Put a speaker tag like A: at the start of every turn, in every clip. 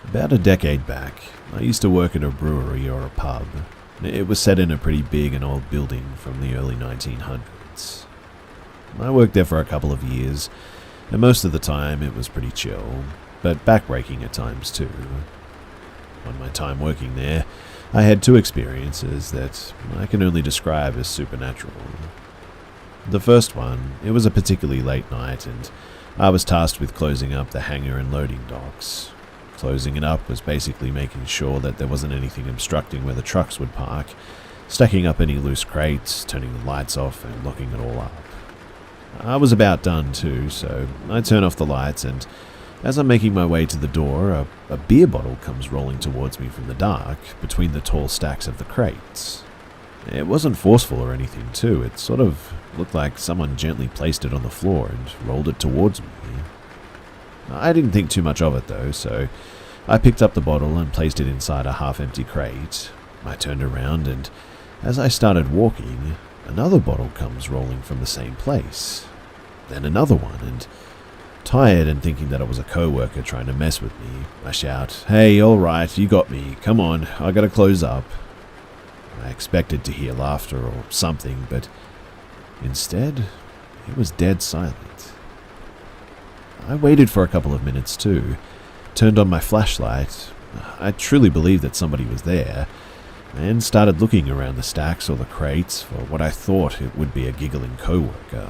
A: About a decade back, I used to work at a brewery or a pub. It was set in a pretty big and old building from the early 1900s. I worked there for a couple of years, and most of the time it was pretty chill, but backbreaking at times too. On my time working there, I had two experiences that I can only describe as supernatural. The first one, it was a particularly late night, and I was tasked with closing up the hangar and loading docks. Closing it up was basically making sure that there wasn't anything obstructing where the trucks would park, stacking up any loose crates, turning the lights off, and locking it all up. I was about done too, so I turn off the lights, and as I'm making my way to the door, a beer bottle comes rolling towards me from the dark between the tall stacks of the crates. It wasn't forceful or anything too, it sort of looked like someone gently placed it on the floor and rolled it towards me. I didn't think too much of it though, so I picked up the bottle and placed it inside a half-empty crate. I turned around, and as I started walking, another bottle comes rolling from the same place. Then another one, and tired and thinking that it was a co-worker trying to mess with me, I shout, "Hey, alright, you got me, come on, I gotta close up." I expected to hear laughter or something, but instead, it was dead silent. I waited for a couple of minutes too, turned on my flashlight. I truly believed that somebody was there, and started looking around the stacks or the crates for what I thought it would be a giggling co-worker.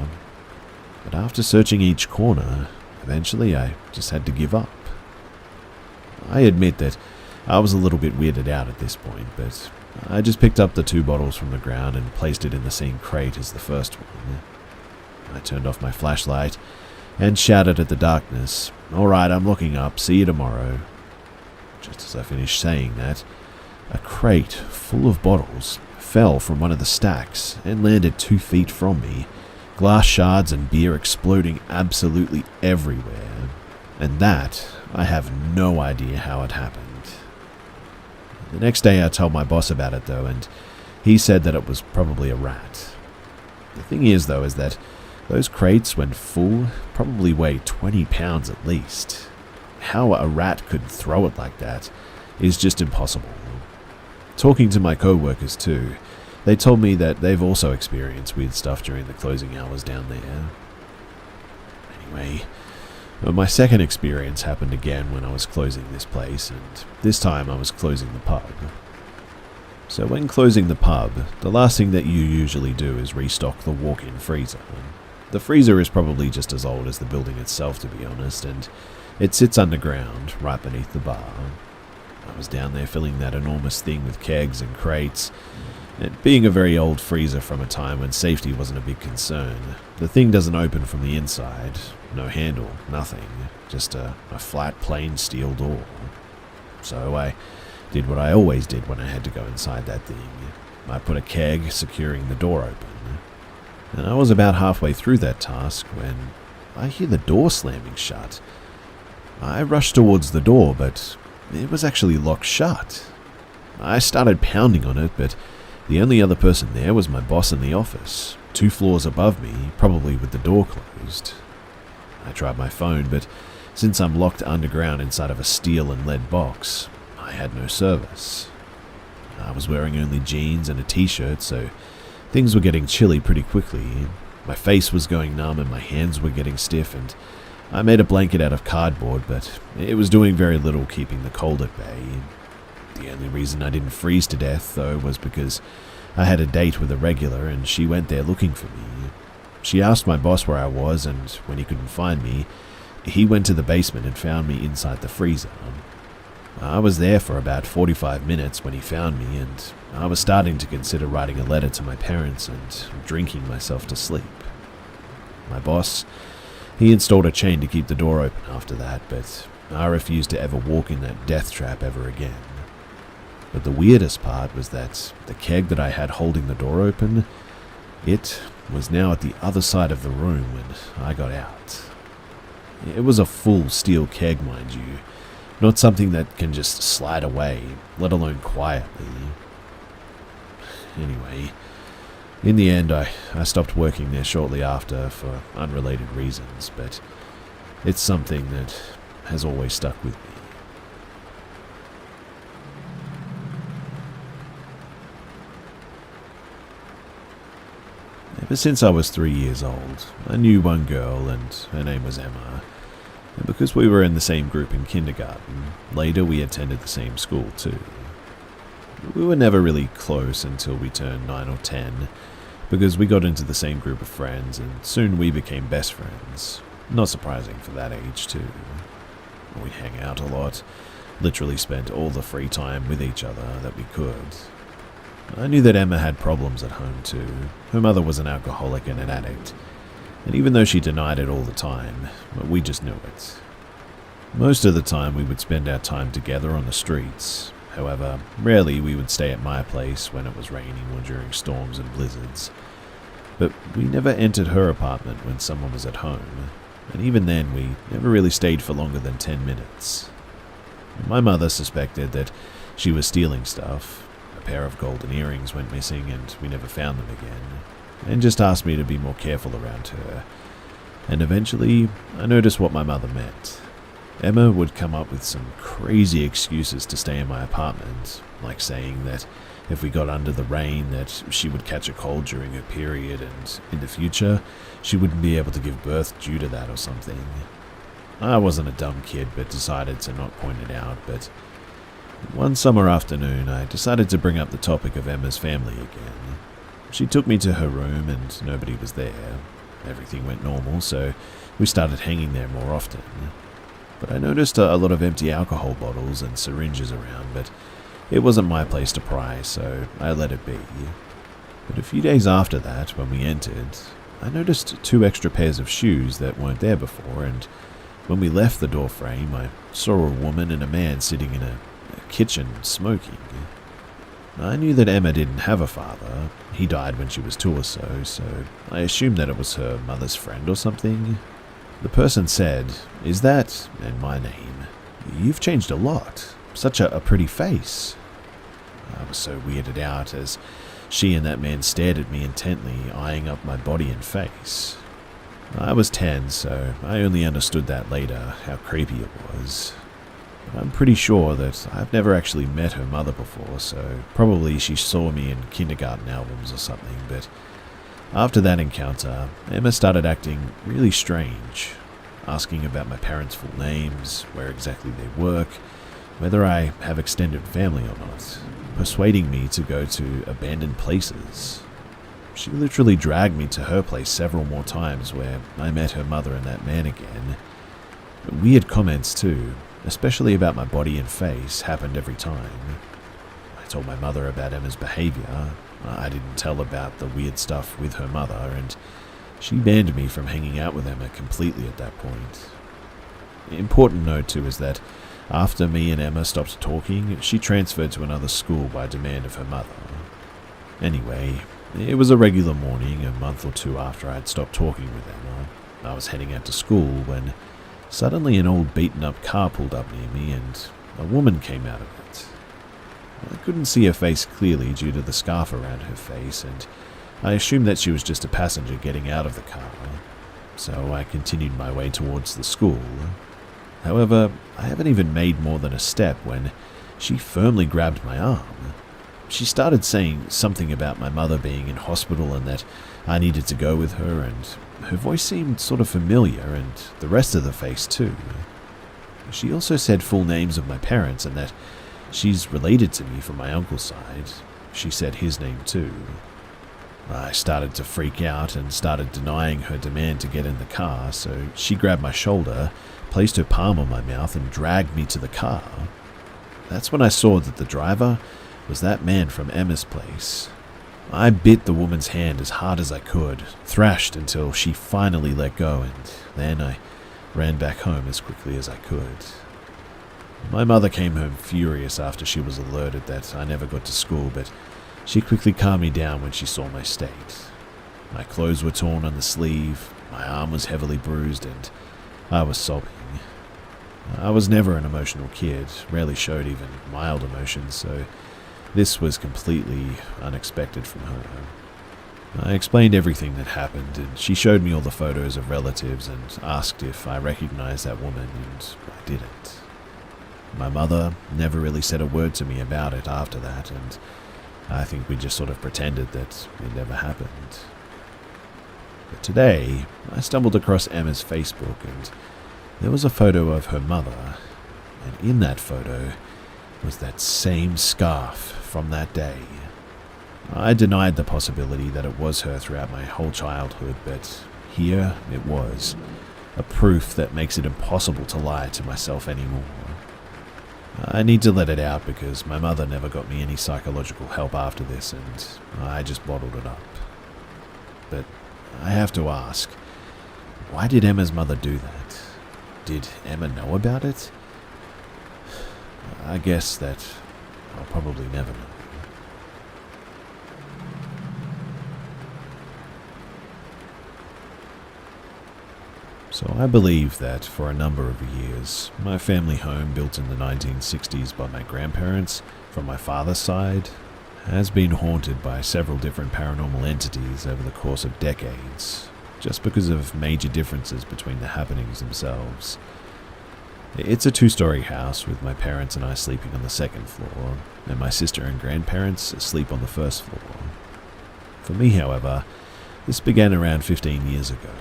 A: But after searching each corner, eventually I just had to give up. I admit that I was a little bit weirded out at this point, but I just picked up the two bottles from the ground and placed it in the same crate as the first one. I turned off my flashlight and shouted at the darkness, "Alright, I'm looking up, see you tomorrow." Just as I finished saying that, a crate full of bottles fell from one of the stacks and landed 2 feet from me, glass shards and beer exploding absolutely everywhere. And that, I have no idea how it happened. The next day I told my boss about it though, and he said that it was probably a rat. The thing is though, is that those crates, when full, probably weigh 20 pounds at least. How a rat could throw it like that is just impossible. Talking to my co-workers too, they told me that they've also experienced weird stuff during the closing hours down there. Anyway, my second experience happened again when I was closing this place, and this time I was closing the pub. So when closing the pub, the last thing that you usually do is restock the walk-in freezer. The freezer is probably just as old as the building itself, to be honest, and it sits underground, right beneath the bar. I was down there filling that enormous thing with kegs and crates. It being a very old freezer from a time when safety wasn't a big concern, the thing doesn't open from the inside. No handle, nothing. Just a flat, plain steel door. So I did what I always did when I had to go inside that thing. I put a keg securing the door open. And I was about halfway through that task when I hear the door slamming shut. I rushed towards the door, but it was actually locked shut. I started pounding on it, but the only other person there was my boss in the office, 2 floors above me, probably with the door closed. I tried my phone, but since I'm locked underground inside of a steel and lead box, I had no service. I was wearing only jeans and a t-shirt, so things were getting chilly pretty quickly. My face was going numb and my hands were getting stiff, and I made a blanket out of cardboard, but it was doing very little keeping the cold at bay. The only reason I didn't freeze to death, though, was because I had a date with a regular and she went there looking for me. She asked my boss where I was, and when he couldn't find me, he went to the basement and found me inside the freezer. I was there for about 45 minutes when he found me, and I was starting to consider writing a letter to my parents and drinking myself to sleep. My boss, he installed a chain to keep the door open after that, but I refused to ever walk in that death trap ever again. But the weirdest part was that the keg that I had holding the door open, it was now at the other side of the room when I got out. It was a full steel keg, mind you, not something that can just slide away, let alone quietly. Anyway, in the end, I stopped working there shortly after for unrelated reasons, but it's something that has always stuck with me. Ever since I was 3 years old, I knew one girl and her name was Emma. And because we were in the same group in kindergarten, later we attended the same school too. We were never really close until we turned 9 or 10, because we got into the same group of friends and soon we became best friends. Not surprising for that age too. We hang out a lot, literally spent all the free time with each other that we could. I knew that Emma had problems at home too. Her mother was an alcoholic and an addict, and even though she denied it all the time, we just knew it. Most of the time we would spend our time together on the streets. However, rarely we would stay at my place when it was raining or during storms and blizzards. But we never entered her apartment when someone was at home, and even then we never really stayed for longer than 10 minutes. My mother suspected that she was stealing stuff. A pair of golden earrings went missing and we never found them again, and just asked me to be more careful around her. And eventually, I noticed what my mother meant. Emma would come up with some crazy excuses to stay in my apartment, like saying that if we got under the rain that she would catch a cold during her period and in the future she wouldn't be able to give birth due to that or something. I wasn't a dumb kid but decided to not point it out, but one summer afternoon I decided to bring up the topic of Emma's family again. She took me to her room and nobody was there. Everything went normal, so we started hanging there more often. But I noticed a lot of empty alcohol bottles and syringes around, but it wasn't my place to pry, so I let it be. But a few days after that, when we entered, I noticed 2 extra pairs of shoes that weren't there before, and when we left the door frame, I saw a woman and a man sitting in a kitchen smoking. I knew that Emma didn't have a father. He died when she was 2 or so I assumed that it was her mother's friend or something. The person said, "Is that," and my name, "You've changed a lot. Such a pretty face." I was so weirded out as she and that man stared at me intently, eyeing up my body and face. I was 10, so I only understood that later, how creepy it was. But I'm pretty sure that I've never actually met her mother before, so probably she saw me in kindergarten albums or something, but after that encounter, Emma started acting really strange, asking about my parents' full names, where exactly they work, whether I have extended family or not, persuading me to go to abandoned places. She literally dragged me to her place several more times where I met her mother and that man again. Weird comments too, especially about my body and face, happened every time. I told my mother about Emma's behavior. I didn't tell about the weird stuff with her mother, and she banned me from hanging out with Emma completely at that point. Important note too is that after me and Emma stopped talking, she transferred to another school by demand of her mother. Anyway, it was a regular morning, a month or 2 after I had stopped talking with Emma. I was heading out to school when suddenly an old beaten-up car pulled up near me and a woman came out of it. I couldn't see her face clearly due to the scarf around her face, and I assumed that she was just a passenger getting out of the car, so I continued my way towards the school. However, I haven't even made more than a step when she firmly grabbed my arm. She started saying something about my mother being in hospital and that I needed to go with her, and her voice seemed sort of familiar, and the rest of the face too. She also said full names of my parents and that she's related to me from my uncle's side. She said his name too. I started to freak out and started denying her demand to get in the car, so she grabbed my shoulder, placed her palm on my mouth and dragged me to the car. That's when I saw that the driver was that man from Emma's place. I bit the woman's hand as hard as I could, thrashed until she finally let go, and then I ran back home as quickly as I could. My mother came home furious after she was alerted that I never got to school, but she quickly calmed me down when she saw my state. My clothes were torn on the sleeve, my arm was heavily bruised, and I was sobbing. I was never an emotional kid, rarely showed even mild emotions, so this was completely unexpected from her. I explained everything that happened, and she showed me all the photos of relatives and asked if I recognized that woman, and I didn't. My mother never really said a word to me about it after that, and I think we just sort of pretended that it never happened. But today, I stumbled across Emma's Facebook and there was a photo of her mother, and in that photo was that same scarf from that day. I denied the possibility that it was her throughout my whole childhood, but here it was, a proof that makes it impossible to lie to myself anymore. I need to let it out because my mother never got me any psychological help after this and I just bottled it up. But I have to ask, why did Emma's mother do that? Did Emma know about it? I guess that I'll probably never know. So I believe that for a number of years, my family home built in the 1960s by my grandparents from my father's side has been haunted by several different paranormal entities over the course of decades, just because of major differences between the happenings themselves. It's a 2-story house with my parents and I sleeping on the 2nd floor, and my sister and grandparents sleep on the 1st floor. For me, however, this began around 15 years ago.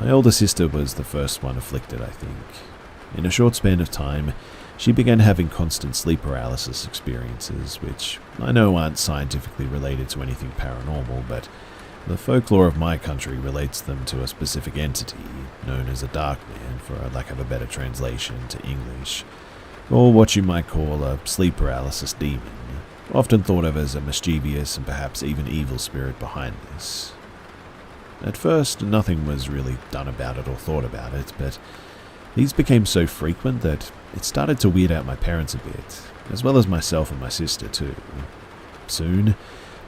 A: My older sister was the first one afflicted, I think. In a short span of time, she began having constant sleep paralysis experiences, which I know aren't scientifically related to anything paranormal, but the folklore of my country relates them to a specific entity, known as a dark man, for a lack of a better translation to English, or what you might call a sleep paralysis demon, often thought of as a mischievous and perhaps even evil spirit behind this. At first, nothing was really done about it or thought about it, but these became so frequent that it started to weird out my parents a bit, as well as myself and my sister too. Soon,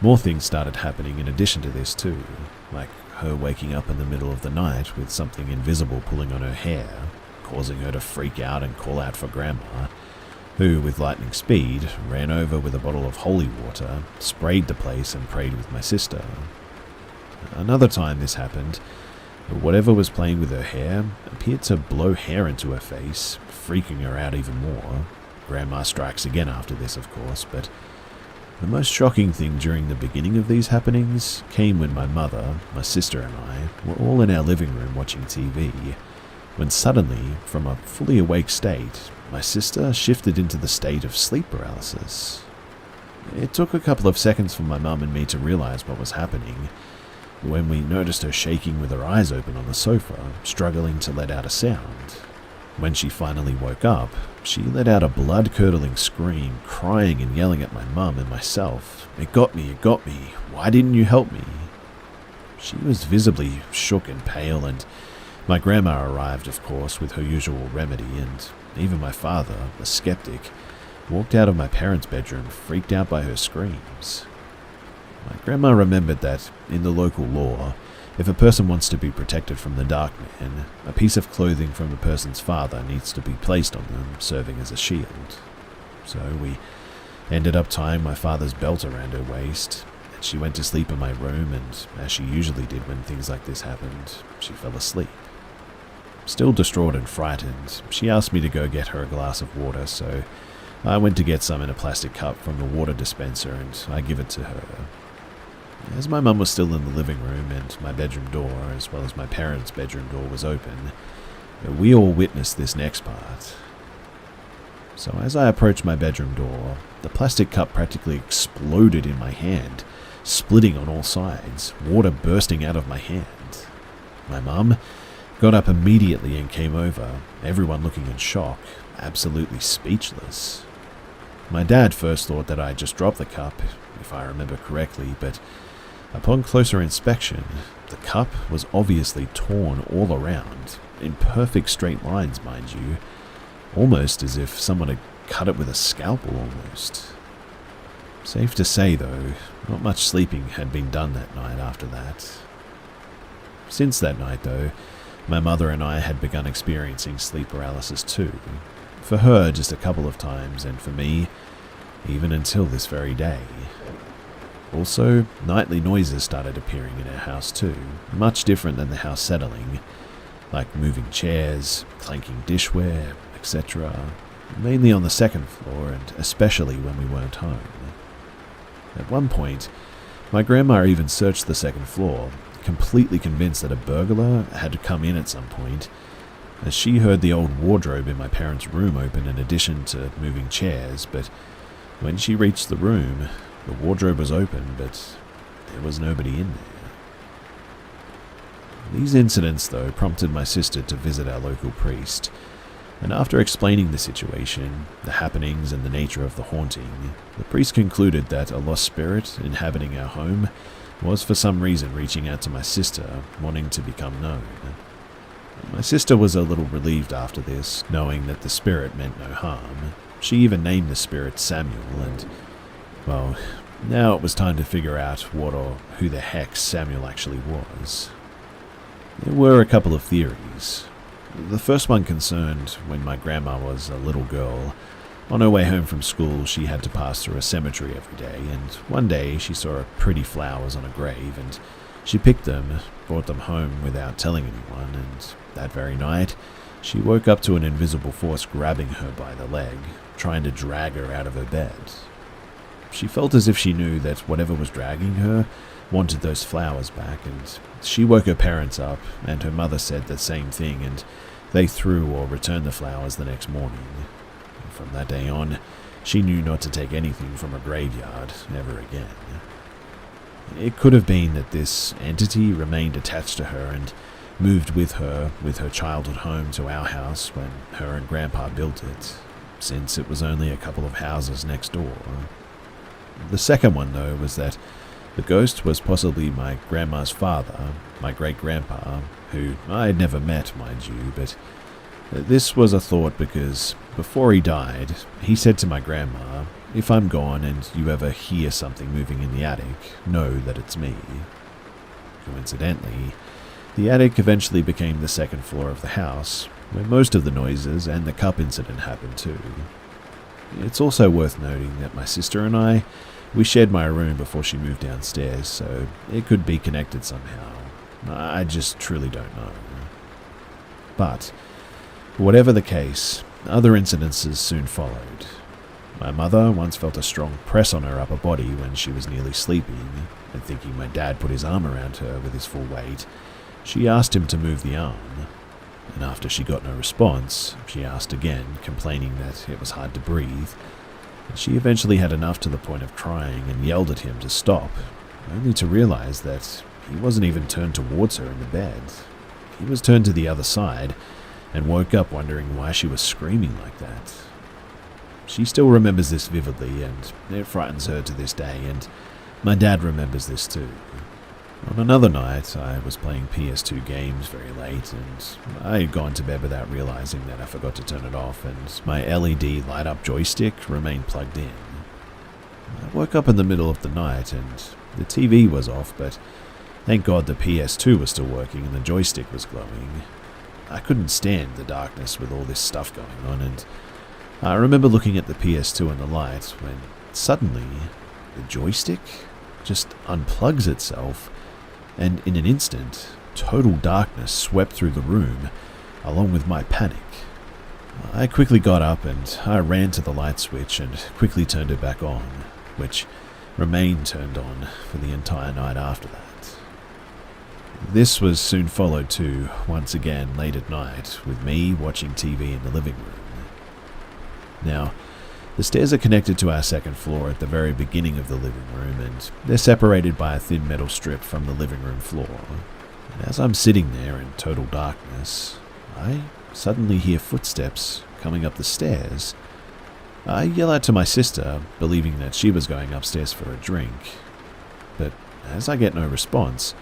A: more things started happening in addition to this too, like her waking up in the middle of the night with something invisible pulling on her hair, causing her to freak out and call out for Grandma, who, with lightning speed, ran over with a bottle of holy water, sprayed the place and prayed with my sister. Another time this happened, whatever was playing with her hair appeared to blow hair into her face, freaking her out even more. Grandma strikes again after this, of course, but the most shocking thing during the beginning of these happenings came when my mother, my sister and I were all in our living room watching TV, when suddenly, from a fully awake state, my sister shifted into the state of sleep paralysis. It took a couple of seconds for my mum and me to realize what was happening, when we noticed her shaking with her eyes open on the sofa, struggling to let out a sound. When she finally woke up, she let out a blood-curdling scream, crying and yelling at my mum and myself. "It got me, why didn't you help me?" She was visibly shook and pale, and my grandma arrived, of course, with her usual remedy, and even my father, a skeptic, walked out of my parents' bedroom freaked out by her screams. My grandma remembered that, in the local law, if a person wants to be protected from the dark man, a piece of clothing from the person's father needs to be placed on them, serving as a shield. So we ended up tying my father's belt around her waist, and she went to sleep in my room, and as she usually did when things like this happened, she fell asleep. Still distraught and frightened, she asked me to go get her a glass of water, so I went to get some in a plastic cup from the water dispenser and I give it to her. As my mum was still in the living room and my bedroom door, as well as my parents' bedroom door, was open, we all witnessed this next part. So as I approached my bedroom door, the plastic cup practically exploded in my hand, splitting on all sides, water bursting out of my hand. My mum got up immediately and came over, everyone looking in shock, absolutely speechless. My dad first thought that I had just dropped the cup, if I remember correctly, but upon closer inspection, the cup was obviously torn all around, in perfect straight lines, mind you, almost as if someone had cut it with a scalpel almost. Safe to say, though, not much sleeping had been done that night after that. Since that night, though, my mother and I had begun experiencing sleep paralysis too. For her, just a couple of times, and for me, even until this very day. Also, nightly noises started appearing in our house too, much different than the house settling, like moving chairs, clanking dishware, etc., mainly on the 2nd floor and especially when we weren't home. At one point, my grandma even searched the 2nd floor, completely convinced that a burglar had come in at some point, as she heard the old wardrobe in my parents' room open in addition to moving chairs, but when she reached the room, the wardrobe was open, but there was nobody in there. These incidents, though, prompted my sister to visit our local priest, and after explaining the situation, the happenings, and the nature of the haunting, the priest concluded that a lost spirit inhabiting our home was for some reason reaching out to my sister, wanting to become known. My sister was a little relieved after this, knowing that the spirit meant no harm. She even named the spirit Samuel, and, well, now it was time to figure out what or who the heck Samuel actually was. There were a couple of theories. The first one concerned when my grandma was a little girl. On her way home from school, she had to pass through a cemetery every day, and one day she saw pretty flowers on a grave, and she picked them, brought them home without telling anyone, and that very night, she woke up to an invisible force grabbing her by the leg, trying to drag her out of her bed. She felt as if she knew that whatever was dragging her wanted those flowers back, and she woke her parents up, and her mother said the same thing, and they threw or returned the flowers the next morning. From that day on, she knew not to take anything from a graveyard ever again. It could have been that this entity remained attached to her and moved with her childhood home to our house when her and Grandpa built it, since it was only a couple of houses next door. The second one, though, was that the ghost was possibly my grandma's father, my great-grandpa, who I had never met, mind you, but this was a thought because before he died, he said to my grandma, "If I'm gone and you ever hear something moving in the attic, know that it's me." Coincidentally, the attic eventually became the second floor of the house, where most of the noises and the cup incident happened too. It's also worth noting that my sister and we shared my room before she moved downstairs, so it could be connected somehow. I just truly don't know. But whatever the case, other incidences soon followed. My mother once felt a strong press on her upper body when she was nearly sleeping, and thinking my dad put his arm around her with his full weight, she asked him to move the arm. And after she got no response, she asked again, complaining that it was hard to breathe. And she eventually had enough to the point of crying and yelled at him to stop, only to realize that he wasn't even turned towards her in the bed. He was turned to the other side, and woke up wondering why she was screaming like that. She still remembers this vividly, and it frightens her to this day, and my dad remembers this too. On another night, I was playing PS2 games very late, and I had gone to bed without realizing that I forgot to turn it off, and my LED light-up joystick remained plugged in. I woke up in the middle of the night, and the TV was off, but thank God the PS2 was still working and the joystick was glowing. I couldn't stand the darkness with all this stuff going on, and I remember looking at the PS2 in the light when suddenly the joystick just unplugs itself, and in an instant, total darkness swept through the room, along with my panic. I quickly got up and I ran to the light switch and quickly turned it back on, which remained turned on for the entire night after that. This was soon followed too, once again late at night, with me watching TV in the living room. Now, the stairs are connected to our second floor at the very beginning of the living room, and they're separated by a thin metal strip from the living room floor. And as I'm sitting there in total darkness, I suddenly hear footsteps coming up the stairs. I yell out to my sister, believing that she was going upstairs for a drink. But as I get no response,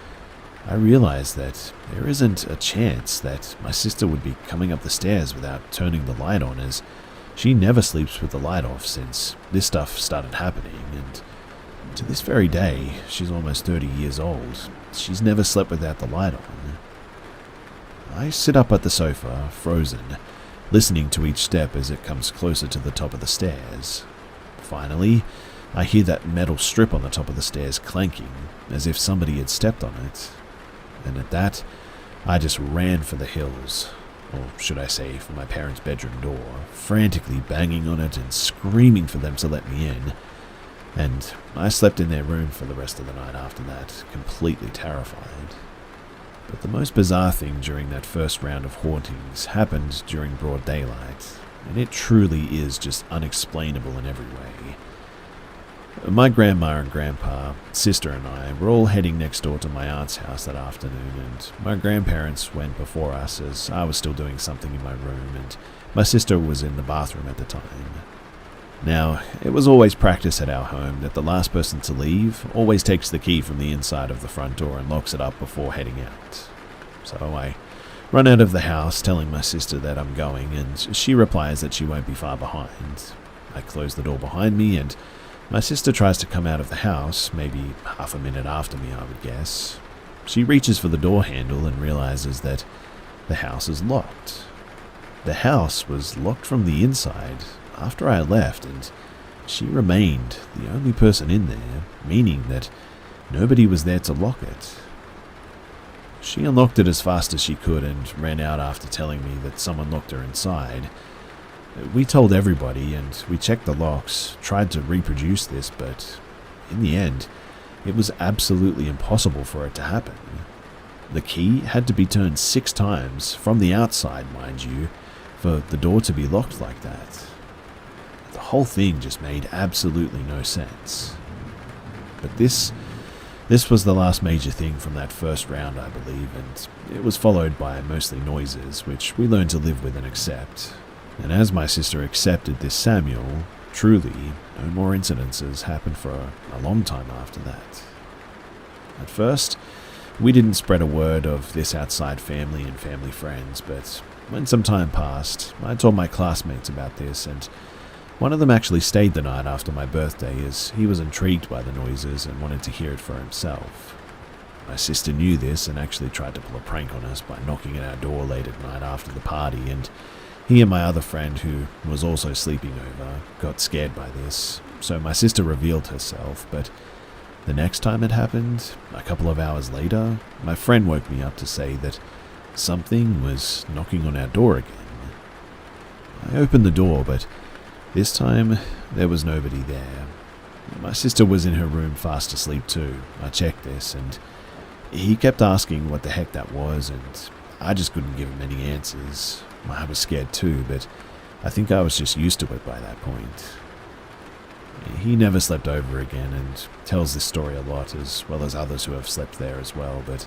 A: I realize that there isn't a chance that my sister would be coming up the stairs without turning the light on, as she never sleeps with the light off since this stuff started happening, and to this very day, she's almost 30 years old, she's never slept without the light on. I sit up at the sofa, frozen, listening to each step as it comes closer to the top of the stairs. Finally, I hear that metal strip on the top of the stairs clanking, as if somebody had stepped on it. And at that, I just ran for the hills, or should I say for my parents' bedroom door, frantically banging on it and screaming for them to let me in. And I slept in their room for the rest of the night after that, completely terrified. But the most bizarre thing during that first round of hauntings happened during broad daylight, and it truly is just unexplainable in every way. My grandma and grandpa, sister and I were all heading next door to my aunt's house that afternoon, and my grandparents went before us as I was still doing something in my room and my sister was in the bathroom at the time. Now, it was always practice at our home that the last person to leave always takes the key from the inside of the front door and locks it up before heading out. So I run out of the house telling my sister that I'm going, and she replies that she won't be far behind. I close the door behind me, and my sister tries to come out of the house, maybe half a minute after me, I would guess. She reaches for the door handle and realizes that the house is locked. The house was locked from the inside after I left, and she remained the only person in there, meaning that nobody was there to lock it. She unlocked it as fast as she could and ran out after telling me that someone locked her inside. We told everybody and we checked the locks, tried to reproduce this, but in the end, it was absolutely impossible for it to happen. The key had to be turned 6 times, from the outside, mind you, for the door to be locked like that. The whole thing just made absolutely no sense. But this was the last major thing from that first round, I believe, and it was followed by mostly noises, which we learned to live with and accept. And as my sister accepted this Samuel, truly, no more incidences happened for a long time after that. At first, we didn't spread a word of this outside family and family friends, but when some time passed, I told my classmates about this, and one of them actually stayed the night after my birthday as he was intrigued by the noises and wanted to hear it for himself. My sister knew this and actually tried to pull a prank on us by knocking at our door late at night after the party, and he and my other friend, who was also sleeping over, got scared by this, so my sister revealed herself, but the next time it happened, a couple of hours later, my friend woke me up to say that something was knocking on our door again. I opened the door, but this time there was nobody there. My sister was in her room fast asleep too. I checked this, and he kept asking what the heck that was, and I just couldn't give him any answers. I was scared too, but I think I was just used to it by that point. He never slept over again and tells this story a lot, as well as others who have slept there as well, but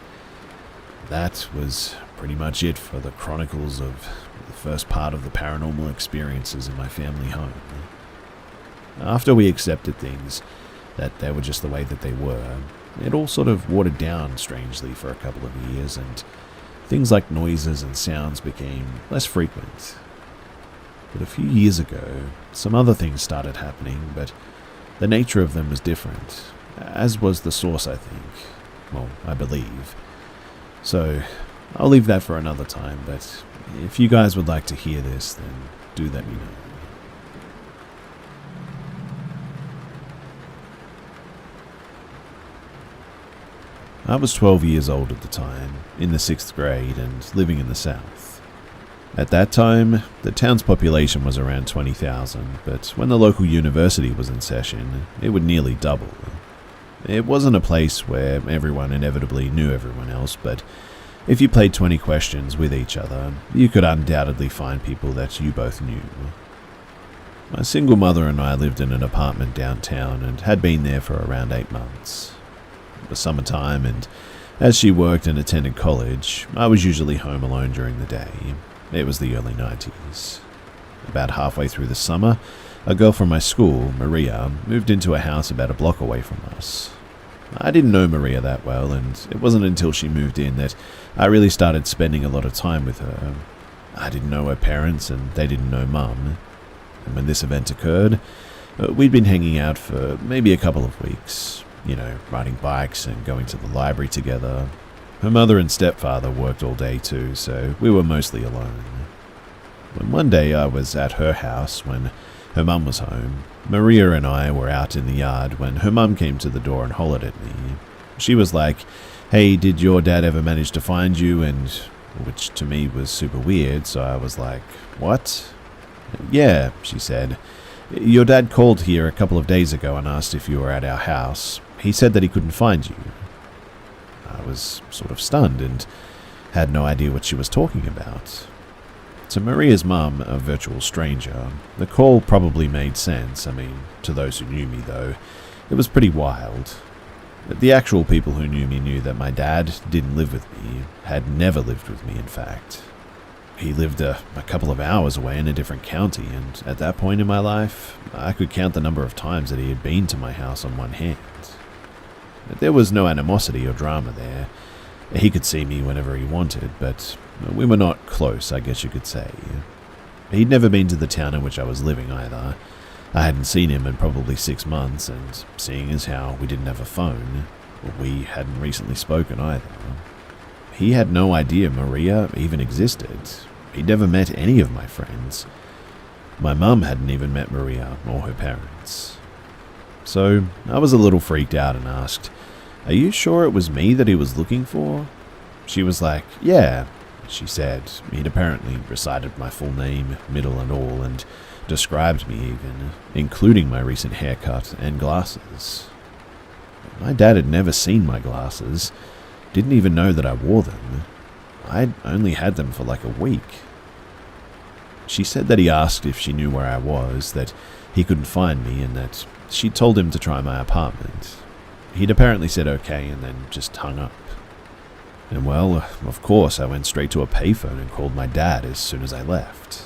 A: that was pretty much it for the chronicles of the first part of the paranormal experiences in my family home. After we accepted things, that they were just the way that they were, it all sort of watered down strangely for a couple of years, and things like noises and sounds became less frequent. But a few years ago, some other things started happening, but the nature of them was different, as was the source, I think. Well, I believe. So, I'll leave that for another time, but if you guys would like to hear this, then do let me know. I was 12 years old at the time, in the 6th grade, and living in the South. At that time, the town's population was around 20,000, but when the local university was in session, it would nearly double. It wasn't a place where everyone inevitably knew everyone else, but if you played 20 questions with each other, you could undoubtedly find people that you both knew. My single mother and I lived in an apartment downtown and had been there for around 8 months. It was summertime, and as she worked and attended college, I was usually home alone during the day. It was the early 90s. About halfway through the summer, a girl from my school, Maria, moved into a house about a block away from us. I didn't know Maria that well, and it wasn't until she moved in that I really started spending a lot of time with her. I didn't know her parents, and they didn't know Mum. And when this event occurred, we'd been hanging out for maybe a couple of weeks. Riding bikes and going to the library together. Her mother and stepfather worked all day too, so we were mostly alone. When one day I was at her house when her mum was home, Maria and I were out in the yard when her mum came to the door and hollered at me. She was like, "Hey, did your dad ever manage to find you?" And which to me was super weird, so I was like, "What?" "Yeah," she said. "Your dad called here a couple of days ago and asked if you were at our house. He said that he couldn't find you." I was sort of stunned and had no idea what she was talking about. To Maria's mum, a virtual stranger, the call probably made sense. I mean, to those who knew me though, it was pretty wild. The actual people who knew me knew that my dad didn't live with me, had never lived with me in fact. He lived a couple of hours away in a different county, and at that point in my life, I could count the number of times that he had been to my house on one hand. There was no animosity or drama there. He could see me whenever he wanted, but we were not close, I guess you could say. He'd never been to the town in which I was living either. I hadn't seen him in probably 6 months, and seeing as how we didn't have a phone, we hadn't recently spoken either. He had no idea Maria even existed. He'd never met any of my friends. My mum hadn't even met Maria or her parents. So I was a little freaked out and asked, "Are you sure it was me that he was looking for?" She was like, "Yeah," she said. He'd apparently recited my full name, middle and all, and described me even, including my recent haircut and glasses. My dad had never seen my glasses, didn't even know that I wore them. I'd only had them for like a week. She said that he asked if she knew where I was, that he couldn't find me, and that she told him to try my apartment. He'd apparently said okay and then just hung up. And well, of course, I went straight to a payphone and called my dad as soon as I left.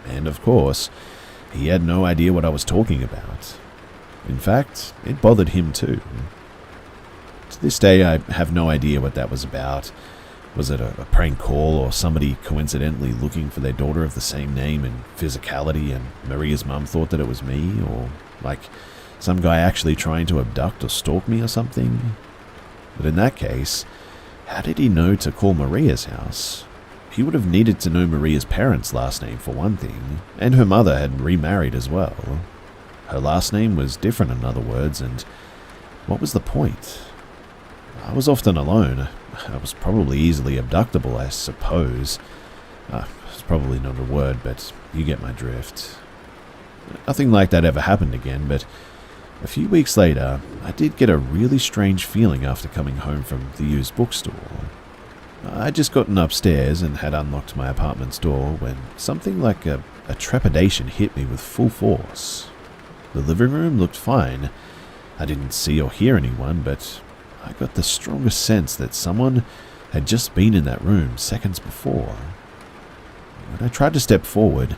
A: And of course, he had no idea what I was talking about. In fact, it bothered him too. To this day, I have no idea what that was about. Was it a prank call or somebody coincidentally looking for their daughter of the same name and physicality, and Maria's mum thought that it was me, or like some guy actually trying to abduct or stalk me or something? But in that case, how did he know to call Maria's house? He would have needed to know Maria's parents' last name for one thing, and her mother had remarried as well. Her last name was different in other words, and what was the point? I was often alone. I was probably easily abductible, I suppose. It's probably not a word, but you get my drift. Nothing like that ever happened again, but a few weeks later, I did get a really strange feeling after coming home from the used bookstore. I'd just gotten upstairs and had unlocked my apartment's door when something like a trepidation hit me with full force. The living room looked fine. I didn't see or hear anyone, but I got the strongest sense that someone had just been in that room seconds before. When I tried to step forward,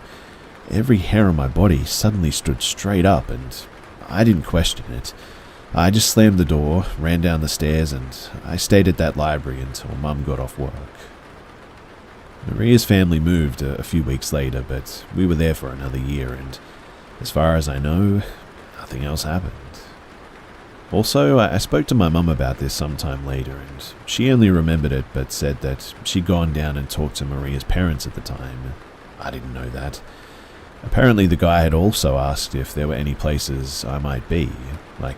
A: every hair on my body suddenly stood straight up, and I didn't question it. I just slammed the door, ran down the stairs, and I stayed at that library until Mum got off work. Maria's family moved a few weeks later, but we were there for another year, and as far as I know, nothing else happened. Also, I spoke to my mum about this sometime later, and she only remembered it but said that she'd gone down and talked to Maria's parents at the time. I didn't know that. Apparently the guy had also asked if there were any places I might be, like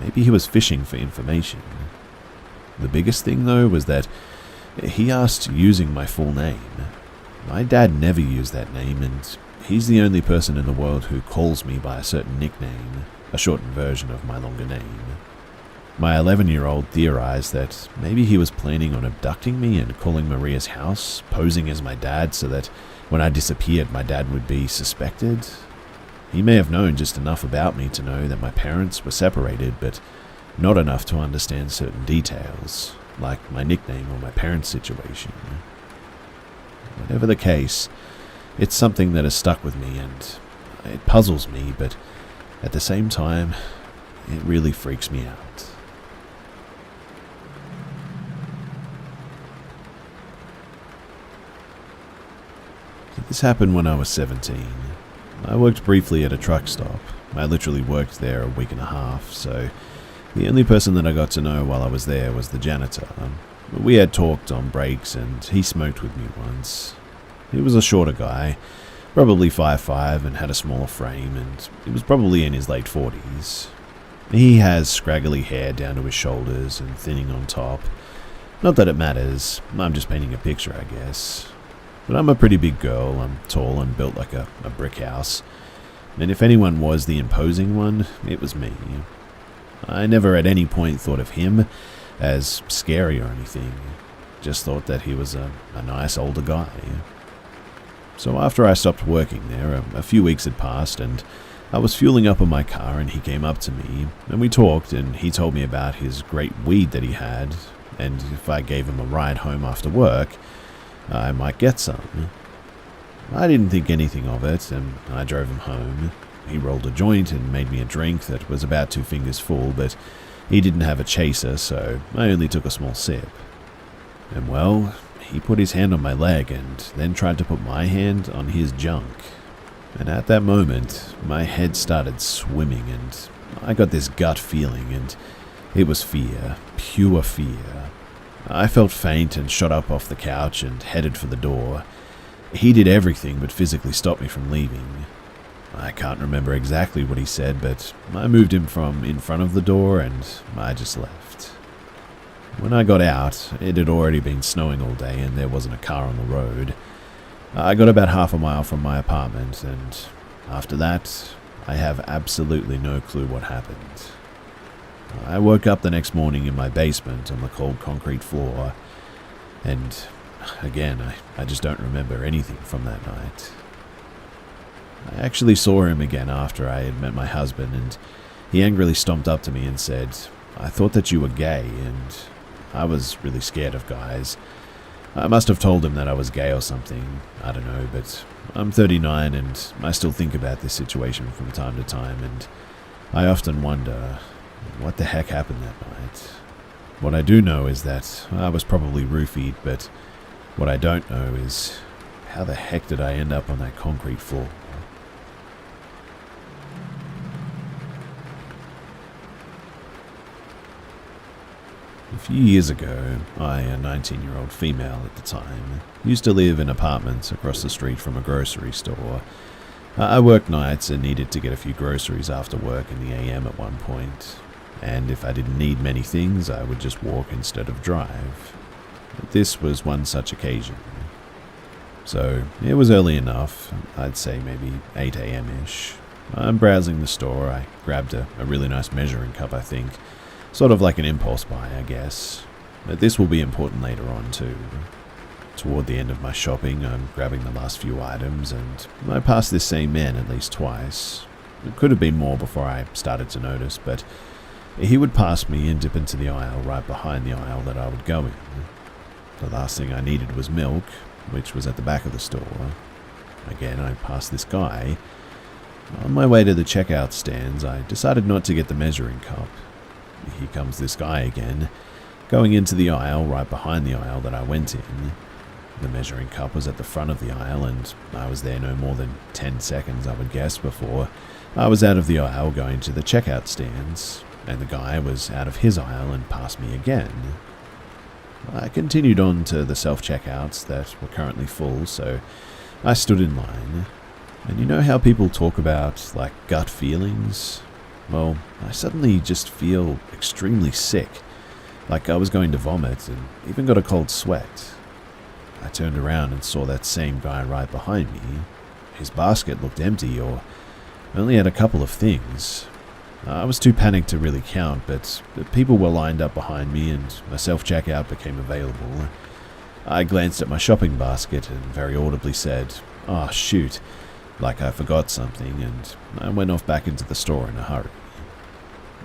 A: maybe he was fishing for information. The biggest thing though was that he asked using my full name. My dad never used that name, and he's the only person in the world who calls me by a certain nickname, a shortened version of my longer name. My 11-year-old theorized that maybe he was planning on abducting me and calling Maria's house, posing as my dad so that when I disappeared my dad would be suspected. He may have known just enough about me to know that my parents were separated, but not enough to understand certain details, like my nickname or my parents' situation. Whatever the case, it's something that has stuck with me, and it puzzles me, but at the same time, it really freaks me out. This happened when I was 17. I worked briefly at a truck stop. I literally worked there a week and a half, so the only person that I got to know while I was there was the janitor. We had talked on breaks, and he smoked with me once. He was a shorter guy, probably 5'5", and had a smaller frame, and he was probably in his late 40s. He has scraggly hair down to his shoulders and thinning on top. Not that it matters, I'm just painting a picture, I guess. But I'm a pretty big girl, I'm tall and built like a brick house, and if anyone was the imposing one, it was me. I never at any point thought of him as scary or anything. Just thought that he was a nice older guy. So after I stopped working there, a few weeks had passed, and I was fueling up on my car, and he came up to me, and we talked, and he told me about his great weed that he had, and if I gave him a ride home after work, I might get some. I didn't think anything of it, and I drove him home. He rolled a joint and made me a drink that was about 2 fingers full, but he didn't have a chaser, so I only took a small sip. And well, he put his hand on my leg and then tried to put my hand on his junk. And at that moment, my head started swimming, and I got this gut feeling, and it was fear, pure fear. I felt faint and shot up off the couch and headed for the door. He did everything but physically stop me from leaving. I can't remember exactly what he said, but I moved him from in front of the door and I just left. When I got out, it had already been snowing all day and there wasn't a car on the road. I got about half a mile from my apartment, and after that, I have absolutely no clue what happened. I woke up the next morning in my basement on the cold concrete floor, and again, I just don't remember anything from that night. I actually saw him again after I had met my husband, and he angrily stomped up to me and said, "I thought that you were gay," and I was really scared of guys. I must have told him that I was gay or something, I don't know, but I'm 39 and I still think about this situation from time to time, and I often wonder, what the heck happened that night? What I do know is that I was probably roofied, but what I don't know is, how the heck did I end up on that concrete floor? A few years ago, I, a 19-year-old female at the time, used to live in apartments across the street from a grocery store. I worked nights and needed to get a few groceries after work in the AM at one point, and if I didn't need many things, I would just walk instead of drive. But this was one such occasion. So, it was early enough, I'd say maybe 8 AM-ish. I'm browsing the store. I grabbed a really nice measuring cup, I think. Sort of like an impulse buy, I guess. But this will be important later on too. Toward the end of my shopping, I'm grabbing the last few items, and I passed this same man at least twice. It could have been more before I started to notice, but he would pass me and dip into the aisle right behind the aisle that I would go in. The last thing I needed was milk, which was at the back of the store. Again, I passed this guy. On my way to the checkout stands, I decided not to get the measuring cup. Here comes this guy again, going into the aisle right behind the aisle that I went in. The measuring cup was at the front of the aisle, and I was there no more than 10 seconds, I would guess, before I was out of the aisle going to the checkout stands, and the guy was out of his aisle and passed me again. I continued on to the self-checkouts that were currently full, so I stood in line. And you know how people talk about, like, gut feelings? Well, I suddenly just feel extremely sick, like I was going to vomit, and even got a cold sweat. I turned around and saw that same guy right behind me. His basket looked empty, or only had a couple of things. I was too panicked to really count, but people were lined up behind me and my self-checkout became available. I glanced at my shopping basket and very audibly said, "Oh, shoot," like I forgot something, and I went off back into the store in a hurry.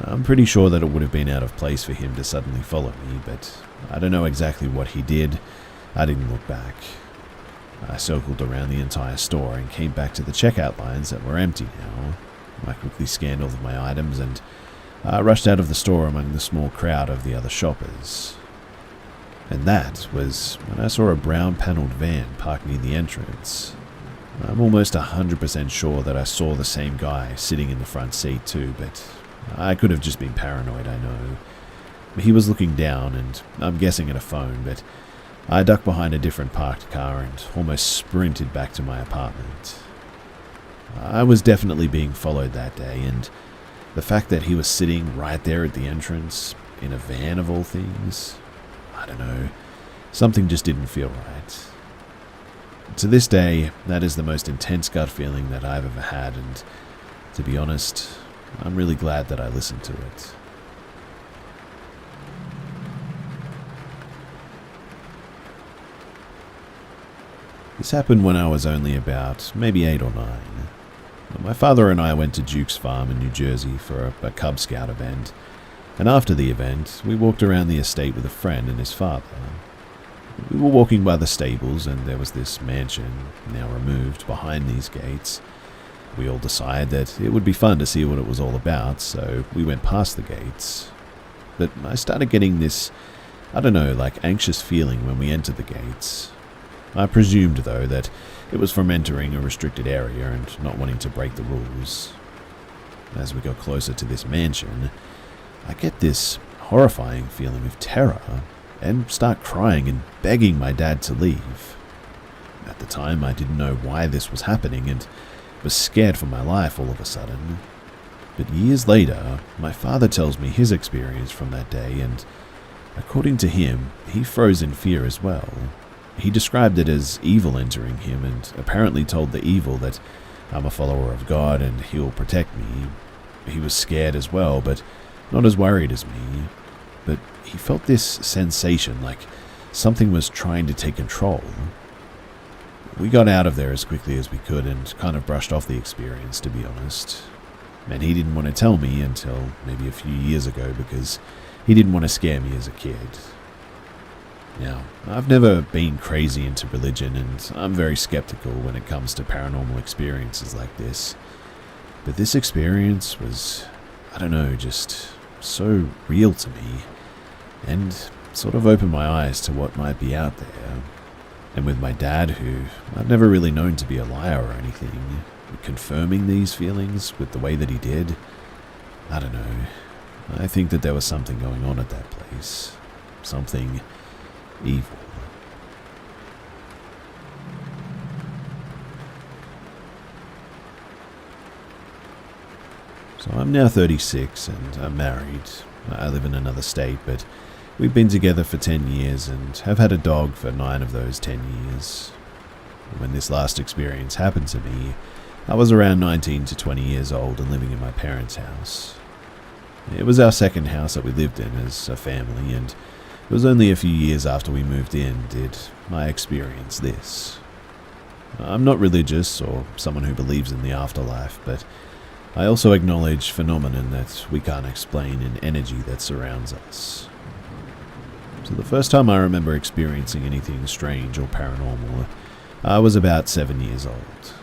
A: I'm pretty sure that it would have been out of place for him to suddenly follow me, but I don't know exactly what he did. I didn't look back. I circled around the entire store and came back to the checkout lines that were empty now. I quickly scanned all of my items and rushed out of the store among the small crowd of the other shoppers. And that was when I saw a brown panelled van parked near the entrance. I'm almost 100% sure that I saw the same guy sitting in the front seat too, but I could have just been paranoid, I know. He was looking down, and I'm guessing at a phone, but I ducked behind a different parked car and almost sprinted back to my apartment. I was definitely being followed that day, and the fact that he was sitting right there at the entrance, in a van of all things, I don't know, something just didn't feel right. To this day, that is the most intense gut feeling that I've ever had, and to be honest, I'm really glad that I listened to it. This happened when I was only about maybe 8 or 9. My father and I went to Duke's Farm in New Jersey for a Cub Scout event, and after the event, we walked around the estate with a friend and his father. We were walking by the stables, and there was this mansion, now removed, behind these gates. We all decided that it would be fun to see what it was all about, so we went past the gates. But I started getting this, anxious feeling when we entered the gates. I presumed, though, that it was from entering a restricted area and not wanting to break the rules. As we got closer to this mansion, I get this horrifying feeling of terror and start crying and begging my dad to leave. At the time, I didn't know why this was happening and was scared for my life all of a sudden. But years later, my father tells me his experience from that day, and according to him, he froze in fear as well. He described it as evil entering him and apparently told the evil that I'm a follower of God and he'll protect me. He was scared as well, but not as worried as me. But he felt this sensation like something was trying to take control. We got out of there as quickly as we could and kind of brushed off the experience, to be honest. And he didn't want to tell me until maybe a few years ago because he didn't want to scare me as a kid. Now, I've never been crazy into religion, and I'm very skeptical when it comes to paranormal experiences like this. But this experience was, just so real to me, and sort of opened my eyes to what might be out there. And with my dad, who I've never really known to be a liar or anything, confirming these feelings with the way that he did, I think that there was something going on at that place. Something evil. So I'm now 36 and I'm married. I live in another state, but we've been together for 10 years and have had a dog for 9 of those 10 years. When this last experience happened to me, I was around 19 to 20 years old and living in my parents' house. It was our second house that we lived in as a family, and it was only a few years after we moved in did I experience this. I'm not religious or someone who believes in the afterlife, but I also acknowledge phenomenon that we can't explain in energy that surrounds us. So the first time I remember experiencing anything strange or paranormal, I was about 7 years old.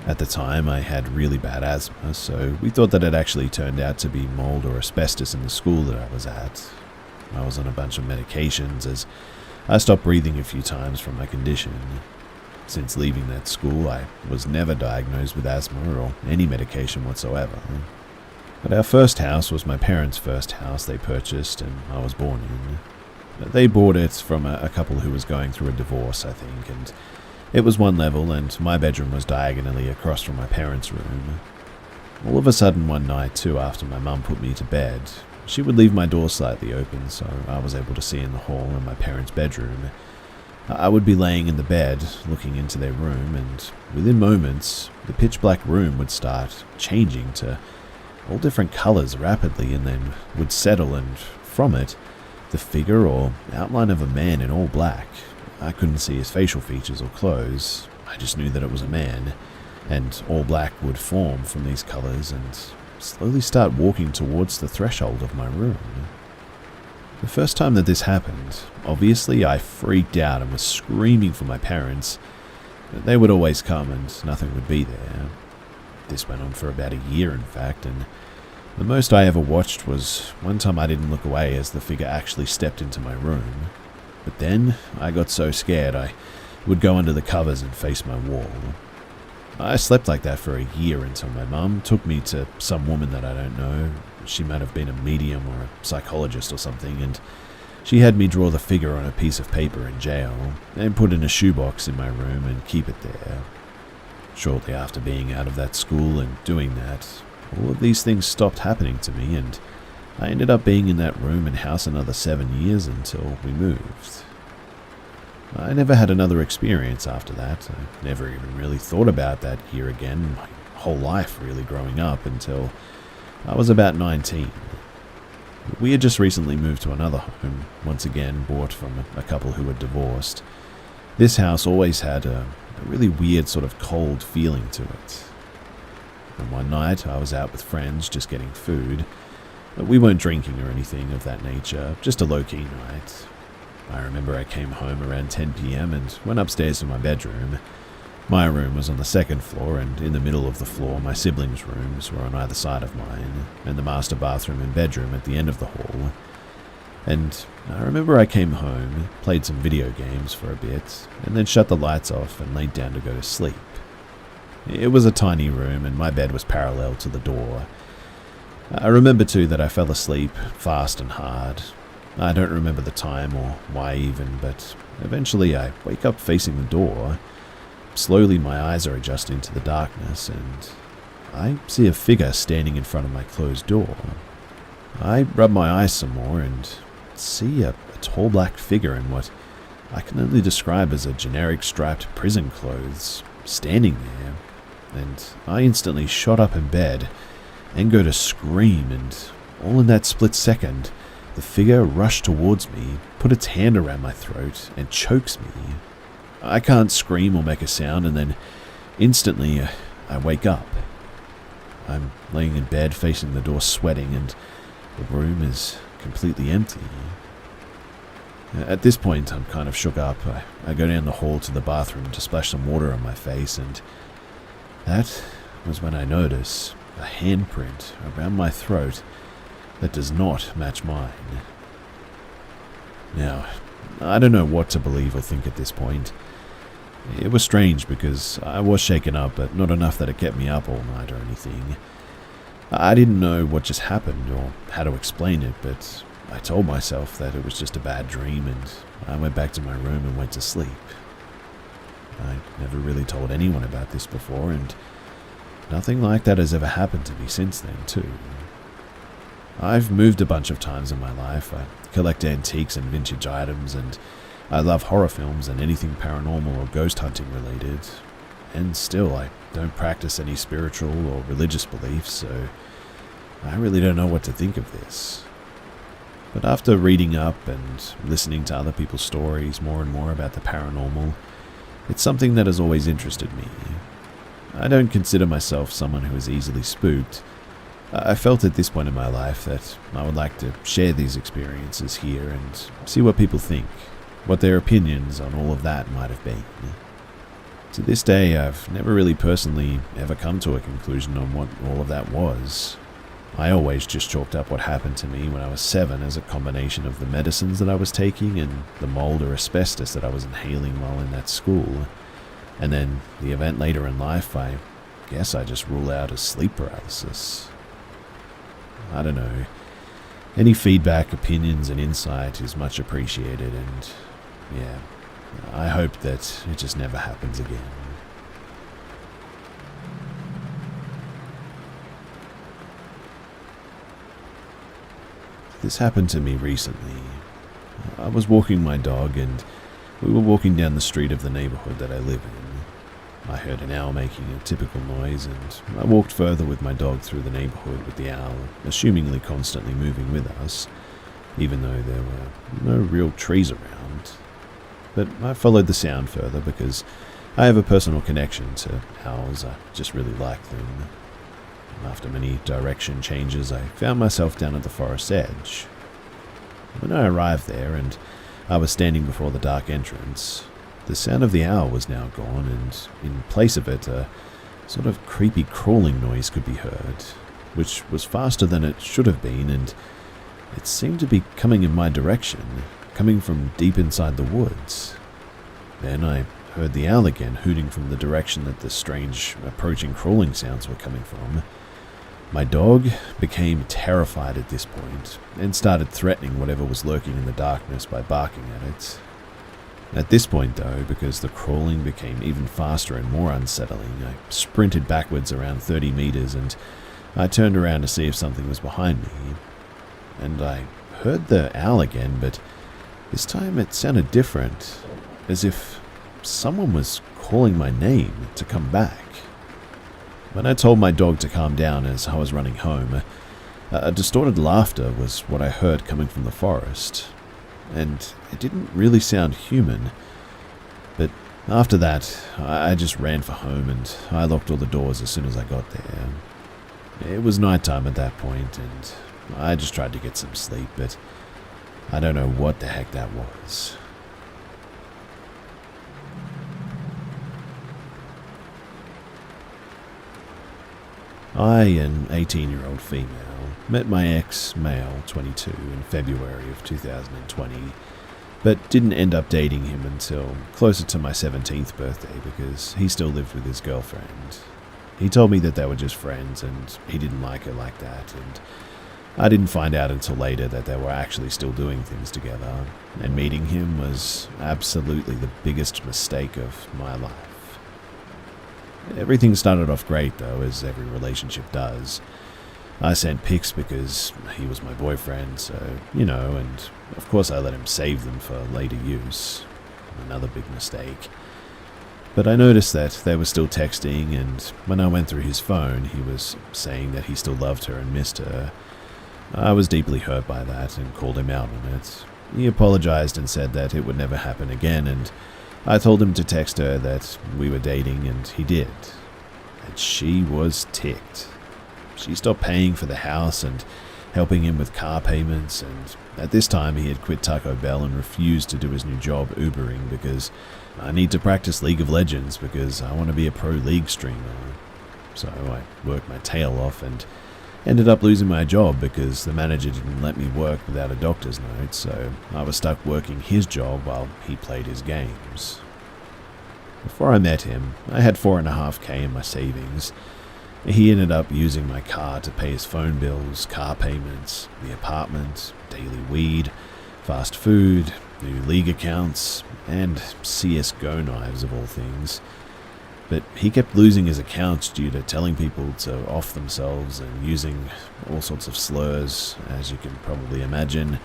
A: At the time, I had really bad asthma, so we thought that it actually turned out to be mold or asbestos in the school that I was at. I was on a bunch of medications as I stopped breathing a few times from my condition. Since leaving that school, I was never diagnosed with asthma or any medication whatsoever. But our first house was my parents' first house they purchased and I was born in. They bought it from a couple who was going through a divorce, I think, and it was one level and my bedroom was diagonally across from my parents' room. All of a sudden one night too, after my mum put me to bed, she would leave my door slightly open so I was able to see in the hall in my parents' bedroom. I would be laying in the bed, looking into their room, and within moments, the pitch-black room would start changing to all different colors rapidly and then would settle, and from it, the figure or outline of a man in all black. I couldn't see his facial features or clothes. I just knew that it was a man, and all black would form from these colors and slowly start walking towards the threshold of my room. The first time that this happened, obviously I freaked out and was screaming for my parents. They would always come and nothing would be there. This went on for about a year, in fact, and the most I ever watched was one time I didn't look away as the figure actually stepped into my room. But then I got so scared I would go under the covers and face my wall. I slept like that for a year until my mum took me to some woman that I don't know. She might have been a medium or a psychologist or something, and she had me draw the figure on a piece of paper in jail and put in a shoebox in my room and keep it there. Shortly after being out of that school and doing that, all of these things stopped happening to me, and I ended up being in that room and house another 7 years until we moved. I never had another experience after that. I never even really thought about that year again, my whole life really growing up until I was about 19. We had just recently moved to another home, once again bought from a couple who had divorced. This house always had a really weird sort of cold feeling to it. And one night I was out with friends just getting food. We weren't drinking or anything of that nature, just a low-key night. I remember I came home around 10 p.m. and went upstairs to my bedroom. My room was on the second floor, and in the middle of the floor my siblings' rooms were on either side of mine, and the master bathroom and bedroom at the end of the hall. And I remember I came home, played some video games for a bit, and then shut the lights off and laid down to go to sleep. It was a tiny room, and my bed was parallel to the door. I remember too that I fell asleep fast and hard. I don't remember the time or why even, but eventually I wake up facing the door. Slowly my eyes are adjusting to the darkness, and I see a figure standing in front of my closed door. I rub my eyes some more and see a tall black figure in what I can only describe as a generic striped prison clothes, standing there, and I instantly shot up in bed and go to scream, and all in that split second, the figure rushed towards me, put its hand around my throat, and chokes me. I can't scream or make a sound, and then instantly I wake up. I'm laying in bed facing the door sweating, and the room is completely empty. At this point, I'm kind of shook up. I go down the hall to the bathroom to splash some water on my face, and that was when I notice a handprint around my throat that does not match mine. Now, I don't know what to believe or think at this point. It was strange because I was shaken up, but not enough that it kept me up all night or anything. I didn't know what just happened or how to explain it, but I told myself that it was just a bad dream, and I went back to my room and went to sleep. I never really told anyone about this before, and nothing like that has ever happened to me since then, too. I've moved a bunch of times in my life. I collect antiques and vintage items, and I love horror films and anything paranormal or ghost hunting related. And still, I don't practice any spiritual or religious beliefs, so I really don't know what to think of this. But after reading up and listening to other people's stories more and more about the paranormal, it's something that has always interested me. I don't consider myself someone who is easily spooked. I felt at this point in my life that I would like to share these experiences here and see what people think, what their opinions on all of that might have been. To this day, I've never really personally ever come to a conclusion on what all of that was. I always just chalked up what happened to me when I was 7 as a combination of the medicines that I was taking and the mold or asbestos that I was inhaling while in that school. And then the event later in life, I guess I just rule out as sleep paralysis. I don't know. Any feedback, opinions, and insight is much appreciated, and yeah, I hope that it just never happens again. This happened to me recently. I was walking my dog, and we were walking down the street of the neighborhood that I live in. I heard an owl making a typical noise, and I walked further with my dog through the neighborhood with the owl, assumingly constantly moving with us, even though there were no real trees around. But I followed the sound further because I have a personal connection to owls. I just really like them. After many direction changes, I found myself down at the forest edge. When I arrived there and I was standing before the dark entrance, the sound of the owl was now gone, and in place of it, a sort of creepy crawling noise could be heard, which was faster than it should have been, and it seemed to be coming in my direction, coming from deep inside the woods. Then I heard the owl again hooting from the direction that the strange approaching crawling sounds were coming from. My dog became terrified at this point and started threatening whatever was lurking in the darkness by barking at it. At this point though, because the crawling became even faster and more unsettling, I sprinted backwards around 30 meters and I turned around to see if something was behind me. And I heard the owl again, but this time it sounded different, as if someone was calling my name to come back. When I told my dog to calm down as I was running home, a distorted laughter was what I heard coming from the forest, and it didn't really sound human. But after that, I just ran for home and I locked all the doors as soon as I got there. It was nighttime at that point, and I just tried to get some sleep, but I don't know what the heck that was. I, an 18-year-old female, met my ex, male, 22, in February of 2020, but didn't end up dating him until closer to my 17th birthday because he still lived with his girlfriend. He told me that they were just friends and he didn't like her like that, and I didn't find out until later that they were actually still doing things together, and meeting him was absolutely the biggest mistake of my life. Everything started off great though, as every relationship does. I sent pics because he was my boyfriend, so, and of course I let him save them for later use. Another big mistake. But I noticed that they were still texting, and when I went through his phone, he was saying that he still loved her and missed her. I was deeply hurt by that and called him out on it. He apologized and said that it would never happen again, and I told him to text her that we were dating, and he did. And she was ticked. She stopped paying for the house and helping him with car payments, and at this time he had quit Taco Bell and refused to do his new job Ubering because I need to practice League of Legends because I want to be a pro League streamer. So I worked my tail off and ended up losing my job because the manager didn't let me work without a doctor's note, so I was stuck working his job while he played his games. Before I met him, I had $4.5K in my savings. He ended up using my car to pay his phone bills, car payments, the apartment, daily weed, fast food, new league accounts, and CSGO knives of all things. But he kept losing his accounts due to telling people to off themselves and using all sorts of slurs, as you can probably imagine.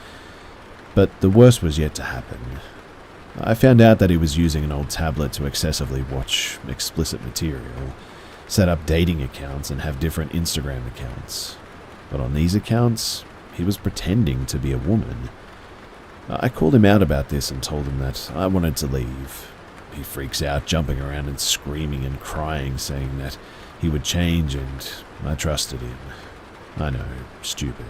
A: But the worst was yet to happen. I found out that he was using an old tablet to excessively watch explicit material, set up dating accounts, and have different Instagram accounts. But on these accounts, he was pretending to be a woman. I called him out about this and told him that I wanted to leave. He freaks out, jumping around and screaming and crying, saying that he would change, and I trusted him. I know, stupid.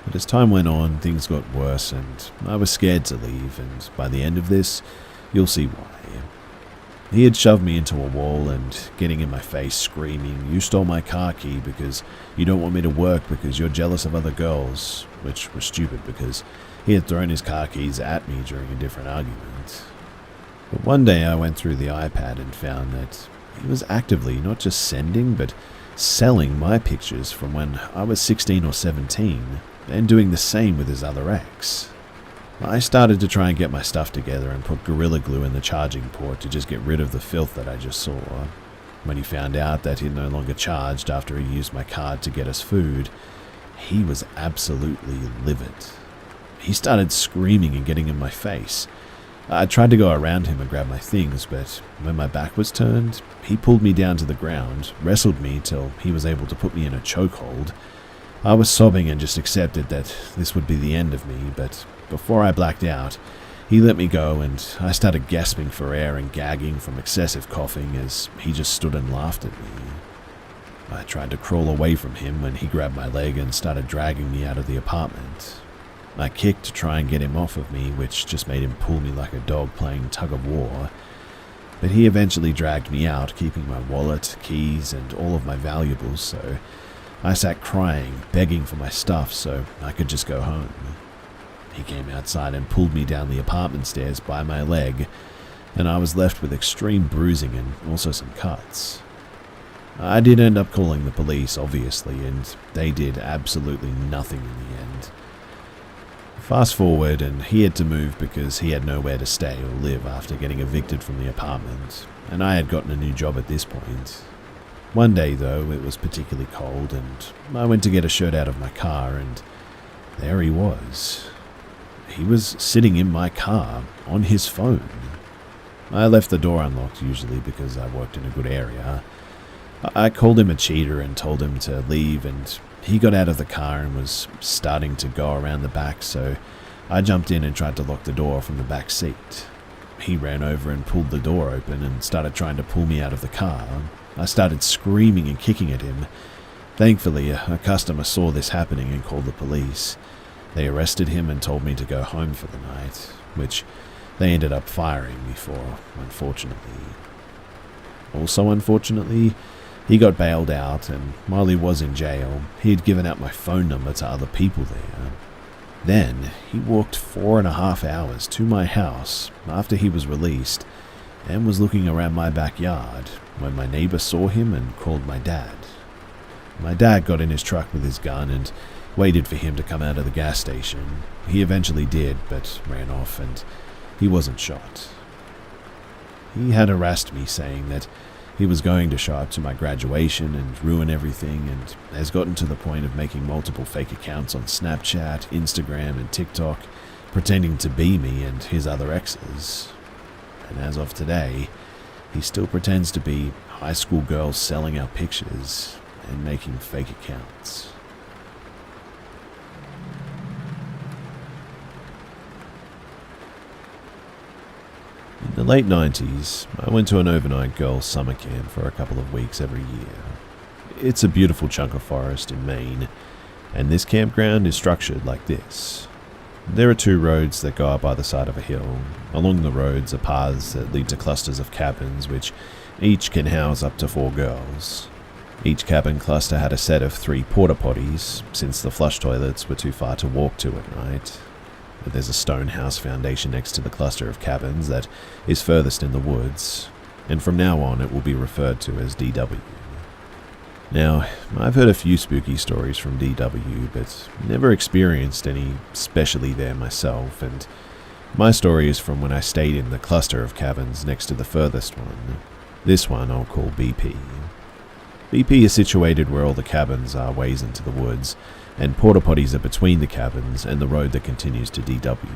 A: But as time went on, things got worse, and I was scared to leave, and by the end of this, you'll see why. He had shoved me into a wall and getting in my face, screaming, "You stole my car key because you don't want me to work because you're jealous of other girls," which was stupid because he had thrown his car keys at me during a different argument. But one day I went through the iPad and found that he was actively not just sending but selling my pictures from when I was 16 or 17 and doing the same with his other ex. I started to try and get my stuff together and put Gorilla Glue in the charging port to just get rid of the filth that I just saw. When he found out that he no longer charged after he used my card to get us food, he was absolutely livid. He started screaming and getting in my face. I tried to go around him and grab my things, but when my back was turned, he pulled me down to the ground, wrestled me till he was able to put me in a chokehold. I was sobbing and just accepted that this would be the end of me, but before I blacked out, he let me go and I started gasping for air and gagging from excessive coughing as he just stood and laughed at me. I tried to crawl away from him when he grabbed my leg and started dragging me out of the apartment. I kicked to try and get him off of me, which just made him pull me like a dog playing tug-of-war. But he eventually dragged me out, keeping my wallet, keys, and all of my valuables, so I sat crying, begging for my stuff so I could just go home. He came outside and pulled me down the apartment stairs by my leg, and I was left with extreme bruising and also some cuts. I did end up calling the police, obviously, and they did absolutely nothing in the end. Fast forward, and he had to move because he had nowhere to stay or live after getting evicted from the apartment, and I had gotten a new job at this point. One day, though, it was particularly cold, and I went to get a shirt out of my car, and there he was. He was sitting in my car, on his phone. I left the door unlocked usually because I worked in a good area. I called him a cheater and told him to leave, and he got out of the car and was starting to go around the back, so I jumped in and tried to lock the door from the back seat. he ran over and pulled the door open and started trying to pull me out of the car. I started screaming and kicking at him. Thankfully, a customer saw this happening and called the police. They arrested him and told me to go home for the night, which they ended up firing me for, unfortunately. Also, unfortunately, he got bailed out, and while he was in jail, he had given out my phone number to other people there. Then, he walked 4.5 hours to my house after he was released and was looking around my backyard when my neighbor saw him and called my dad. My dad got in his truck with his gun and waited for him to come out of the gas station. He eventually did, but ran off and he wasn't shot. He had harassed me saying that he was going to show up to my graduation and ruin everything, and has gotten to the point of making multiple fake accounts on Snapchat, Instagram, and TikTok, pretending to be me and his other exes. And as of today, he still pretends to be high school girls selling out pictures and making fake accounts. In the late 90s, I went to an overnight girls' summer camp for a couple of weeks every year. It's a beautiful chunk of forest in Maine, and this campground is structured like this. There are 2 roads that go up either side of a hill. Along the roads are paths that lead to clusters of cabins, which each can house up to 4 girls. Each cabin cluster had a set of 3 porta potties, since the flush toilets were too far to walk to at night. There's a stone house foundation next to the cluster of cabins that is furthest in the woods, and from now on it will be referred to as DW. Now, I've heard a few spooky stories from DW, but never experienced any specially there myself, and my story is from when I stayed in the cluster of cabins next to the furthest one. This one I'll call BP. BP is situated where all the cabins are ways into the woods, and porta potties are between the cabins and the road that continues to DW.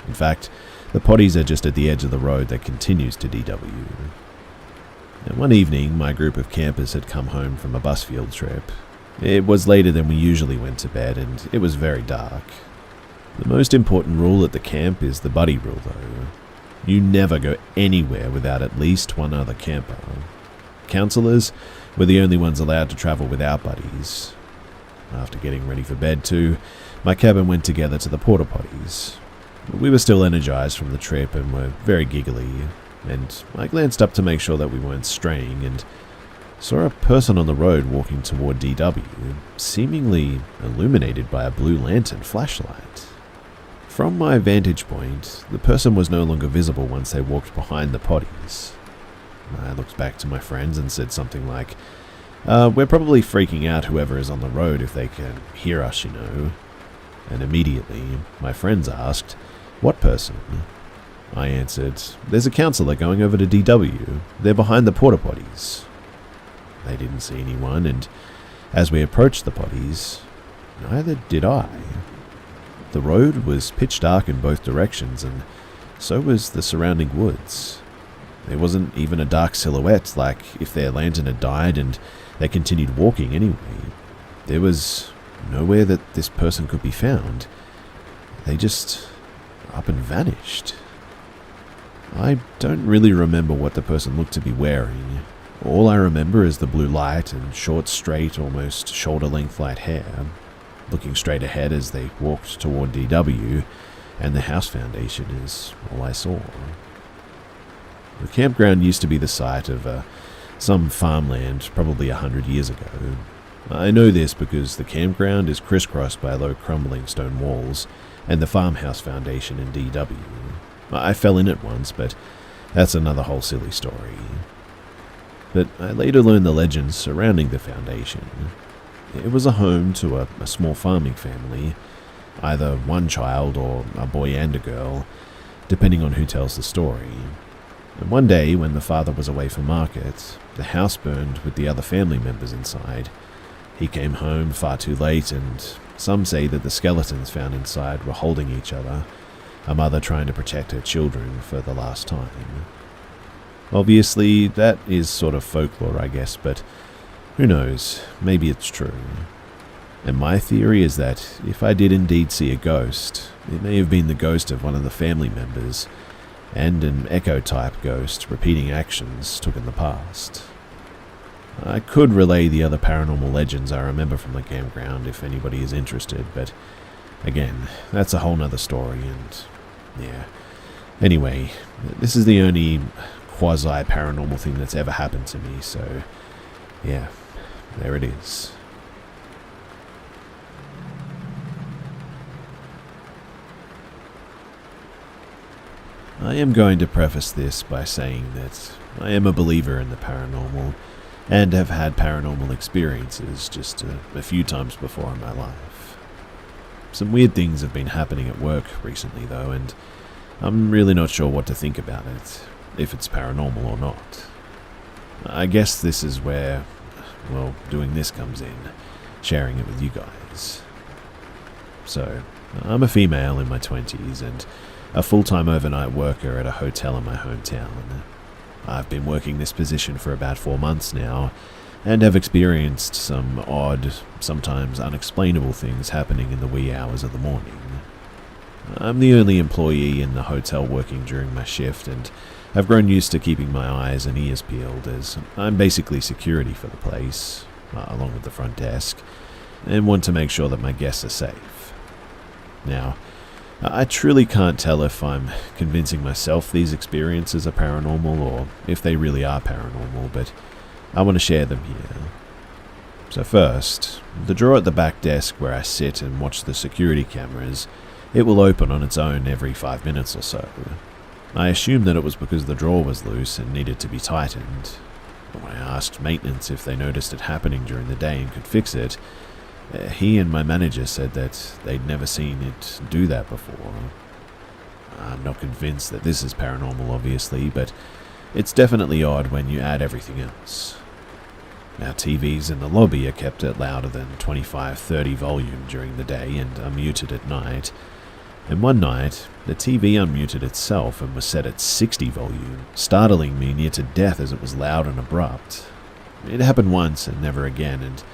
A: In fact, the potties are just at the edge of the road that continues to DW. And one evening, my group of campers had come home from a bus field trip. It was later than we usually went to bed, and it was very dark. The most important rule at the camp is the buddy rule, though. You never go anywhere without at least one other camper. Counselors were the only ones allowed to travel without buddies. After getting ready for bed too, my cabin went together to the porta potties. We were still energized from the trip and were very giggly, and I glanced up to make sure that we weren't straying and saw a person on the road walking toward DW, seemingly illuminated by a blue lantern flashlight. From my vantage point, the person was no longer visible once they walked behind the potties. I looked back to my friends and said something like, we're probably freaking out whoever is on the road if they can hear us, you know. And immediately, my friends asked, what person? I answered, there's a counselor going over to DW. They're behind the porta potties. They didn't see anyone, and as we approached the potties, neither did I. The road was pitch dark in both directions, and so was the surrounding woods. There wasn't even a dark silhouette, like if their lantern had died and they continued walking anyway. There was nowhere that this person could be found. They just up and vanished. I don't really remember what the person looked to be wearing. All I remember is the blue light and short, straight, almost shoulder-length light hair, looking straight ahead as they walked toward DW, and the house foundation is all I saw. The campground used to be the site of some farmland probably 100 years ago. I know this because the campground is crisscrossed by low crumbling stone walls and the farmhouse foundation in DW. I fell in it once, but that's another whole silly story. But I later learned the legends surrounding the foundation. It was a home to a small farming family, either one child or a boy and a girl, depending on who tells the story. And one day, when the father was away for market, the house burned with the other family members inside. He came home far too late, and some say that the skeletons found inside were holding each other, a mother trying to protect her children for the last time. Obviously, that is sort of folklore, I guess, but who knows, maybe it's true. And my theory is that if I did indeed see a ghost, it may have been the ghost of one of the family members, and an echo-type ghost repeating actions took in the past. I could relay the other paranormal legends I remember from the campground if anybody is interested, but again, that's a whole nother story, and yeah. Anyway, this is the only quasi-paranormal thing that's ever happened to me, so yeah, there it is. I am going to preface this by saying that I am a believer in the paranormal, and have had paranormal experiences just a few times before in my life. Some weird things have been happening at work recently though, and I'm really not sure what to think about it, if it's paranormal or not. I guess this is where, well, doing this comes in, sharing it with you guys. So, I'm a female in my 20s and a full-time overnight worker at a hotel in my hometown. I've been working this position for about 4 months now, and have experienced some odd, sometimes unexplainable things happening in the wee hours of the morning. I'm the only employee in the hotel working during my shift, and have grown used to keeping my eyes and ears peeled, as I'm basically security for the place, along with the front desk, and want to make sure that my guests are safe. Now, I truly can't tell if I'm convincing myself these experiences are paranormal or if they really are paranormal, but I want to share them here. So first, the drawer at the back desk where I sit and watch the security cameras, it will open on its own every 5 minutes or so. I assumed that it was because the drawer was loose and needed to be tightened, but when I asked maintenance if they noticed it happening during the day and could fix it, he and my manager said that they'd never seen it do that before. I'm not convinced that this is paranormal, obviously, but it's definitely odd when you add everything else. Our TVs in the lobby are kept at louder than 25-30 volume during the day and are muted at night. And one night, the TV unmuted itself and was set at 60 volume, startling me near to death as it was loud and abrupt. It happened once and never again, and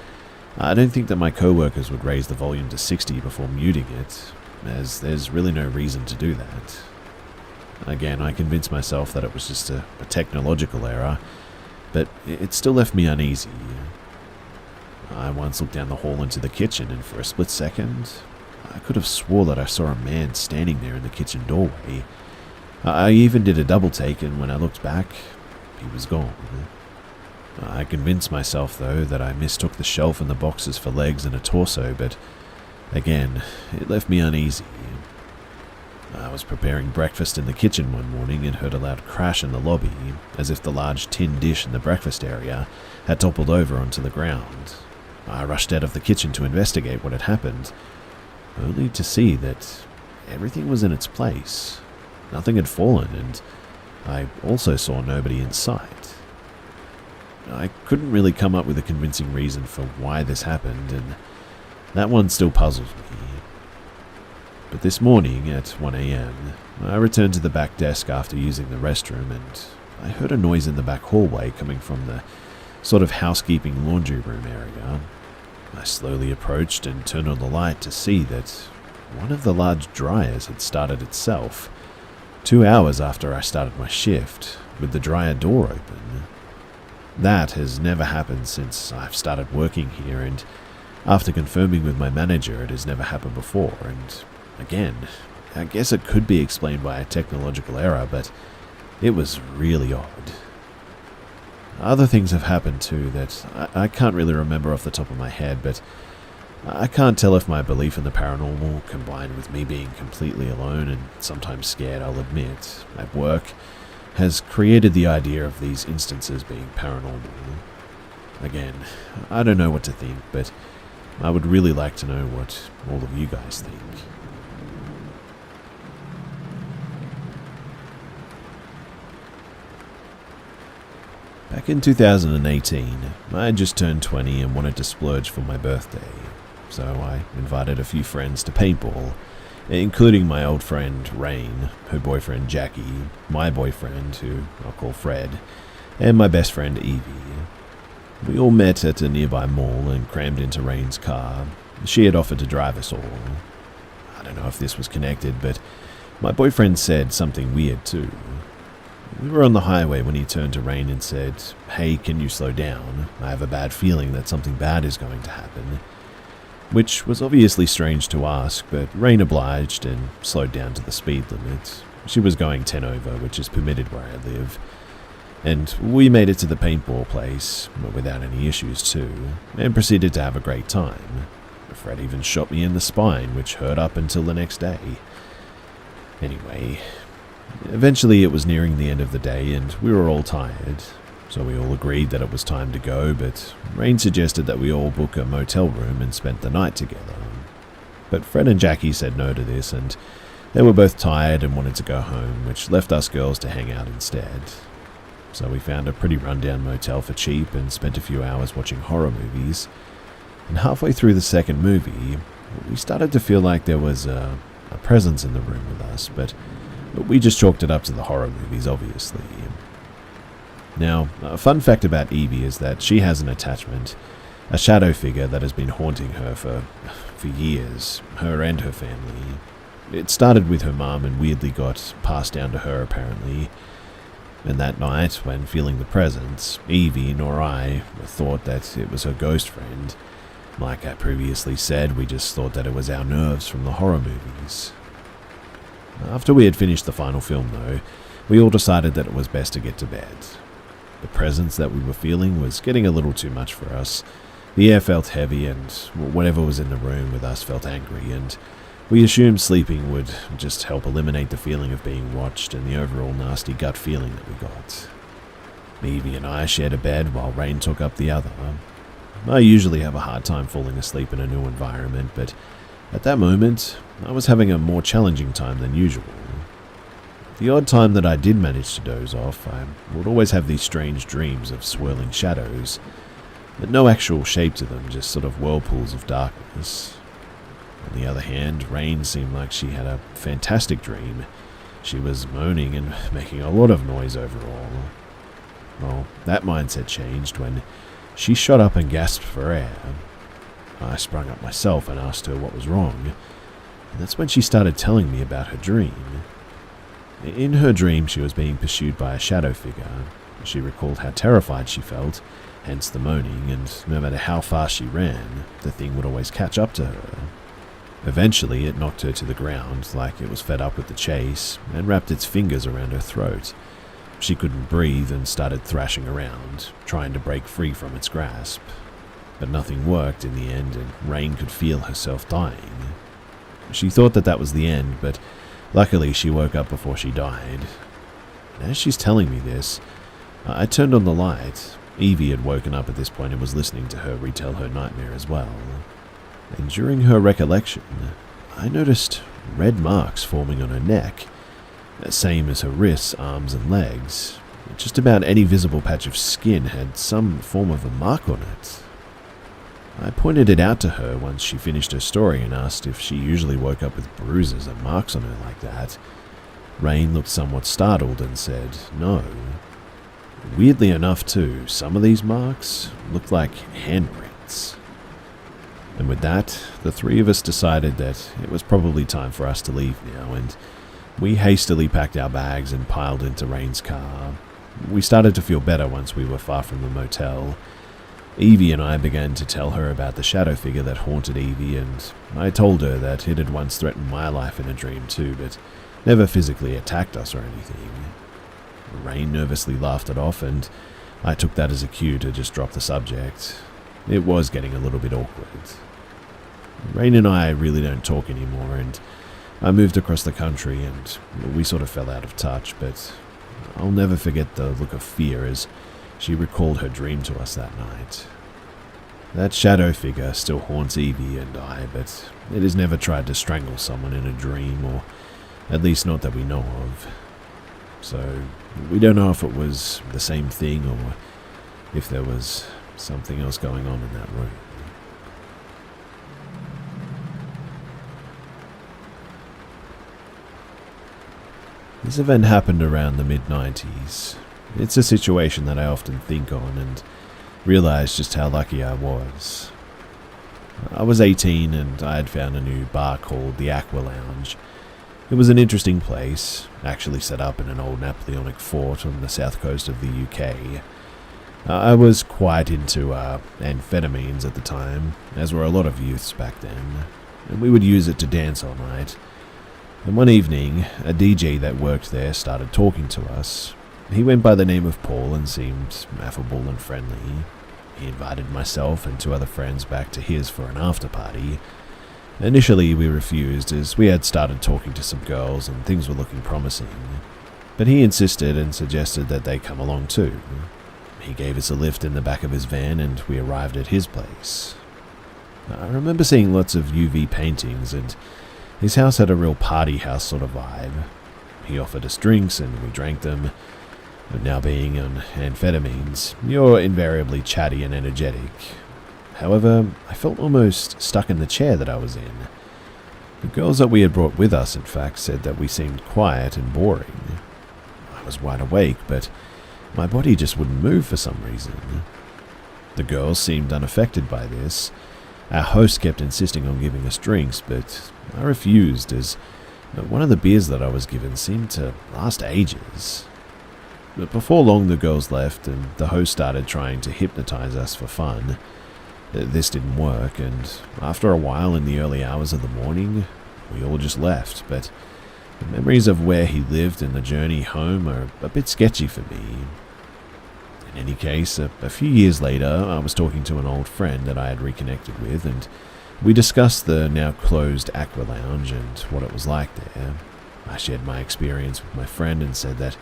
A: I don't think that my co-workers would raise the volume to 60 before muting it, as there's really no reason to do that. Again, I convinced myself that it was just a technological error, but it still left me uneasy. I once looked down the hall into the kitchen, and for a split second, I could have swore that I saw a man standing there in the kitchen doorway. I even did a double take, and when I looked back, he was gone. I convinced myself, though, that I mistook the shelf and the boxes for legs and a torso, but again, it left me uneasy. I was preparing breakfast in the kitchen one morning and heard a loud crash in the lobby, as if the large tin dish in the breakfast area had toppled over onto the ground. I rushed out of the kitchen to investigate what had happened, only to see that everything was in its place. Nothing had fallen, and I also saw nobody in sight. I couldn't really come up with a convincing reason for why this happened, and that one still puzzles me. But this morning at 1 a.m, I returned to the back desk after using the restroom, and I heard a noise in the back hallway coming from the sort of housekeeping laundry room area. I slowly approached and turned on the light to see that one of the large dryers had started itself, 2 hours after I started my shift, with the dryer door open. That has never happened since I've started working here, and after confirming with my manager, it has never happened before, and again, I guess it could be explained by a technological error, but it was really odd. Other things have happened too that I can't really remember off the top of my head, but I can't tell if my belief in the paranormal, combined with me being completely alone and sometimes scared, I'll admit, at work, has created the idea of these instances being paranormal. Again, I don't know what to think, but I would really like to know what all of you guys think. Back in 2018, I had just turned 20 and wanted to splurge for my birthday, so I invited a few friends to paintball, including my old friend Rain, her boyfriend Jackie, my boyfriend, who I'll call Fred, and my best friend Evie. We all met at a nearby mall and crammed into Rain's car. She had offered to drive us all. I don't know if this was connected, but My boyfriend said something weird too. We were on the highway when he turned to Rain and said, "Hey, can you slow down? I have a bad feeling that something bad is going to happen." Which was obviously strange to ask, but Rain obliged and slowed down to the speed limit. She was going 10 over, which is permitted where I live. And we made it to the paintball place, without any issues too, and proceeded to have a great time. Fred even shot me in the spine, which hurt up until the next day. Anyway, eventually it was nearing the end of the day and we were all tired, so we all agreed that it was time to go, but Rain suggested that we all book a motel room and spend the night together. But Fred and Jackie said no to this, and they were both tired and wanted to go home, which left us girls to hang out instead. So we found a pretty rundown motel for cheap and spent a few hours watching horror movies. And halfway through the second movie, we started to feel like there was a presence in the room with us, but we just chalked it up to the horror movies, obviously. Now, a fun fact about Evie is that she has an attachment, a shadow figure that has been haunting her for years, her and her family. It started with her mum and weirdly got passed down to her, apparently. And that night, when feeling the presence, Evie nor I thought that it was her ghost friend. Like I previously said, we just thought that it was our nerves from the horror movies. After we had finished the final film, though, we all decided that it was best to get to bed. The presence that we were feeling was getting a little too much for us. The air felt heavy, and whatever was in the room with us felt angry, and we assumed sleeping would just help eliminate the feeling of being watched and the overall nasty gut feeling that we got. Evie and I shared a bed while Rain took up the other. I usually have a hard time falling asleep in a new environment, but at that moment, I was having a more challenging time than usual. The odd time that I did manage to doze off, I would always have these strange dreams of swirling shadows, but no actual shape to them, just sort of whirlpools of darkness. On the other hand, Rain seemed like she had a fantastic dream. She was moaning and making a lot of noise overall. Well, that mindset changed when she shot up and gasped for air. I sprung up myself and asked her what was wrong, and that's when she started telling me about her dream. In her dream, she was being pursued by a shadow figure. She recalled how terrified she felt, hence the moaning, and no matter how fast she ran, the thing would always catch up to her. Eventually, it knocked her to the ground, like it was fed up with the chase, and wrapped its fingers around her throat. She couldn't breathe and started thrashing around, trying to break free from its grasp. But nothing worked in the end, and Rain could feel herself dying. She thought that was the end, but luckily she woke up before she died. As she's telling me this, I turned on the light. Evie had woken up at this point and was listening to her retell her nightmare as well. And during her recollection, I noticed red marks forming on her neck, same as her wrists, arms and legs. Just about any visible patch of skin had some form of a mark on it. I pointed it out to her once she finished her story and asked if she usually woke up with bruises and marks on her like that. Rain looked somewhat startled and said no. Weirdly enough too, some of these marks looked like handprints. And with that, the three of us decided that it was probably time for us to leave now, and we hastily packed our bags and piled into Rain's car. We started to feel better once we were far from the motel. Evie and I began to tell her about the shadow figure that haunted Evie, and I told her that it had once threatened my life in a dream too, but never physically attacked us or anything. Rain nervously laughed it off, and I took that as a cue to just drop the subject. It was getting a little bit awkward. Rain and I really don't talk anymore, and I moved across the country and we sort of fell out of touch, but I'll never forget the look of fear as she recalled her dream to us that night. That shadow figure still haunts Evie and I, but it has never tried to strangle someone in a dream, or at least not that we know of. So we don't know if it was the same thing or if there was something else going on in that room. This event happened around the mid-90s. It's a situation that I often think on and realize just how lucky I was. I was 18 and I had found a new bar called the Aqua Lounge. It was an interesting place, actually set up in an old Napoleonic fort on the south coast of the UK. I was quite into amphetamines at the time, as were a lot of youths back then, and we would use it to dance all night. And one evening, a DJ that worked there started talking to us. He went by the name of Paul and seemed affable and friendly. He invited myself and 2 other friends back to his for an after party. Initially, we refused as we had started talking to some girls and things were looking promising. But he insisted and suggested that they come along too. He gave us a lift in the back of his van and we arrived at his place. I remember seeing lots of UV paintings and his house had a real party house sort of vibe. He offered us drinks and we drank them. But now being on amphetamines, you're invariably chatty and energetic. However, I felt almost stuck in the chair that I was in. The girls that we had brought with us, in fact, said that we seemed quiet and boring. I was wide awake, but my body just wouldn't move for some reason. The girls seemed unaffected by this. Our host kept insisting on giving us drinks, but I refused as one of the beers that I was given seemed to last ages. But before long the girls left and the host started trying to hypnotize us for fun. This didn't work, and after a while in the early hours of the morning, we all just left, but the memories of where he lived and the journey home are a bit sketchy for me. In any case, a few years later, I was talking to an old friend that I had reconnected with, and we discussed the now closed Aqua Lounge and what it was like there. I shared my experience with my friend and said that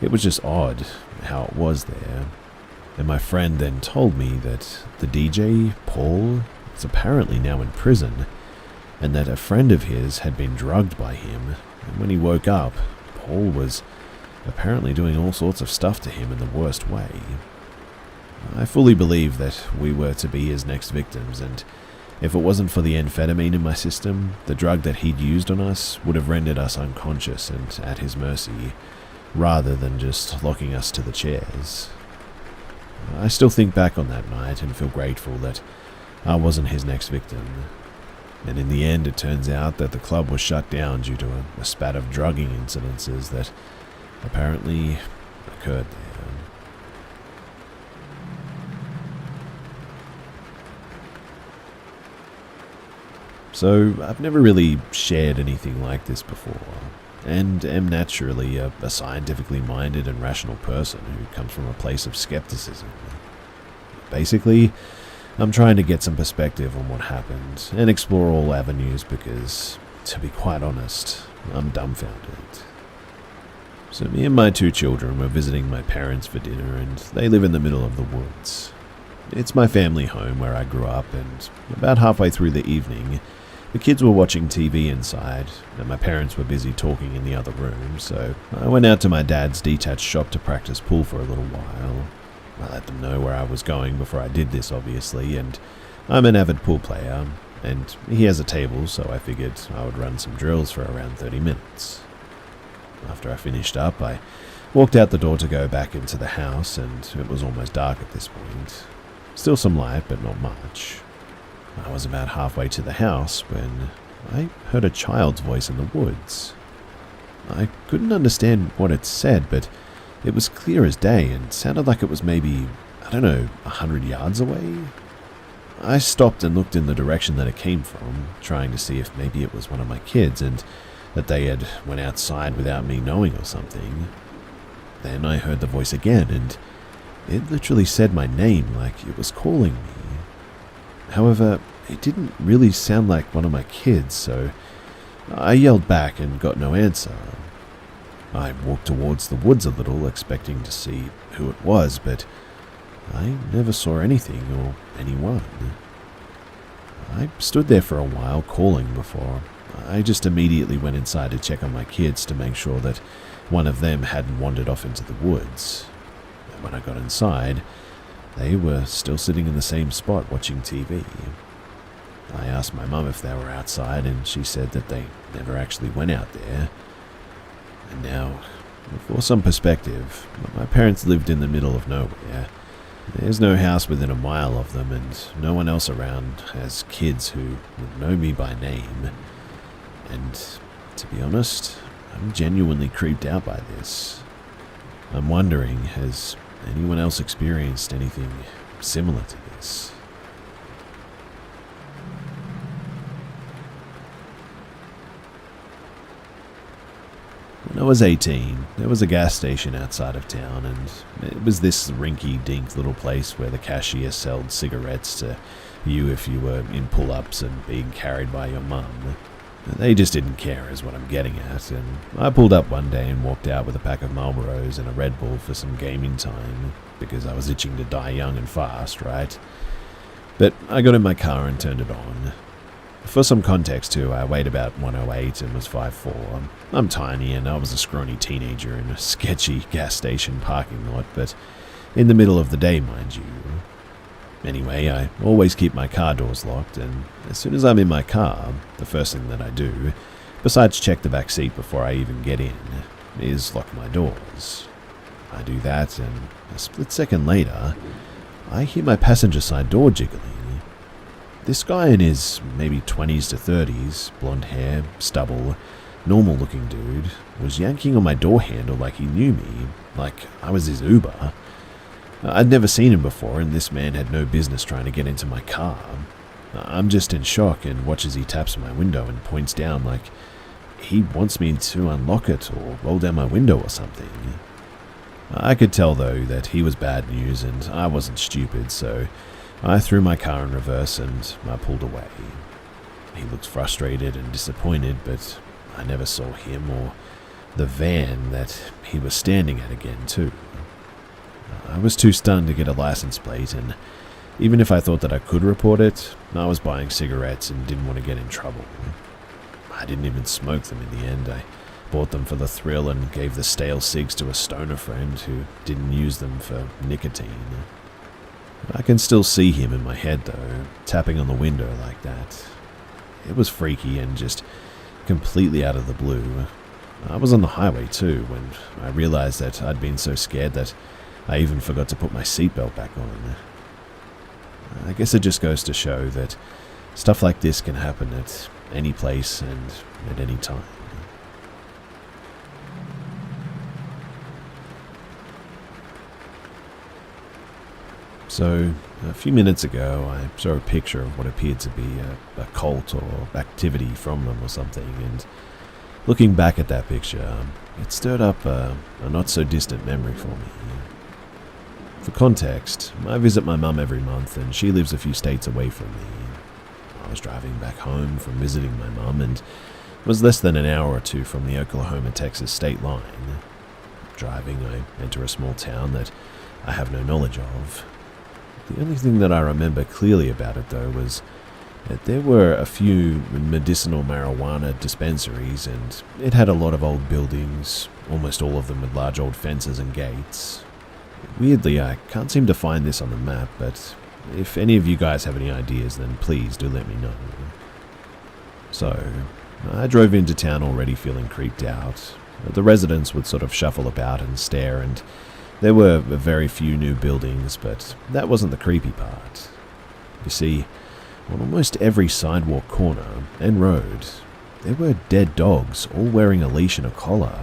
A: it was just odd how it was there. And my friend then told me that the DJ, Paul, is apparently now in prison, and that a friend of his had been drugged by him, and when he woke up, Paul was apparently doing all sorts of stuff to him in the worst way. I fully believe that we were to be his next victims, and if it wasn't for the amphetamine in my system, the drug that he'd used on us would have rendered us unconscious and at his mercy, rather than just locking us to the chairs. I still think back on that night and feel grateful that I wasn't his next victim. And in the end, it turns out that the club was shut down due to a spat of drugging incidences that apparently occurred there. So, I've never really shared anything like this before, and am naturally a scientifically minded and rational person who comes from a place of skepticism. Basically, I'm trying to get some perspective on what happened and explore all avenues because, to be quite honest, I'm dumbfounded. So me and my 2 children were visiting my parents for dinner, and they live in the middle of the woods. It's my family home where I grew up, and about halfway through the evening, the kids were watching TV inside, and my parents were busy talking in the other room, so I went out to my dad's detached shop to practice pool for a little while. I let them know where I was going before I did this, obviously, and I'm an avid pool player, and he has a table, so I figured I would run some drills for around 30 minutes. After I finished up, I walked out the door to go back into the house, and it was almost dark at this point. Still some light, but not much. I was about halfway to the house when I heard a child's voice in the woods. I couldn't understand what it said, but it was clear as day and sounded like it was maybe, 100 yards away. I stopped and looked in the direction that it came from, trying to see if maybe it was one of my kids and that they had went outside without me knowing or something. Then I heard the voice again, and it literally said my name like it was calling me. However, it didn't really sound like one of my kids, so I yelled back and got no answer. I walked towards the woods a little, expecting to see who it was, but I never saw anything or anyone. I stood there for a while calling before I just immediately went inside to check on my kids to make sure that one of them hadn't wandered off into the woods. And when I got inside, they were still sitting in the same spot watching TV. I asked my mum if they were outside, and she said that they never actually went out there. And now, for some perspective, my parents lived in the middle of nowhere. There's no house within a mile of them, and no one else around has kids who would know me by name. And To be honest, I'm genuinely creeped out by this. I'm wondering, has anyone else experienced anything similar to this? When I was 18, there was a gas station outside of town, and it was this rinky-dink little place where the cashier sold cigarettes to you if you were in pull-ups and being carried by your mum. They just didn't care is what I'm getting at, and I pulled up one day and walked out with a pack of Marlboros and a Red Bull for some gaming time, because I was itching to die young and fast, right? But I got in my car and turned it on. For some context too, I weighed about 108 and was 5'4". I'm tiny and I was a scrawny teenager in a sketchy gas station parking lot, but in the middle of the day, mind you. Anyway, I always keep my car doors locked, and as soon as I'm in my car, the first thing that I do, besides check the back seat before I even get in, is lock my doors. I do that, and a split second later, I hear my passenger side door jiggling. This guy in his maybe 20s to 30s, blonde hair, stubble, normal looking dude, was yanking on my door handle like he knew me, like I was his Uber. I'd never seen him before, and this man had no business trying to get into my car. I'm just in shock and watch as he taps my window and points down like he wants me to unlock it or roll down my window or something. I could tell, though, that he was bad news and I wasn't stupid, so I threw my car in reverse and I pulled away. He looked frustrated and disappointed, but I never saw him or the van that he was standing at again, too. I was too stunned to get a license plate, and even if I thought that I could report it, I was buying cigarettes and didn't want to get in trouble. I didn't even smoke them in the end. I bought them for the thrill and gave the stale cigs to a stoner friend who didn't use them for nicotine. I can still see him in my head, though, tapping on the window like that. It was freaky and just completely out of the blue. I was on the highway, too, when I realized that I'd been so scared that I even forgot to put my seatbelt back on. I guess it just goes to show that stuff like this can happen at any place and at any time. So, a few minutes ago, I saw a picture of what appeared to be a cult or activity from them or something, and looking back at that picture, it stirred up a not-so-distant memory for me. For context, I visit my mum every month, and she lives a few states away from me. I was driving back home from visiting my mum, and was less than an hour or two from the Oklahoma-Texas state line. Driving, I enter a small town that I have no knowledge of. The only thing that I remember clearly about it, though, was that there were a few medicinal marijuana dispensaries, and it had a lot of old buildings, almost all of them with large old fences and gates. Weirdly, I can't seem to find this on the map, but if any of you guys have any ideas, then please do let me know. So, I drove into town already feeling creeped out. The residents would sort of shuffle about and stare, and there were very few new buildings, but that wasn't the creepy part. You see, on almost every sidewalk corner and road, there were dead dogs, all wearing a leash and a collar.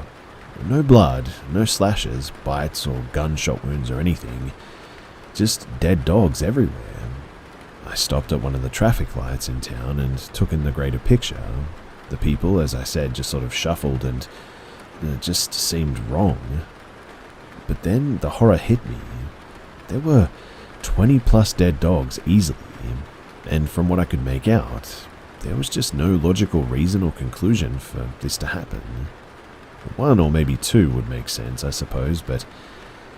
A: No blood, no slashes, bites, or gunshot wounds or anything. Just dead dogs everywhere. I stopped at one of the traffic lights in town and took in the greater picture. The people, as I said, just sort of shuffled and it just seemed wrong. But then the horror hit me. There were 20 plus dead dogs easily, and from what I could make out, there was just no logical reason or conclusion for this to happen. One or maybe two would make sense, I suppose, but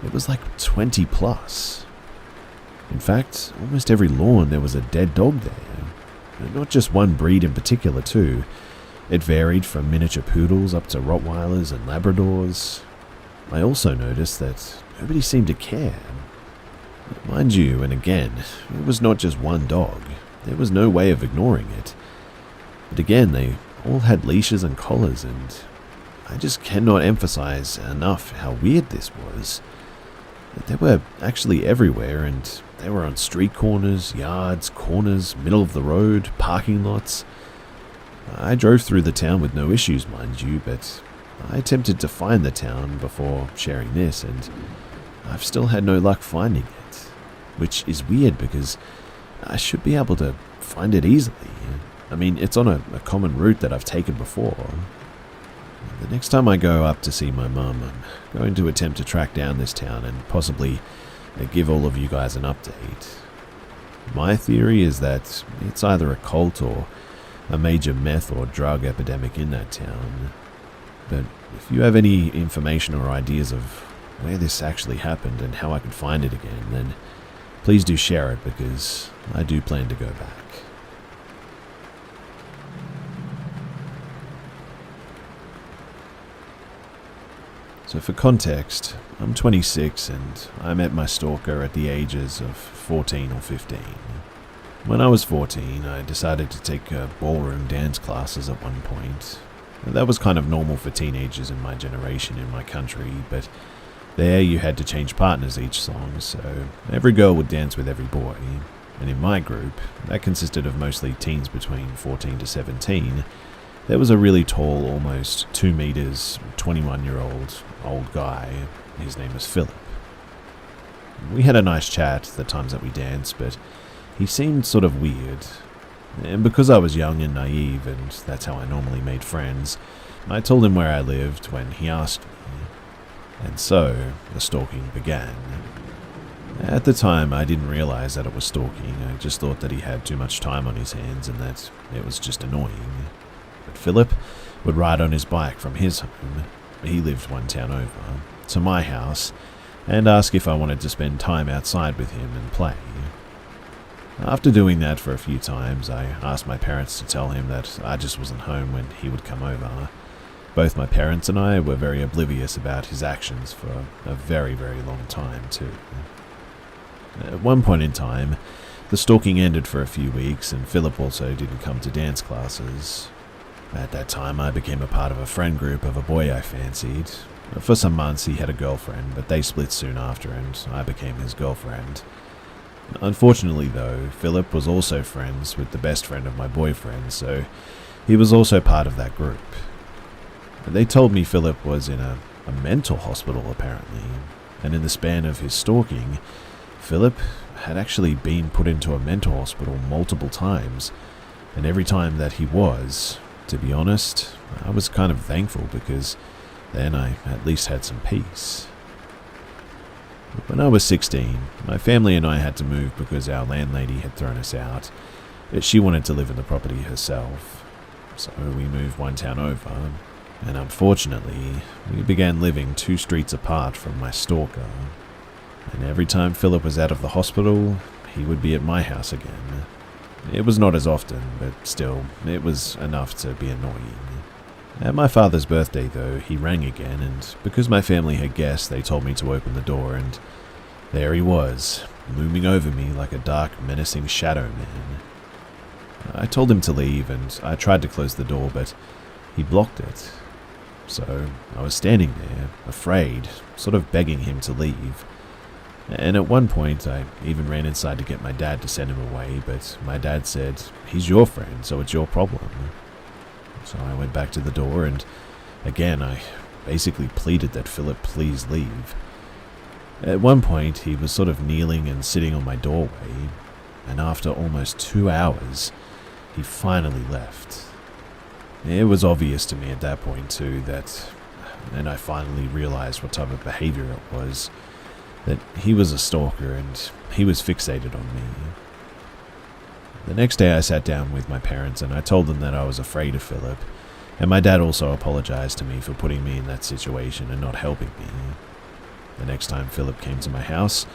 A: it was like 20 plus. In fact, almost every lawn there was a dead dog there. And not just one breed in particular, too. It varied from miniature poodles up to Rottweilers and Labradors. I also noticed that nobody seemed to care. Mind you, and again, it was not just one dog. There was no way of ignoring it. But again, they all had leashes and collars, and I just cannot emphasize enough how weird this was. They were actually everywhere, and they were on street corners, yards, corners, middle of the road, parking lots. I drove through the town with no issues, mind you, but I attempted to find the town before sharing this, and I've still had no luck finding it, which is weird because I should be able to find it easily. I mean, it's on a common route that I've taken before. The next time I go up to see my mum, I'm going to attempt to track down this town and possibly give all of you guys an update. My theory is that it's either a cult or a major meth or drug epidemic in that town. But if you have any information or ideas of where this actually happened and how I could find it again, then please do share it because I do plan to go back. So for context, I'm 26 and I met my stalker at the ages of 14 or 15. When I was 14, I decided to take ballroom dance classes at one point. That was kind of normal for teenagers in my generation in my country, but there you had to change partners each song, so every girl would dance with every boy. And in my group, that consisted of mostly teens between 14 to 17, there was a really tall, almost 2 meters, 21-year-old old guy. His name was Philip. We had a nice chat the times that we danced, but he seemed sort of weird. And because I was young and naive, and that's how I normally made friends, I told him where I lived when he asked me. And so, the stalking began. At the time, I didn't realize that it was stalking. I just thought that he had too much time on his hands and that it was just annoying. But Philip would ride on his bike from his home, he lived one town over, to my house, and ask if I wanted to spend time outside with him and play. After doing that for a few times, I asked my parents to tell him that I just wasn't home when he would come over. Both my parents and I were very oblivious about his actions for a very, very long time, too. At one point in time, the stalking ended for a few weeks, and Philip also didn't come to dance classes. At that time, I became a part of a friend group of a boy I fancied. For some months, he had a girlfriend, but they split soon after, and I became his girlfriend. Unfortunately, though, Philip was also friends with the best friend of my boyfriend, so he was also part of that group. They told me Philip was in a mental hospital, apparently, and in the span of his stalking, Philip had actually been put into a mental hospital multiple times, and every time that he was, to be honest, I was kind of thankful because then I at least had some peace. When I was 16, my family and I had to move because our landlady had thrown us out. She wanted to live in the property herself, so we moved one town over, and unfortunately, we began living 2 streets apart from my stalker. And every time Philip was out of the hospital, he would be at my house again. It was not as often, but still, it was enough to be annoying. At my father's birthday, though, he rang again, and because my family had guessed, they told me to open the door, and there he was, looming over me like a dark, menacing shadow man. I told him to leave, and I tried to close the door, but he blocked it. So I was standing there, afraid, sort of begging him to leave. And at one point, I even ran inside to get my dad to send him away, but my dad said, "He's your friend, so it's your problem." So I went back to the door, and again, I basically pleaded that Philip please leave. At one point, he was sort of kneeling and sitting on my doorway, and after almost 2 hours, he finally left. It was obvious to me at that point, too, and I finally realized what type of behavior it was, that he was a stalker and he was fixated on me. The next day I sat down with my parents and I told them that I was afraid of Philip, and my dad also apologized to me for putting me in that situation and not helping me. The next time Philip came to my house,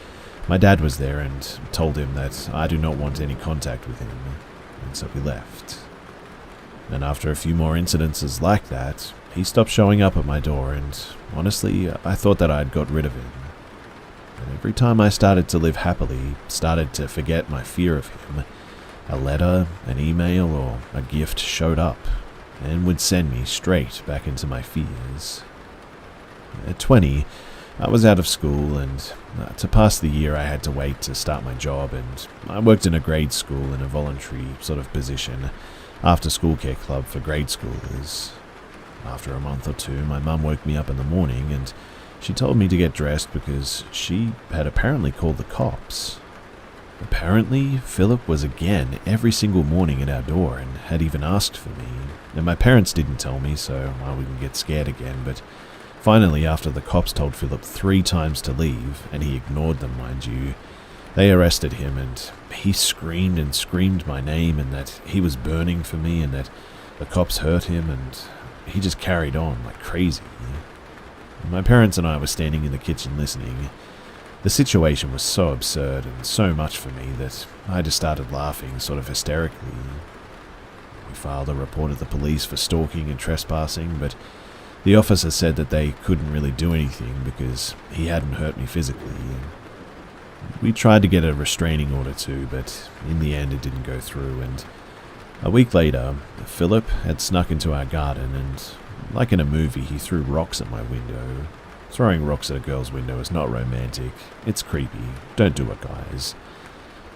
A: my dad was there and told him that I do not want any contact with him, and so we left. And after a few more incidences like that, he stopped showing up at my door, and honestly, I thought that I'd got rid of him. And every time I started to live happily, started to forget my fear of him, a letter, an email, or a gift showed up and would send me straight back into my fears. At 20, I was out of school, and to pass the year I had to wait to start my job, and I worked in a grade school in a voluntary sort of position, after school care club for grade schoolers. After a month or two, my mum woke me up in the morning, and she told me to get dressed because she had apparently called the cops. Apparently, Philip was again every single morning at our door and had even asked for me, and my parents didn't tell me so I wouldn't get scared again, but finally, after the cops told Philip 3 times to leave, and he ignored them, mind you, they arrested him, and he screamed and screamed my name and that he was burning for me and that the cops hurt him, and he just carried on like crazy. My parents and I were standing in the kitchen listening. The situation was so absurd and so much for me that I just started laughing sort of hysterically. We filed a report at the police for stalking and trespassing, but the officer said that they couldn't really do anything because he hadn't hurt me physically. We tried to get a restraining order too, but in the end it didn't go through, and a week later, Philip had snuck into our garden and, like in a movie, he threw rocks at my window. Throwing rocks at a girl's window is not romantic. It's creepy. Don't do it, guys.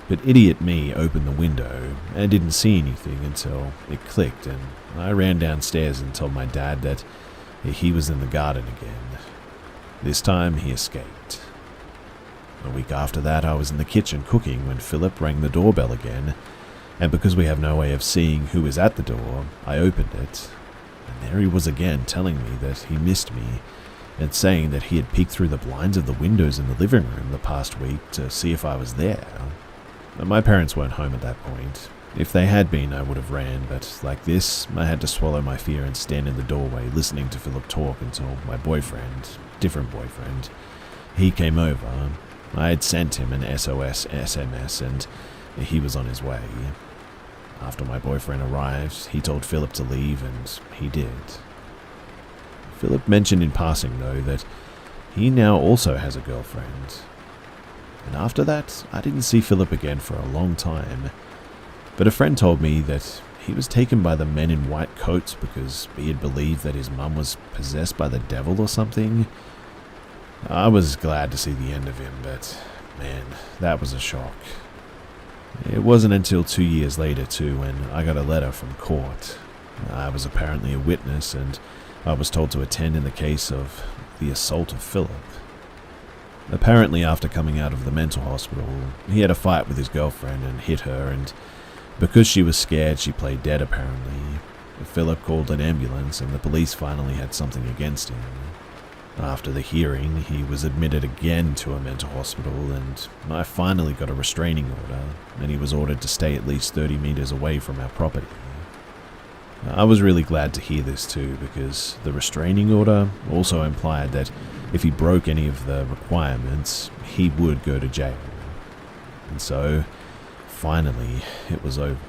A: But idiot me opened the window and didn't see anything until it clicked, and I ran downstairs and told my dad that he was in the garden again. This time he escaped. A week after that, I was in the kitchen cooking when Philip rang the doorbell again, and because we have no way of seeing who is at the door, I opened it, and there he was again telling me that he missed me and saying that he had peeked through the blinds of the windows in the living room the past week to see if I was there. My parents weren't home at that point. If they had been, I would have ran, but like this, I had to swallow my fear and stand in the doorway listening to Philip talk until my boyfriend, different boyfriend, he came over. I had sent him an SOS SMS and he was on his way. After my boyfriend arrived, he told Philip to leave, and he did. Philip mentioned in passing, though, that he now also has a girlfriend. And after that, I didn't see Philip again for a long time. But a friend told me that he was taken by the men in white coats because he had believed that his mum was possessed by the devil or something. I was glad to see the end of him, but man, that was a shock. It wasn't until 2 years later, too, when I got a letter from court. I was apparently a witness, and I was told to attend in the case of the assault of Philip. Apparently, after coming out of the mental hospital, he had a fight with his girlfriend and hit her, and because she was scared, she played dead apparently. Philip called an ambulance, and the police finally had something against him. After the hearing, he was admitted again to a mental hospital, and I finally got a restraining order, and he was ordered to stay at least 30 meters away from our property. I was really glad to hear this too, because the restraining order also implied that if he broke any of the requirements, he would go to jail. And so, finally, it was over.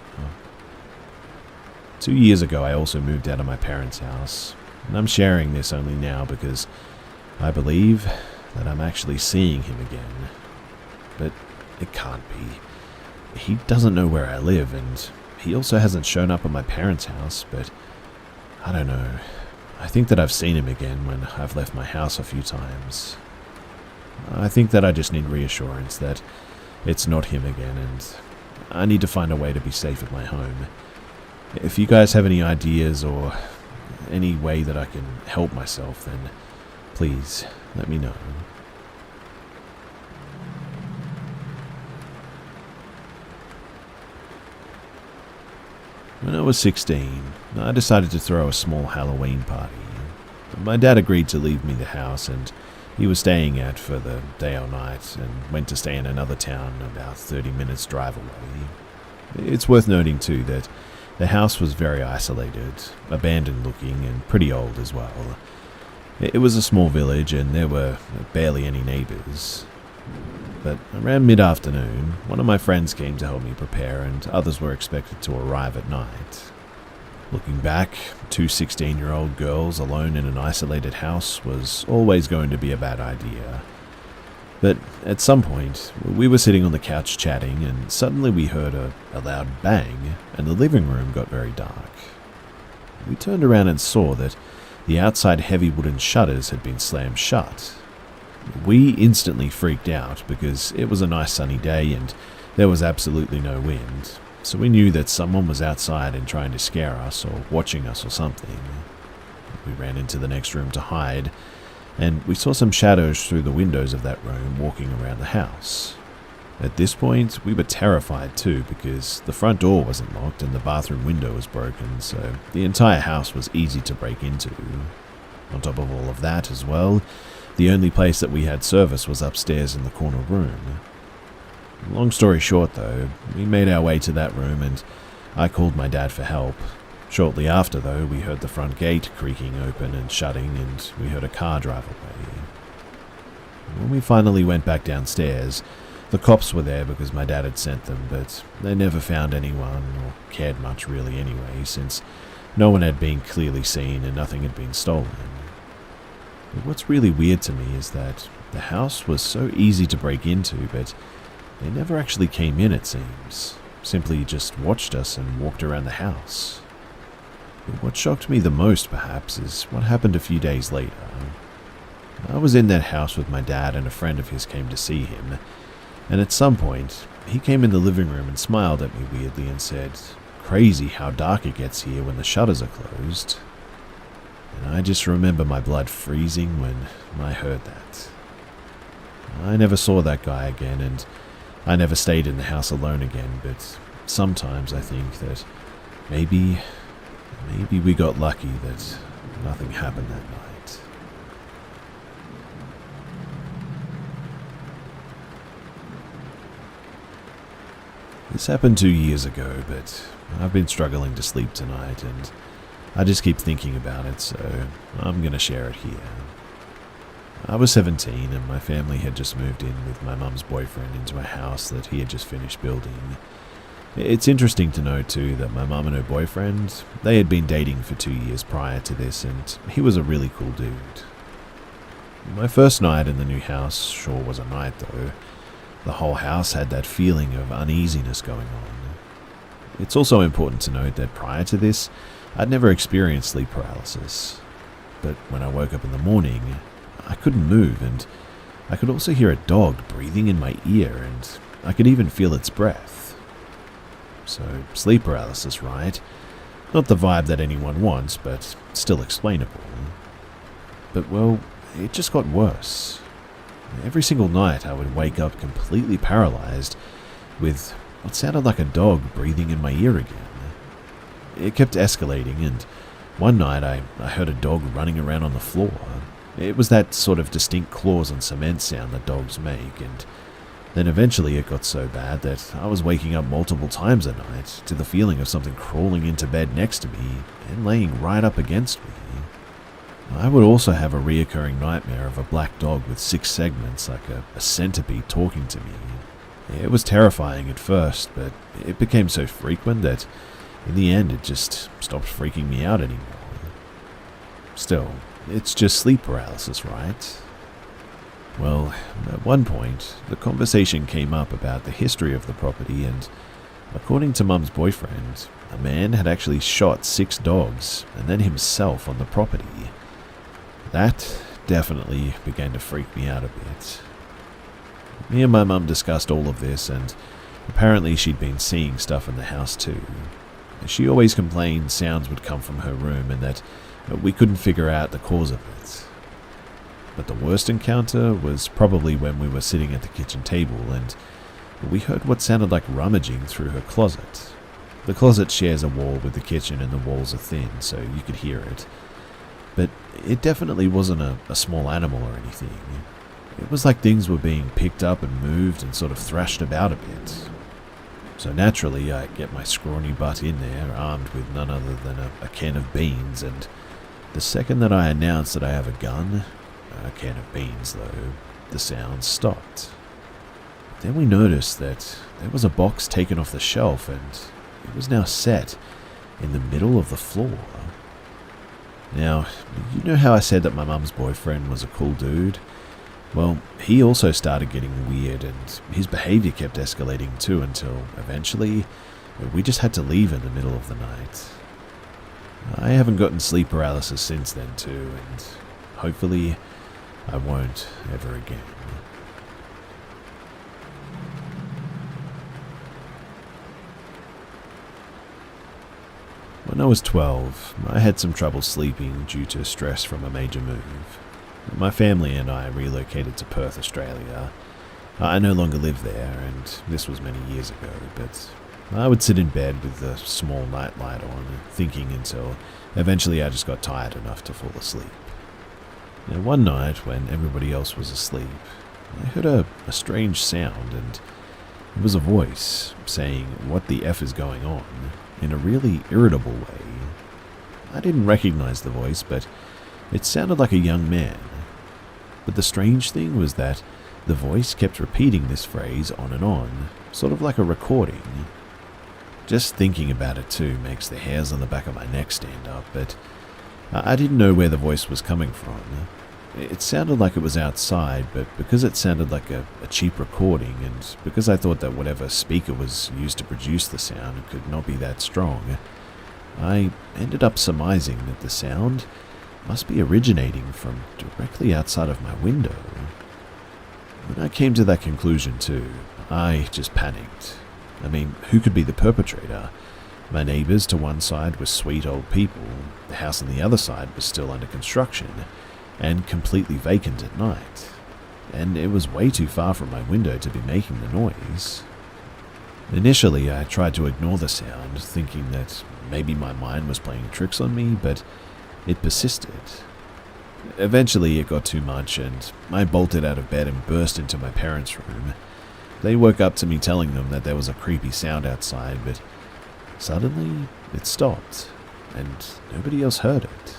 A: 2 years ago, I also moved out of my parents' house, and I'm sharing this only now because I believe that I'm actually seeing him again. But it can't be. He doesn't know where I live, and he also hasn't shown up at my parents' house, but I don't know. I think that I've seen him again when I've left my house a few times. I think that I just need reassurance that it's not him again, and I need to find a way to be safe at my home. If you guys have any ideas or any way that I can help myself, then please let me know. When I was 16, I decided to throw a small Halloween party. My dad agreed to leave me the house, and he was staying at for the day or night and went to stay in another town about 30 minutes drive away. It's worth noting too that the house was very isolated, abandoned looking, and pretty old as well. It was a small village and there were barely any neighbors. But around mid-afternoon, one of my friends came to help me prepare, and others were expected to arrive at night. Looking back, 2 16-year-old girls alone in an isolated house was always going to be a bad idea. But at some point, we were sitting on the couch chatting, and suddenly we heard a loud bang, and the living room got very dark. We turned around and saw that the outside heavy wooden shutters had been slammed shut. We instantly freaked out because it was a nice sunny day and there was absolutely no wind, so we knew that someone was outside and trying to scare us or watching us or something. We ran into the next room to hide, and we saw some shadows through the windows of that room walking around the house. At this point, we were terrified too because the front door wasn't locked and the bathroom window was broken, so the entire house was easy to break into. On top of all of that as well, the only place that we had service was upstairs in the corner room. Long story short though, we made our way to that room and I called my dad for help. Shortly after though, we heard the front gate creaking open and shutting and we heard a car drive away. When we finally went back downstairs, the cops were there because my dad had sent them, but they never found anyone or cared much really anyway, since no one had been clearly seen and nothing had been stolen. But what's really weird to me is that the house was so easy to break into, but they never actually came in, it seems. Simply just watched us and walked around the house. But what shocked me the most, perhaps, is what happened a few days later. I was in that house with my dad and a friend of his came to see him, and at some point, he came in the living room and smiled at me weirdly and said, "Crazy how dark it gets here when the shutters are closed." And I just remember my blood freezing when I heard that. I never saw that guy again, and I never stayed in the house alone again, but sometimes I think that maybe we got lucky that nothing happened that night. This happened 2 years ago, but I've been struggling to sleep tonight, and I just keep thinking about it, so I'm going to share it here. I was 17 and my family had just moved in with my mum's boyfriend into a house that he had just finished building. It's interesting to know too that my mum and her boyfriend, they had been dating for 2 years prior to this and he was a really cool dude. My first night in the new house sure was a night though. The whole house had that feeling of uneasiness going on. It's also important to note that prior to this, I'd never experienced sleep paralysis. But when I woke up in the morning, I couldn't move and I could also hear a dog breathing in my ear and I could even feel its breath. So sleep paralysis, right? Not the vibe that anyone wants, but still explainable. But well, it just got worse. Every single night I would wake up completely paralyzed with what sounded like a dog breathing in my ear again. It kept escalating and one night I heard a dog running around on the floor. It was that sort of distinct claws on cement sound that dogs make, and then eventually it got so bad that I was waking up multiple times a night to the feeling of something crawling into bed next to me and laying right up against me. I would also have a reoccurring nightmare of a black dog with 6 segments like a centipede talking to me. It was terrifying at first, but it became so frequent that in the end it just stopped freaking me out anymore. Still, it's just sleep paralysis, right? Well, at one point, the conversation came up about the history of the property and, according to Mum's boyfriend, a man had actually shot 6 dogs and then himself on the property. That definitely began to freak me out a bit. Me and my mum discussed all of this and apparently she'd been seeing stuff in the house too. She always complained sounds would come from her room and that we couldn't figure out the cause of it. But the worst encounter was probably when we were sitting at the kitchen table and we heard what sounded like rummaging through her closet. The closet shares a wall with the kitchen and the walls are thin, so you could hear it. But it definitely wasn't a small animal or anything. It was like things were being picked up and moved and sort of thrashed about a bit. So naturally, I get my scrawny butt in there, armed with none other than a can of beans, and the second that I announce that I have a gun, a can of beans though, the sound stopped. Then we noticed that there was a box taken off the shelf and it was now set in the middle of the floor. Now, you know how I said that my mum's boyfriend was a cool dude? Well, he also started getting weird and his behavior kept escalating too until eventually we just had to leave in the middle of the night. I haven't gotten sleep paralysis since then too, and hopefully I won't ever again. When I was 12, I had some trouble sleeping due to stress from a major move. My family and I relocated to Perth, Australia. I no longer live there, and this was many years ago, but I would sit in bed with the small nightlight on, thinking until eventually I just got tired enough to fall asleep. Now, one night, when everybody else was asleep, I heard a strange sound, and it was a voice saying, "What the F is going on?" in a really irritable way. I didn't recognize the voice, but it sounded like a young man. But the strange thing was that the voice kept repeating this phrase on and on, sort of like a recording. Just thinking about it too makes the hairs on the back of my neck stand up, but I didn't know where the voice was coming from. It sounded like it was outside, but because it sounded like a cheap recording, and because I thought that whatever speaker was used to produce the sound could not be that strong, I ended up surmising that the sound must be originating from directly outside of my window. When I came to that conclusion too, I just panicked. I mean, who could be the perpetrator? My neighbors to one side were sweet old people, the house on the other side was still under construction, and completely vacant at night, and it was way too far from my window to be making the noise. Initially, I tried to ignore the sound, thinking that maybe my mind was playing tricks on me, but it persisted. Eventually, it got too much, and I bolted out of bed and burst into my parents' room. They woke up to me telling them that there was a creepy sound outside, but suddenly it stopped, and nobody else heard it.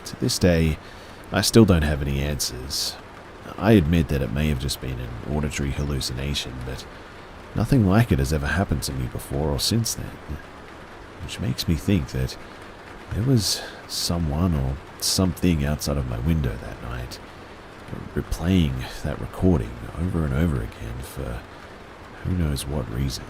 A: To this day, I still don't have any answers. I admit that it may have just been an auditory hallucination, but nothing like it has ever happened to me before or since then. Which makes me think that there was someone or something outside of my window that night, replaying that recording over and over again for who knows what reason.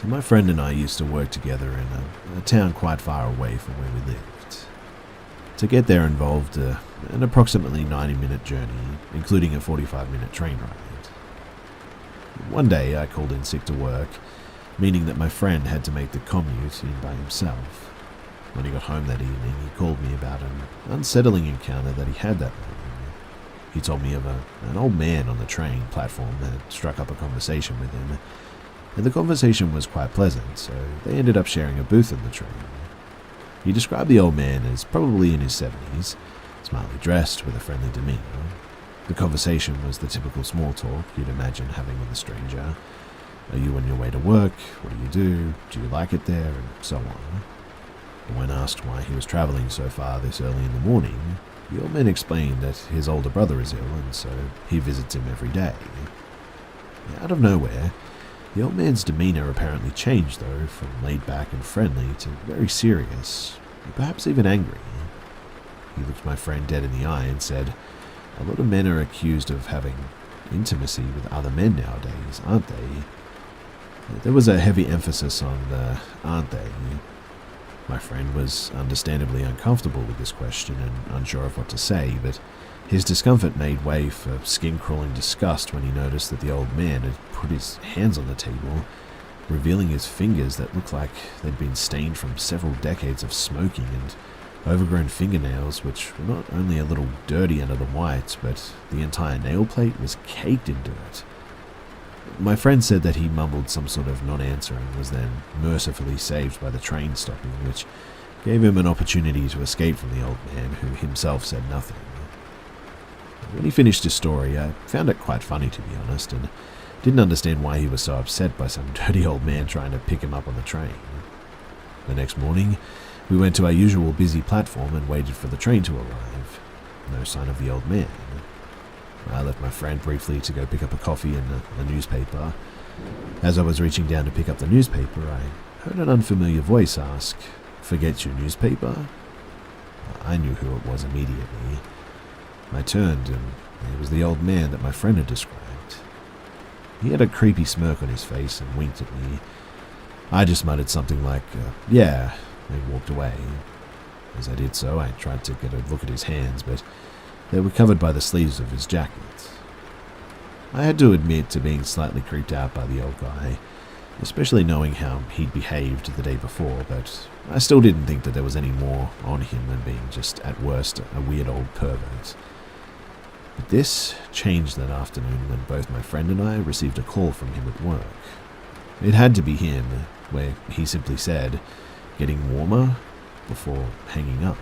A: So my friend and I used to work together in a town quite far away from where we lived. To get there involved an approximately 90-minute journey, including a 45-minute train ride. One day I called in sick to work, meaning that my friend had to make the commute in by himself. When he got home that evening, he called me about an unsettling encounter that he had that morning. He told me of an old man on the train platform that had struck up a conversation with him, and the conversation was quite pleasant, so they ended up sharing a booth in the train. He described the old man as probably in his 70s, smartly dressed with a friendly demeanor. The conversation was the typical small talk you'd imagine having with a stranger. Are you on your way to work? What do you do? Do you like it there? And so on. And when asked why he was traveling so far this early in the morning, the old man explained that his older brother is ill, and so he visits him every day. Out of nowhere, the old man's demeanor apparently changed, though, from laid back and friendly to very serious, and perhaps even angry. He looked my friend dead in the eye and said, "A lot of men are accused of having intimacy with other men nowadays, aren't they?" There was a heavy emphasis on the "aren't they?" My friend was understandably uncomfortable with this question and unsure of what to say, but his discomfort made way for skin-crawling disgust when he noticed that the old man had put his hands on the table, revealing his fingers that looked like they'd been stained from several decades of smoking, and overgrown fingernails which were not only a little dirty under the whites, but the entire nail plate was caked in dirt. My friend said that he mumbled some sort of non-answer and was then mercifully saved by the train stopping, which gave him an opportunity to escape from the old man, who himself said nothing. When he finished his story, I found it quite funny, to be honest, and didn't understand why he was so upset by some dirty old man trying to pick him up on the train. The next morning, we went to our usual busy platform and waited for the train to arrive. No sign of the old man. I left my friend briefly to go pick up a coffee and a newspaper. As I was reaching down to pick up the newspaper, I heard an unfamiliar voice ask, "Forget your newspaper?" I knew who it was immediately. I turned, and it was the old man that my friend had described. He had a creepy smirk on his face and winked at me. I just muttered something like, yeah, and walked away. As I did so, I tried to get a look at his hands, but they were covered by the sleeves of his jacket. I had to admit to being slightly creeped out by the old guy, especially knowing how he'd behaved the day before, but I still didn't think that there was any more on him than being just, at worst, a weird old pervert. But this changed that afternoon when both my friend and I received a call from him at work. It had to be him, where he simply said, "Getting warmer?" before hanging up.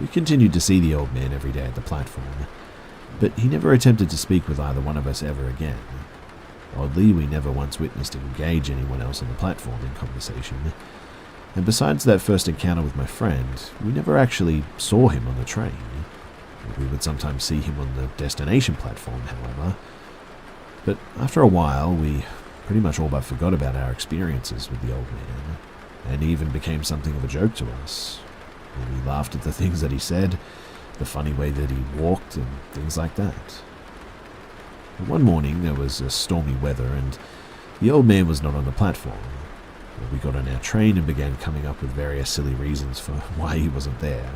A: We continued to see the old man every day at the platform, but he never attempted to speak with either one of us ever again. Oddly, we never once witnessed him engage anyone else on the platform in conversation, and besides that first encounter with my friend, we never actually saw him on the train. We would sometimes see him on the destination platform, however, but after a while, we pretty much all but forgot about our experiences with the old man, and he even became something of a joke to us. We laughed at the things that he said, the funny way that he walked, and things like that. But one morning, there was stormy weather, and the old man was not on the platform. We got on our train and began coming up with various silly reasons for why he wasn't there.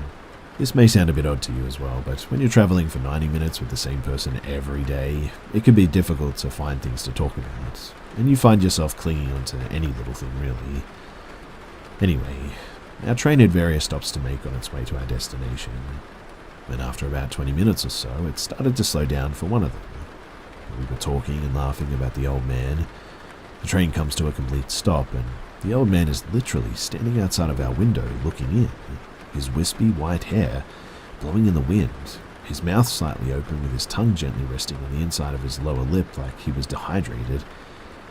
A: This may sound a bit odd to you as well, but when you're traveling for 90 minutes with the same person every day, it can be difficult to find things to talk about, and you find yourself clinging onto any little thing, really. Anyway, our train had various stops to make on its way to our destination, and after about 20 minutes or so, it started to slow down for one of them. We were talking and laughing about the old man. The train comes to a complete stop, and the old man is literally standing outside of our window looking in, his wispy white hair blowing in the wind, his mouth slightly open with his tongue gently resting on the inside of his lower lip like he was dehydrated,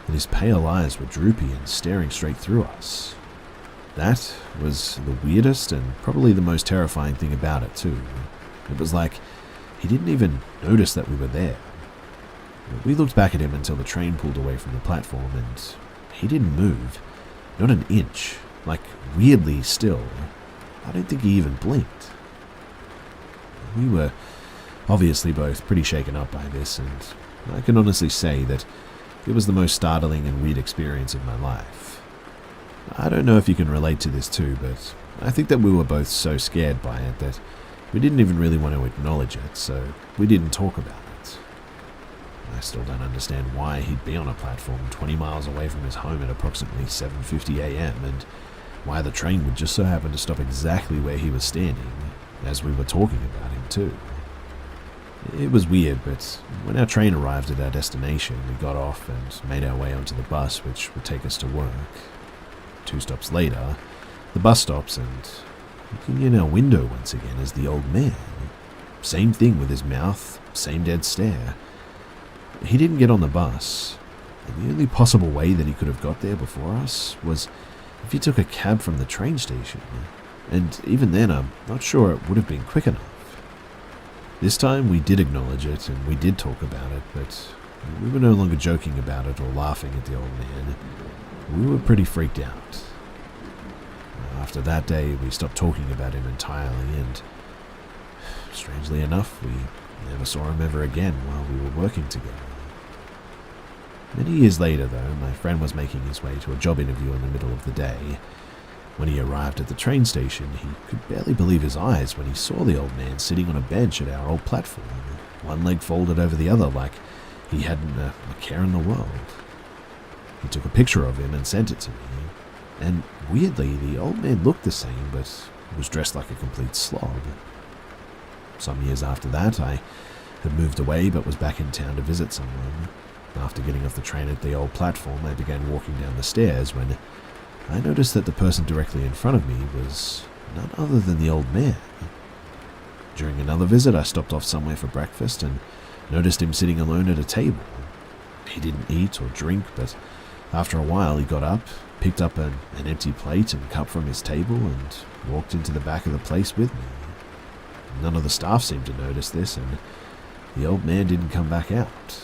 A: and his pale eyes were droopy and staring straight through us. That was the weirdest and probably the most terrifying thing about it too. It was like he didn't even notice that we were there. We looked back at him until the train pulled away from the platform, and he didn't move, not an inch, like weirdly still. I don't think he even blinked. We were obviously both pretty shaken up by this, and I can honestly say that it was the most startling and weird experience of my life. I don't know if you can relate to this too, but I think that we were both so scared by it that we didn't even really want to acknowledge it, so we didn't talk about it. I still don't understand why he'd be on a platform 20 miles away from his home at approximately 7:50 a.m. and why the train would just so happen to stop exactly where he was standing, as we were talking about him too. It was weird, but when our train arrived at our destination, we got off and made our way onto the bus which would take us to work. 2 stops later, the bus stops, and looking in our window once again is the old man. Same thing with his mouth, same dead stare. He didn't get on the bus, and the only possible way that he could have got there before us was if he took a cab from the train station, and even then I'm not sure it would have been quick enough. This time we did acknowledge it, and we did talk about it, but we were no longer joking about it or laughing at the old man. We were pretty freaked out. After that day, we stopped talking about him entirely, and strangely enough, we never saw him ever again while we were working together. Many years later, though, my friend was making his way to a job interview in the middle of the day. When he arrived at the train station, he could barely believe his eyes when he saw the old man sitting on a bench at our old platform, one leg folded over the other like he hadn't a care in the world. He took a picture of him and sent it to me, and weirdly, the old man looked the same, but was dressed like a complete slob. Some years after that, I had moved away but was back in town to visit someone. After getting off the train at the old platform, I began walking down the stairs when I noticed that the person directly in front of me was none other than the old man. During another visit, I stopped off somewhere for breakfast and noticed him sitting alone at a table. He didn't eat or drink, but after a while he got up, picked up an empty plate and cup from his table, and walked into the back of the place with me. None of the staff seemed to notice this, and the old man didn't come back out.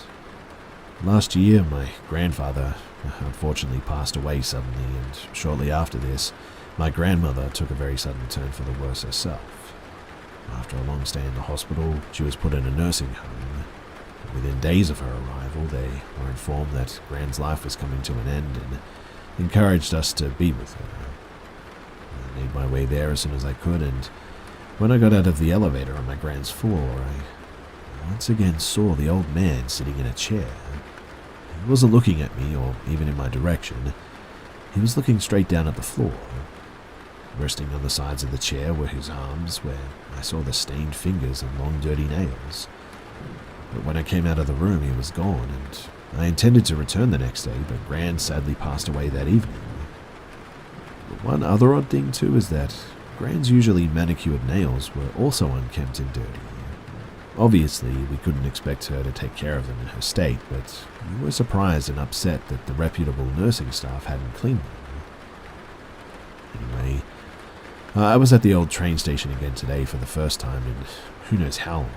A: Last year, my grandfather unfortunately passed away suddenly, and shortly after this, my grandmother took a very sudden turn for the worse herself. After a long stay in the hospital, she was put in a nursing home. Within days of her arrival, they were informed that Gran's life was coming to an end, and encouraged us to be with her. I made my way there as soon as I could, and when I got out of the elevator on my grand's floor, I once again saw the old man sitting in a chair. He wasn't looking at me or even in my direction. He was looking straight down at the floor. Resting on the sides of the chair were his arms, where I saw the stained fingers and long dirty nails. But when I came out of the room, he was gone, and I intended to return the next day, but Gran sadly passed away that evening. But one other odd thing too is that Gran's usually manicured nails were also unkempt and dirty. Obviously, we couldn't expect her to take care of them in her state, but we were surprised and upset that the reputable nursing staff hadn't cleaned them. Anyway, I was at the old train station again today for the first time in who knows how long.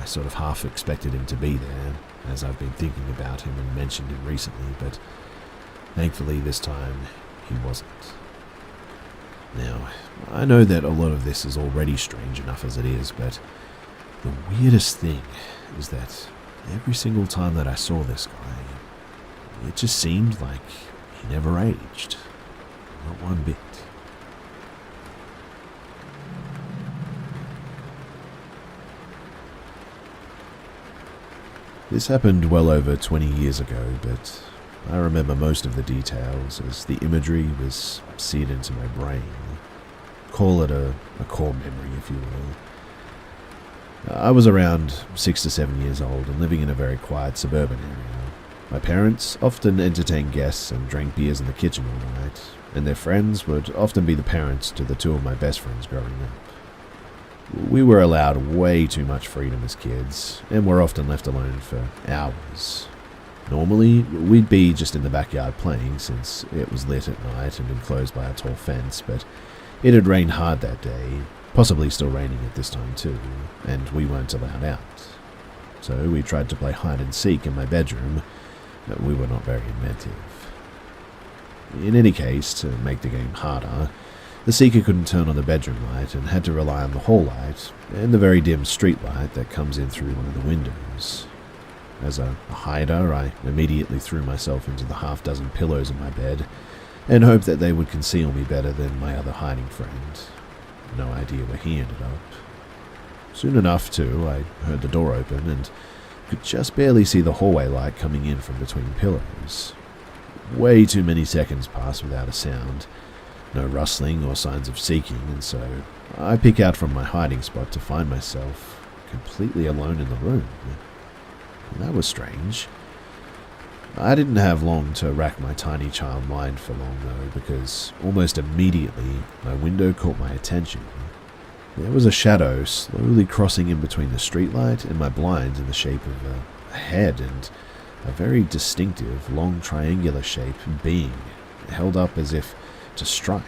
A: I sort of half expected him to be there, as I've been thinking about him and mentioned him recently, but thankfully this time he wasn't. Now, I know that a lot of this is already strange enough as it is, but the weirdest thing is that every single time that I saw this guy, it just seemed like he never aged. Not one bit. This happened well over 20 years ago, but I remember most of the details as the imagery was seared into my brain. Call it a core memory, if you will. I was around 6 to 7 years old and living in a very quiet suburban area. My parents often entertained guests and drank beers in the kitchen all night, and their friends would often be the parents to the two of my best friends growing up. We were allowed way too much freedom as kids, and were often left alone for hours. Normally, we'd be just in the backyard playing since it was lit at night and enclosed by a tall fence, but it had rained hard that day, possibly still raining at this time too, and we weren't allowed out. So we tried to play hide and seek in my bedroom, but we were not very inventive. In any case, to make the game harder, the seeker couldn't turn on the bedroom light and had to rely on the hall light and the very dim street light that comes in through one of the windows. As a hider, I immediately threw myself into the half-dozen pillows in my bed and hoped that they would conceal me better than my other hiding friend. No idea where he ended up. Soon enough, too, I heard the door open and could just barely see the hallway light coming in from between pillows. Way too many seconds passed without a sound. No rustling or signs of seeking, and so I peek out from my hiding spot to find myself completely alone in the room. That was strange. I didn't have long to rack my tiny child mind for long, though, because almost immediately my window caught my attention. There was a shadow slowly crossing in between the streetlight and my blinds in the shape of a head and a very distinctive, long triangular shaped being held up as if to strike.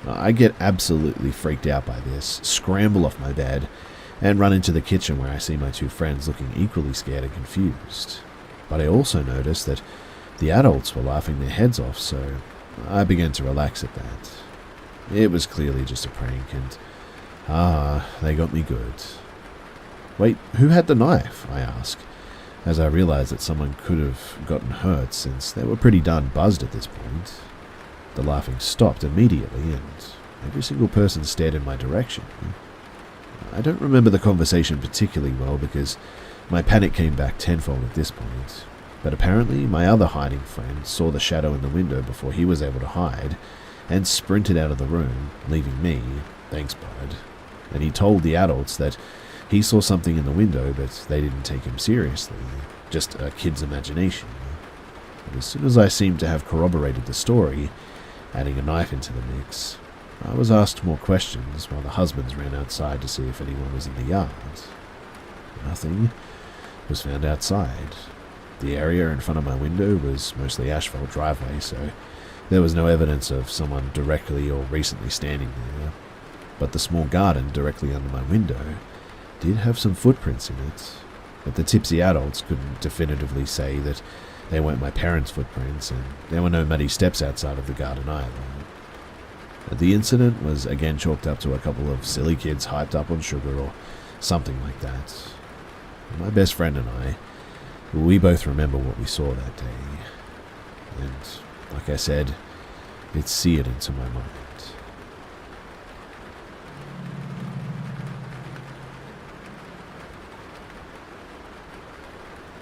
A: I get absolutely freaked out by this, scramble off my bed, and run into the kitchen where I see my two friends looking equally scared and confused. But I also noticed that the adults were laughing their heads off, so I began to relax at that. It was clearly just a prank, and they got me good. Wait, who had the knife? I asked, as I realized that someone could have gotten hurt since they were pretty darn buzzed at this point. The laughing stopped immediately, and every single person stared in my direction. I don't remember the conversation particularly well because my panic came back tenfold at this point, but apparently my other hiding friend saw the shadow in the window before he was able to hide, and sprinted out of the room, leaving me, thanks bud, and he told the adults that he saw something in the window but they didn't take him seriously, just a kid's imagination. And as soon as I seemed to have corroborated the story, adding a knife into the mix, I was asked more questions while the husbands ran outside to see if anyone was in the yard. Nothing was found outside. The area in front of my window was mostly asphalt driveway, so there was no evidence of someone directly or recently standing there. But the small garden directly under my window did have some footprints in it, but the tipsy adults couldn't definitively say that they weren't my parents' footprints, and there were no muddy steps outside of the garden either. The incident was again chalked up to a couple of silly kids hyped up on sugar or something like that. My best friend and I, we both remember what we saw that day. And Like I said, it's seared into my mind.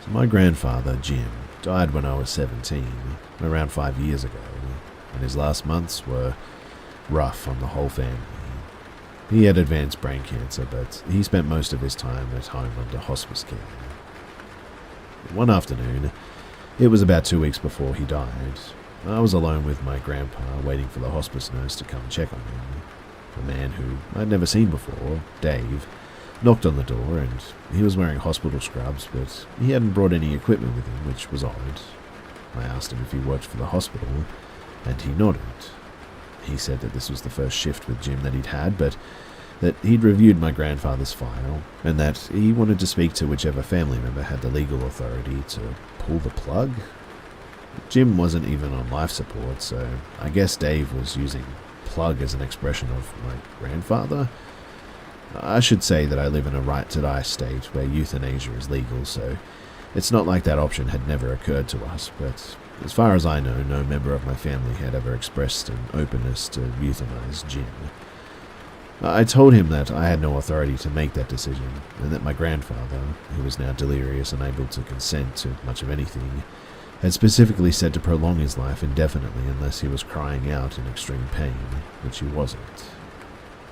A: So my grandfather, Jim, died when I was 17, around 5 years ago, and his last months were rough on the whole family. He had advanced brain cancer, but he spent most of his time at home under hospice care. One afternoon, it was about 2 weeks before he died, I was alone with my grandpa waiting for the hospice nurse to come check on him. A man who I'd never seen before, Dave, knocked on the door and he was wearing hospital scrubs, but he hadn't brought any equipment with him, which was odd. I asked him if he worked for the hospital, and he nodded. He said that this was the first shift with Jim that he'd had, but that he'd reviewed my grandfather's file, and that he wanted to speak to whichever family member had the legal authority to pull the plug. Jim wasn't even on life support, so I guess Dave was using plug as an expression of my grandfather. I should say that I live in a right-to-die state where euthanasia is legal, so it's not like that option had never occurred to us, but as far as I know, no member of my family had ever expressed an openness to euthanize Jim. I told him that I had no authority to make that decision, and that my grandfather, who was now delirious and unable to consent to much of anything, had specifically said to prolong his life indefinitely unless he was crying out in extreme pain, which he wasn't.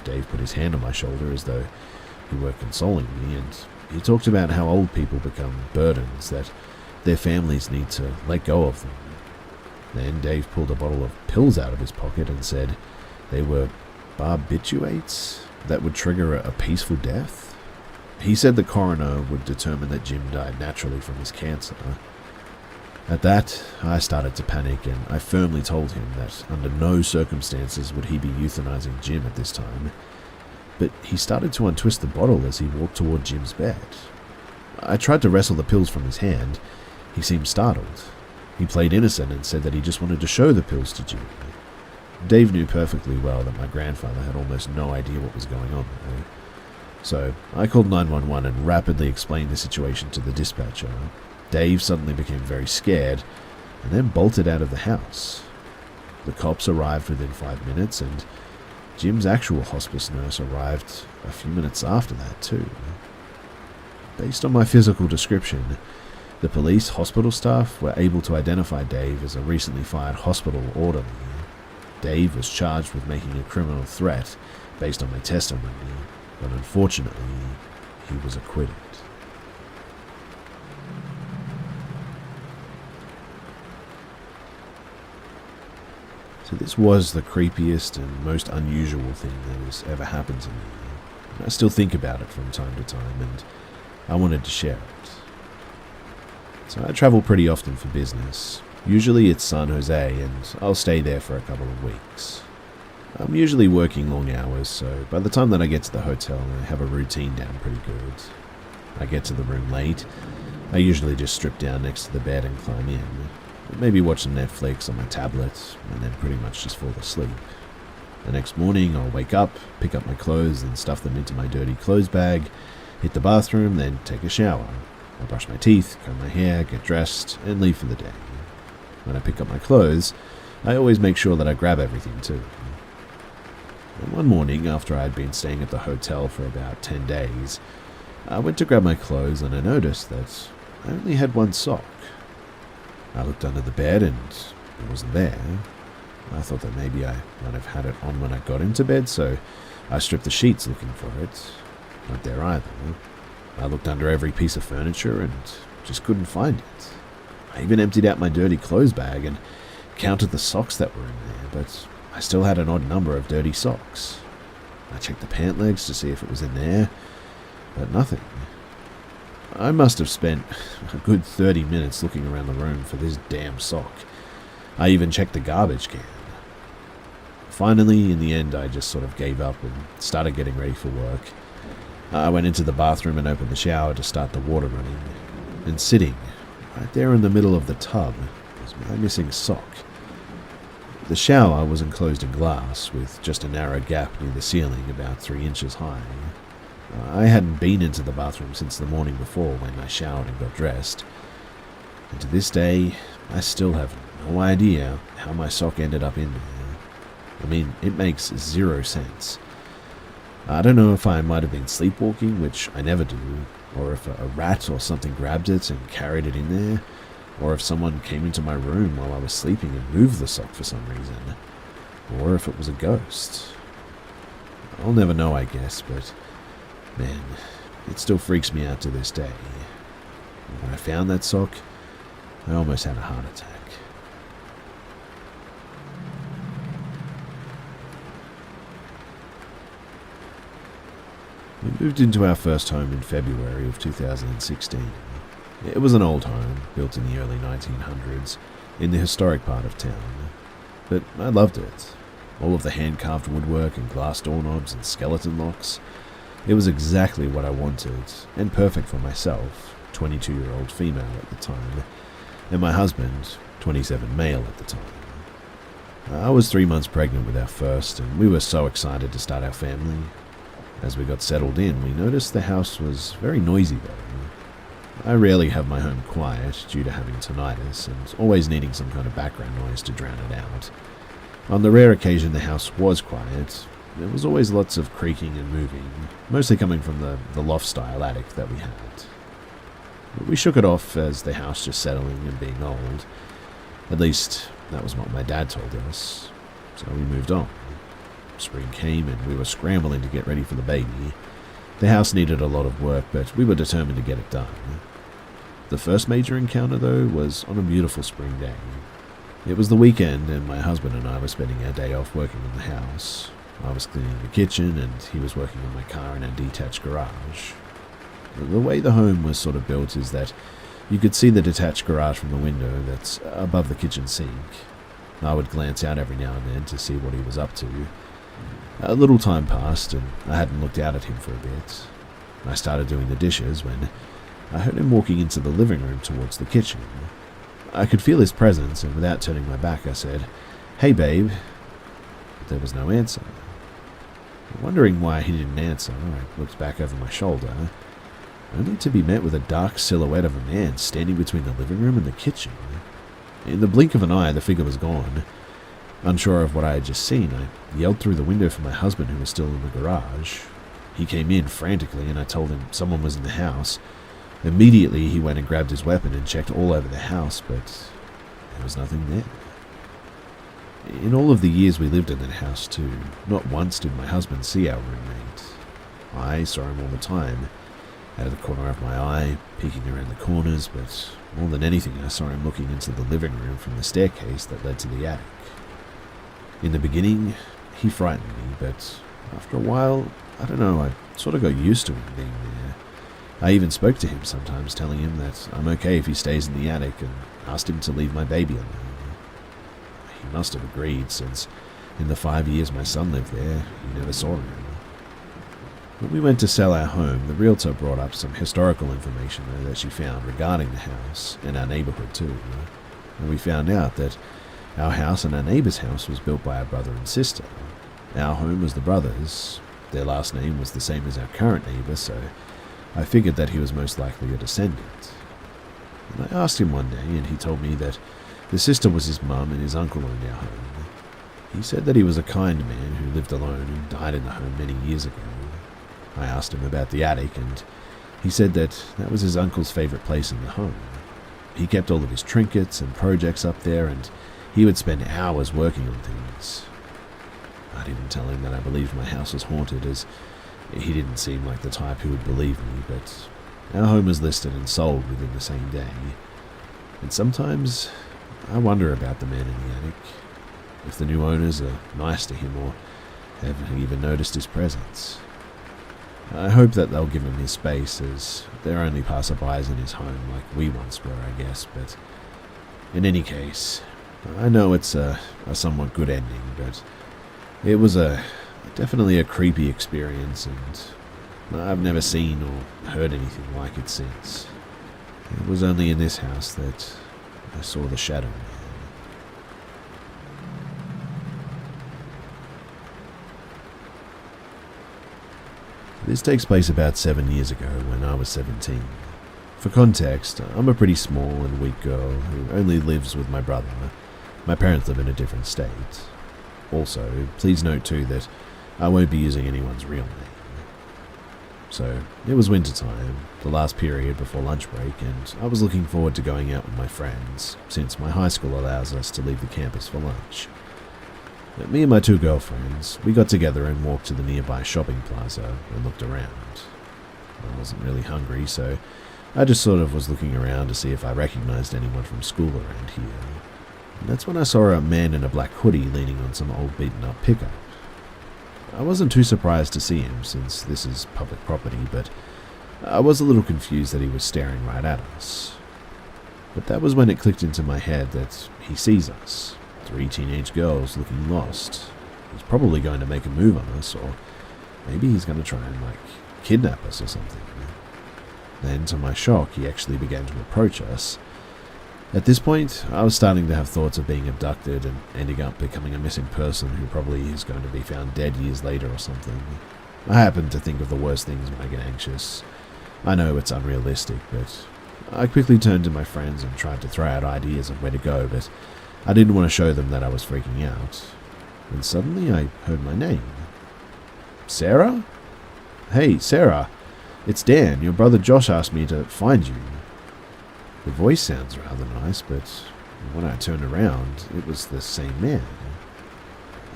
A: Dave put his hand on my shoulder as though he were consoling me, and he talked about how old people become burdens, that their families need to let go of them. Then Dave pulled a bottle of pills out of his pocket and said they were barbiturates that would trigger a peaceful death. He said the coroner would determine that Jim died naturally from his cancer. At that, I started to panic, and I firmly told him that under no circumstances would he be euthanizing Jim at this time. But he started to untwist the bottle as he walked toward Jim's bed. I tried to wrestle the pills from his hand. He seemed startled. He played innocent and said that he just wanted to show the pills to Jim. Dave knew perfectly well that my grandfather had almost no idea what was going on there. So I called 911 and rapidly explained the situation to the dispatcher. Dave suddenly became very scared and then bolted out of the house. The cops arrived within 5 minutes, and Jim's actual hospice nurse arrived a few minutes after that too. Based on my physical description, the police hospital staff were able to identify Dave as a recently fired hospital orderly. Dave was charged with making a criminal threat based on my testimony, but unfortunately, he was acquitted. So this was the creepiest and most unusual thing that has ever happened to me. I still think about it from time to time, and I wanted to share it. So I travel pretty often for business. Usually it's San Jose, and I'll stay there for a couple of weeks. I'm usually working long hours, so by the time that I get to the hotel, I have a routine down pretty good. I get to the room late. I usually just strip down next to the bed and climb in. Maybe watch some Netflix on my tablet, and then pretty much just fall asleep. The next morning, I'll wake up, pick up my clothes and stuff them into my dirty clothes bag, hit the bathroom, then take a shower. I brush my teeth, comb my hair, get dressed, and leave for the day. When I pick up my clothes, I always make sure that I grab everything too. And one morning, after I had been staying at the hotel for about 10 days, I went to grab my clothes and I noticed that I only had one sock. I looked under the bed and it wasn't there. I thought that maybe I might have had it on when I got into bed, so I stripped the sheets looking for it. Not there either. I looked under every piece of furniture and just couldn't find it. I even emptied out my dirty clothes bag and counted the socks that were in there, but I still had an odd number of dirty socks. I checked the pant legs to see if it was in there, but nothing. I must have spent a good 30 minutes looking around the room for this damn sock. I even checked the garbage can. Finally, in the end, I just sort of gave up and started getting ready for work. I went into the bathroom and opened the shower to start the water running, and sitting right there in the middle of the tub was my missing sock. The shower was enclosed in glass, with just a narrow gap near the ceiling about 3 inches high. I hadn't been into the bathroom since the morning before when I showered and got dressed, and to this day, I still have no idea how my sock ended up in there. I mean, it makes zero sense. I don't know if I might have been sleepwalking, which I never do, or if a rat or something grabbed it and carried it in there, or if someone came into my room while I was sleeping and moved the sock for some reason, or if it was a ghost. I'll never know, I guess, but man, it still freaks me out to this day. When I found that sock, I almost had a heart attack. We moved into our first home in February of 2016. It was an old home, built in the early 1900s, in the historic part of town. But I loved it. All of the hand-carved woodwork and glass doorknobs and skeleton locks. It was exactly what I wanted, and perfect for myself, 22-year-old female at the time, and my husband, 27 male at the time. I was 3 months pregnant with our first, and we were so excited to start our family. As we got settled in, we noticed the house was very noisy though. I rarely have my home quiet due to having tinnitus and always needing some kind of background noise to drown it out. On the rare occasion the house was quiet, there was always lots of creaking and moving, mostly coming from the loft-style attic that we had. But we shook it off as the house just settling and being old. At least, that was what my dad told us. So we moved on. Spring came and we were scrambling to get ready for the baby. The house needed a lot of work, but we were determined to get it done. The first major encounter, though, was on a beautiful spring day. It was the weekend, and my husband and I were spending our day off working in the house. I was cleaning the kitchen, and he was working on my car in our detached garage. The way the home was sort of built is that you could see the detached garage from the window that's above the kitchen sink. I would glance out every now and then to see what he was up to. A little time passed, and I hadn't looked out at him for a bit. I started doing the dishes when I heard him walking into the living room towards the kitchen. I could feel his presence, and without turning my back, I said, "Hey, babe." But there was no answer. Wondering why he didn't answer, I looked back over my shoulder, only to be met with a dark silhouette of a man standing between the living room and the kitchen. In the blink of an eye, the figure was gone. Unsure of what I had just seen, I yelled through the window for my husband, who was still in the garage. He came in frantically, and I told him someone was in the house. Immediately, he went and grabbed his weapon and checked all over the house, but there was nothing there. In all of the years we lived in that house, too, not once did my husband see our roommate. I saw him all the time, out of the corner of my eye, peeking around the corners, but more than anything, I saw him looking into the living room from the staircase that led to the attic. In the beginning, he frightened me, but after a while, I don't know, I sort of got used to him being there. I even spoke to him sometimes, telling him that I'm okay if he stays in the attic, and asked him to leave my baby alone. He must have agreed, since in the 5 years my son lived there, he never saw him. When we went to sell our home, the realtor brought up some historical information though that she found regarding the house and our neighborhood too. And we found out that our house and our neighbor's house was built by a brother and sister. Our home was the brothers. Their last name was the same as our current neighbor, so I figured that he was most likely a descendant. And I asked him one day, and he told me that the sister was his mum and his uncle owned our home. He said that he was a kind man who lived alone and died in the home many years ago. I asked him about the attic, and he said that that was his uncle's favorite place in the home. He kept all of his trinkets and projects up there, and he would spend hours working on things. I didn't tell him that I believed my house was haunted, as he didn't seem like the type who would believe me, but our home was listed and sold within the same day. And sometimes I wonder about the man in the attic, if the new owners are nice to him or have even noticed his presence. I hope that they'll give him his space, as they're only passerbys in his home like we once were, I guess, but in any case, I know it's a somewhat good ending, but it was definitely a creepy experience, and I've never seen or heard anything like it since. It was only in this house that I saw the shadow man. This takes place about 7 years ago when I was 17. For context, I'm a pretty small and weak girl who only lives with my brother, My parents live in a different state. Also, please note too that I won't be using anyone's real name. So, it was winter time, the last period before lunch break, and I was looking forward to going out with my friends, since my high school allows us to leave the campus for lunch. But me and my two girlfriends, we got together and walked to the nearby shopping plaza and looked around. I wasn't really hungry, so I just sort of was looking around to see if I recognized anyone from school around here. And that's when I saw a man in a black hoodie leaning on some old beaten-up pickup. I wasn't too surprised to see him, since this is public property, but I was a little confused that he was staring right at us. But that was when it clicked into my head that he sees us, 3 teenage girls looking lost. He's probably going to make a move on us, or maybe he's going to try and, kidnap us or something. Then, to my shock, he actually began to approach us. At this point, I was starting to have thoughts of being abducted and ending up becoming a missing person who probably is going to be found dead years later or something. I happen to think of the worst things when I get anxious. I know it's unrealistic, but I quickly turned to my friends and tried to throw out ideas of where to go, but I didn't want to show them that I was freaking out. And suddenly I heard my name. Sarah? Hey, Sarah. It's Dan. Your brother Josh asked me to find you. The voice sounds rather nice, but when I turned around, it was the same man.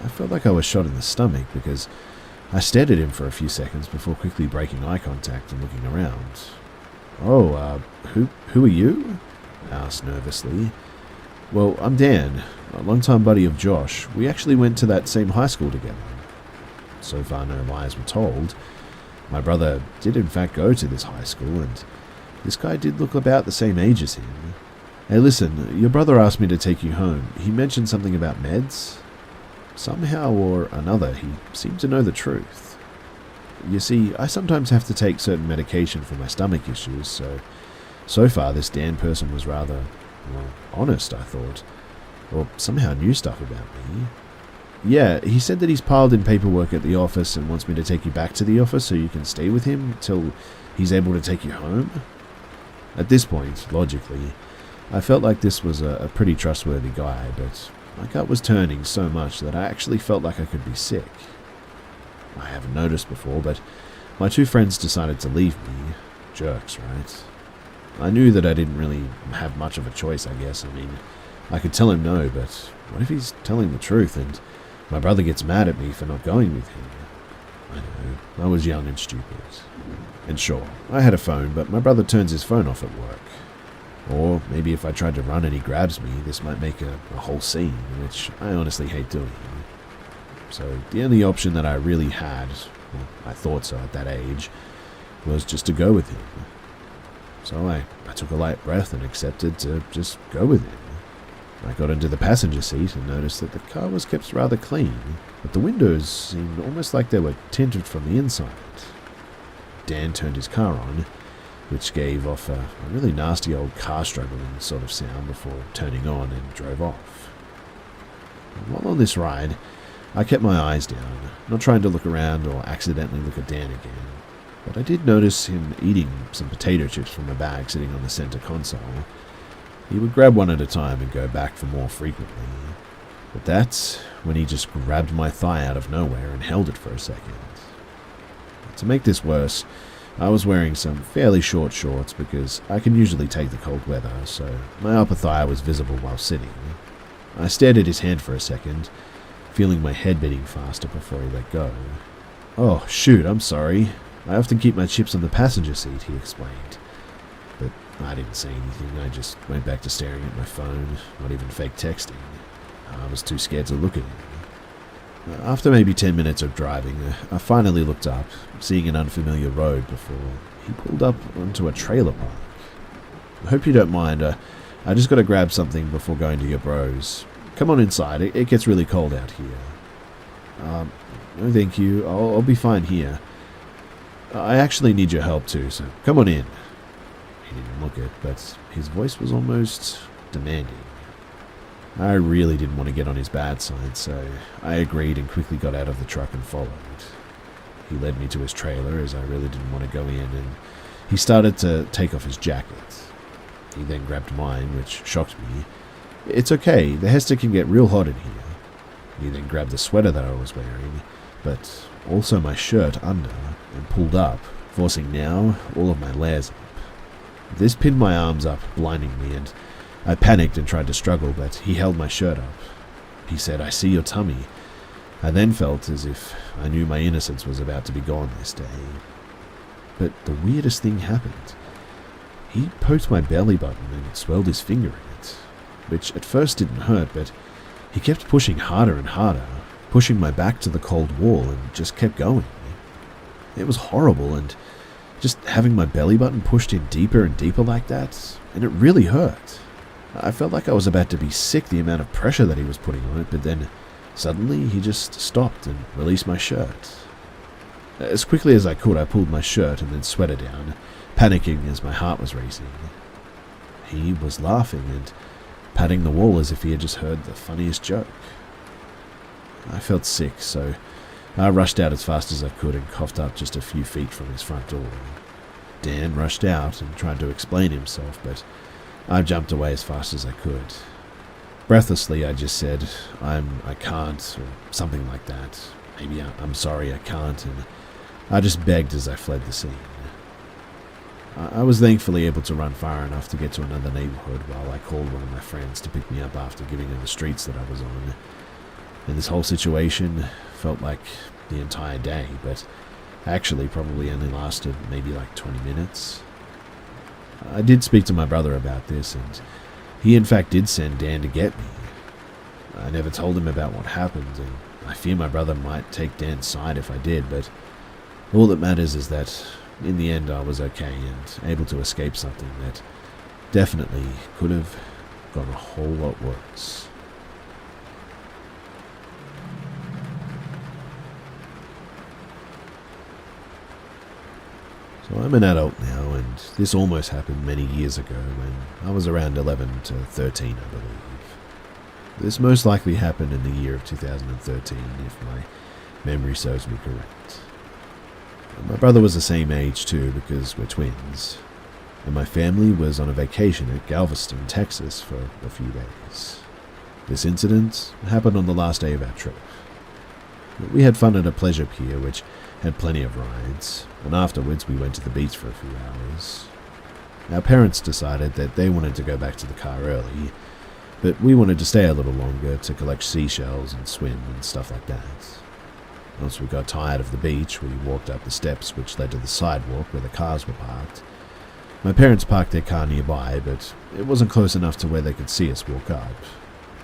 A: I felt like I was shot in the stomach because I stared at him for a few seconds before quickly breaking eye contact and looking around. Oh, who are you? I asked nervously. Well, I'm Dan, a longtime buddy of Josh. We actually went to that same high school together. So far, no lies were told. My brother did in fact go to this high school, and this guy did look about the same age as him. Hey, listen, your brother asked me to take you home. He mentioned something about meds. Somehow or another, he seemed to know the truth. You see, I sometimes have to take certain medication for my stomach issues, so far this Dan person was rather, honest, I thought. Or somehow knew stuff about me. Yeah, he said that he's piled in paperwork at the office and wants me to take you back to the office so you can stay with him till he's able to take you home. At this point, logically, I felt like this was a pretty trustworthy guy, but my gut was turning so much that I actually felt like I could be sick. I haven't noticed before, but my two friends decided to leave me. Jerks, right? I knew that I didn't really have much of a choice, I guess. I mean, I could tell him no, but what if he's telling the truth and my brother gets mad at me for not going with him? I know, I was young and stupid. And sure, I had a phone, but my brother turns his phone off at work. Or maybe if I tried to run and he grabs me, this might make a whole scene, which I honestly hate doing. So the only option that I really had, well, I thought so at that age, was just to go with him. So I took a light breath and accepted to just go with him. I got into the passenger seat and noticed that the car was kept rather clean, but the windows seemed almost like they were tinted from the inside. Dan turned his car on, which gave off a really nasty old car struggling sort of sound before turning on and drove off. And while on this ride, I kept my eyes down, not trying to look around or accidentally look at Dan again, but I did notice him eating some potato chips from a bag sitting on the center console. He would grab one at a time and go back for more frequently, but that's when he just grabbed my thigh out of nowhere and held it for a second. To make this worse, I was wearing some fairly short shorts because I can usually take the cold weather, so my upper thigh was visible while sitting. I stared at his hand for a second, feeling my head beating faster before he let go. Oh, shoot, I'm sorry. I often keep my chips on the passenger seat, he explained. But I didn't say anything, I just went back to staring at my phone, not even fake texting. I was too scared to look at him. After maybe 10 minutes of driving, I finally looked up, seeing an unfamiliar road before he pulled up onto a trailer park. I hope you don't mind, I just got to grab something before going to your bros. Come on inside, it gets really cold out here. No thank you, I'll be fine here. I actually need your help too, so come on in. He didn't look it, but his voice was almost demanding. I really didn't want to get on his bad side, so I agreed and quickly got out of the truck and followed. He led me to his trailer as I really didn't want to go in, and he started to take off his jacket. He then grabbed mine, which shocked me, "It's okay, the Hester can get real hot in here." He then grabbed the sweater that I was wearing, but also my shirt under, and pulled up, forcing now all of my layers up. This pinned my arms up, blinding me, and I panicked and tried to struggle, but he held my shirt up. He said, "I see your tummy." I then felt as if I knew my innocence was about to be gone this day. But the weirdest thing happened. He poked my belly button and swirled his finger in it, which at first didn't hurt, but he kept pushing harder and harder, pushing my back to the cold wall, and just kept going. It was horrible, and just having my belly button pushed in deeper and deeper like that, and it really hurt. I felt like I was about to be sick the amount of pressure that he was putting on it, but then suddenly he just stopped and released my shirt. As quickly as I could, I pulled my shirt and then sweater down, panicking as my heart was racing. He was laughing and patting the wall as if he had just heard the funniest joke. I felt sick, so I rushed out as fast as I could and coughed up just a few feet from his front door. Dan rushed out and tried to explain himself, but I jumped away as fast as I could. Breathlessly, I just said, I can't, or something like that. Maybe I'm sorry, I can't, and I just begged as I fled the scene. I was thankfully able to run far enough to get to another neighborhood while I called one of my friends to pick me up after giving her the streets that I was on. And this whole situation felt like the entire day, but actually probably only lasted maybe like 20 minutes. I did speak to my brother about this, and he in fact did send Dan to get me. I never told him about what happened, and I fear my brother might take Dan's side if I did, but all that matters is that in the end I was okay and able to escape something that definitely could have gone a whole lot worse. So I'm an adult now, and this almost happened many years ago when I was around 11 to 13, I believe. This most likely happened in the year of 2013, if my memory serves me correct. My brother was the same age too, because we're twins, and my family was on a vacation at Galveston, Texas for a few days. This incident happened on the last day of our trip. We had fun at a pleasure pier, which had plenty of rides, and afterwards we went to the beach for a few hours. Our parents decided that they wanted to go back to the car early, but we wanted to stay a little longer to collect seashells and swim and stuff like that. Once we got tired of the beach, we walked up the steps which led to the sidewalk where the cars were parked. My parents parked their car nearby, but it wasn't close enough to where they could see us walk up.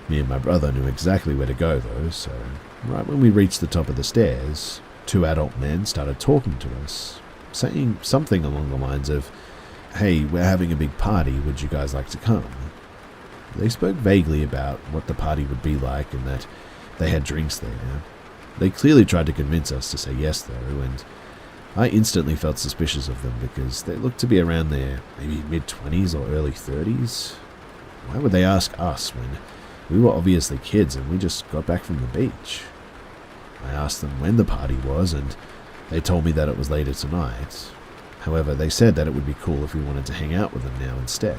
A: Me and my brother knew exactly where to go though, so right when we reached the top of the stairs, two adult men started talking to us, saying something along the lines of, "Hey, we're having a big party, would you guys like to come?" They spoke vaguely about what the party would be like and that they had drinks there. They clearly tried to convince us to say yes though, and I instantly felt suspicious of them because they looked to be around their maybe mid-20s or early 30s. Why would they ask us when we were obviously kids and we just got back from the beach? I asked them when the party was, and they told me that it was later tonight. However, they said that it would be cool if we wanted to hang out with them now instead.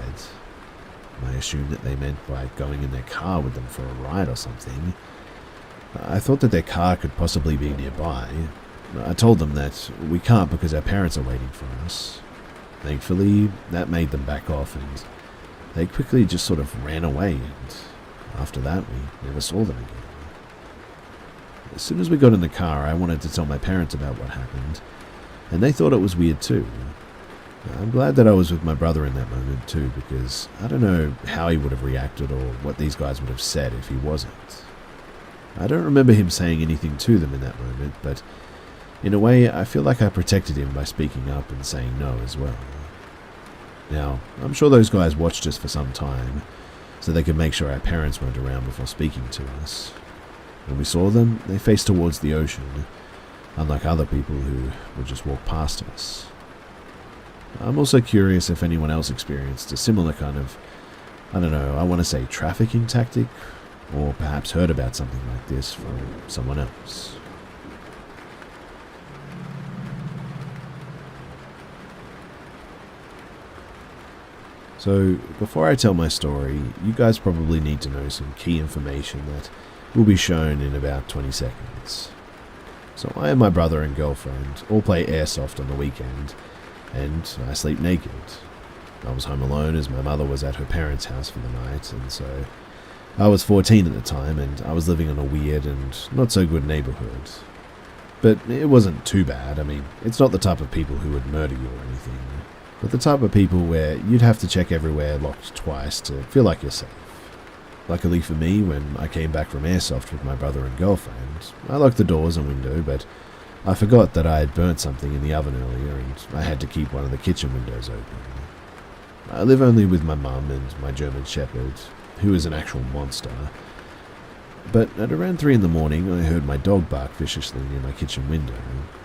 A: I assumed that they meant by going in their car with them for a ride or something. I thought that their car could possibly be nearby. I told them that we can't because our parents are waiting for us. Thankfully, that made them back off, and they quickly just sort of ran away, and after that we never saw them again. As soon as we got in the car, I wanted to tell my parents about what happened, and they thought it was weird too. I'm glad that I was with my brother in that moment too, because I don't know how he would have reacted or what these guys would have said if he wasn't. I don't remember him saying anything to them in that moment, but in a way I feel like I protected him by speaking up and saying no as well. Now, I'm sure those guys watched us for some time, so they could make sure our parents weren't around before speaking to us. When we saw them, they faced towards the ocean, unlike other people who would just walk past us. I'm also curious if anyone else experienced a similar kind of, I don't know, I want to say trafficking tactic, or perhaps heard about something like this from someone else. So, before I tell my story, you guys probably need to know some key information that will be shown in about 20 seconds. So, I and my brother and girlfriend all play airsoft on the weekend, and I sleep naked. I was home alone as my mother was at her parents' house for the night, and so I was 14 at the time, and I was living in a weird and not so good neighborhood. But it wasn't too bad. I mean, it's not the type of people who would murder you or anything, but the type of people where you'd have to check everywhere locked twice to feel like you're safe. Luckily for me, when I came back from airsoft with my brother and girlfriend, I locked the doors and window, but I forgot that I had burnt something in the oven earlier and I had to keep one of the kitchen windows open. I live only with my mum and my German Shepherd, who is an actual monster. But at around 3 in the morning, I heard my dog bark viciously near my kitchen window,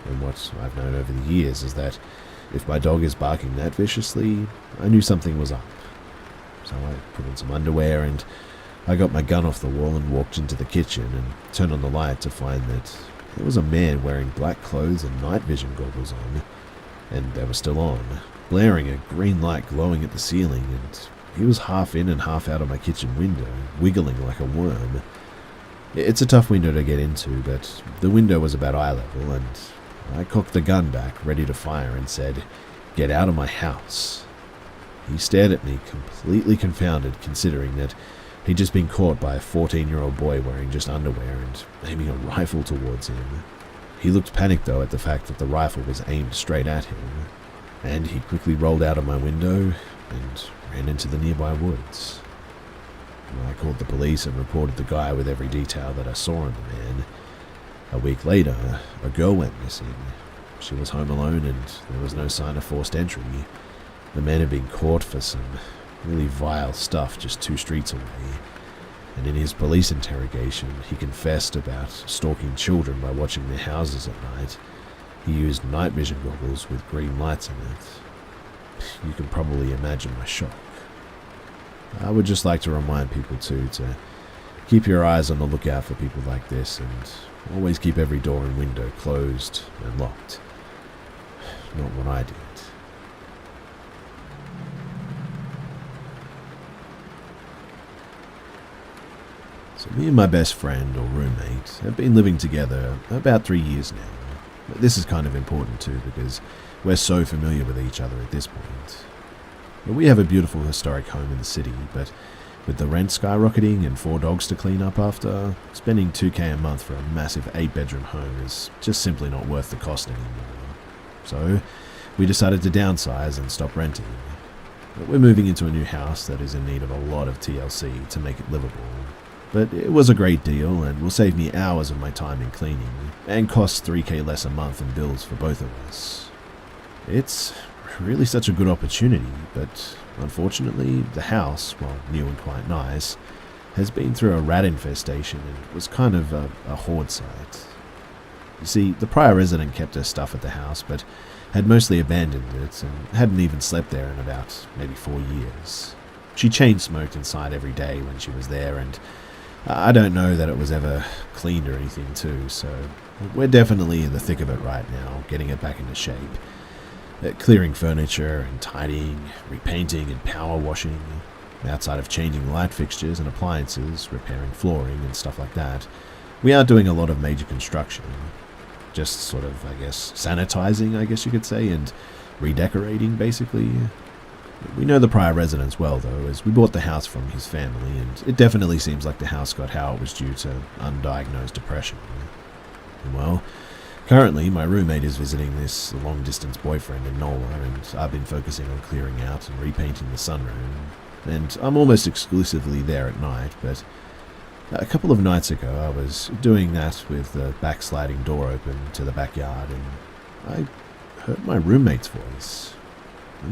A: and what I've known over the years is that if my dog is barking that viciously, I knew something was up. So I put on some underwear and I got my gun off the wall and walked into the kitchen and turned on the light to find that there was a man wearing black clothes and night vision goggles on, and they were still on, blaring a green light glowing at the ceiling, and he was half in and half out of my kitchen window, wiggling like a worm. It's a tough window to get into, but the window was about eye level, and I cocked the gun back, ready to fire, and said, "Get out of my house." He stared at me, completely confounded, considering that he'd just been caught by a 14-year-old boy wearing just underwear and aiming a rifle towards him. He looked panicked, though, at the fact that the rifle was aimed straight at him, and he quickly rolled out of my window and ran into the nearby woods. I called the police and reported the guy with every detail that I saw on the man. A week later, a girl went missing. She was home alone and there was no sign of forced entry. The man had been caught for some really vile stuff just 2 streets away. And in his police interrogation, he confessed about stalking children by watching their houses at night. He used night vision goggles with green lights in it. You can probably imagine my shock. I would just like to remind people too to keep your eyes on the lookout for people like this and always keep every door and window closed and locked. Not what I did. So me and my best friend or roommate have been living together about 3 years now. This is kind of important too because we're so familiar with each other at this point. We have a beautiful historic home in the city, but with the rent skyrocketing and 4 dogs to clean up after, spending $2,000 a month for a massive 8-bedroom home is just simply not worth the cost anymore. So we decided to downsize and stop renting. We're moving into a new house that is in need of a lot of TLC to make it livable. But it was a great deal and will save me hours of my time in cleaning and cost $3,000 less a month in bills for both of us. It's really such a good opportunity, but unfortunately the house, while new and quite nice, has been through a rat infestation and was kind of a hoard site. You see, the prior resident kept her stuff at the house, but had mostly abandoned it and hadn't even slept there in about maybe 4 years. She chain smoked inside every day when she was there, and I don't know that it was ever cleaned or anything too, so we're definitely in the thick of it right now, getting it back into shape. Clearing furniture and tidying, repainting and power washing, outside of changing light fixtures and appliances, repairing flooring and stuff like that. We aren't doing a lot of major construction. Just sort of, I guess, sanitizing, I guess you could say, and redecorating, basically. We know the prior residents well, though, as we bought the house from his family, and it definitely seems like the house got how it was due to undiagnosed depression. And well, currently, my roommate is visiting this long-distance boyfriend in NOLA, and I've been focusing on clearing out and repainting the sunroom. And I'm almost exclusively there at night, but a couple of nights ago I was doing that with the backsliding door open to the backyard, and I heard my roommate's voice.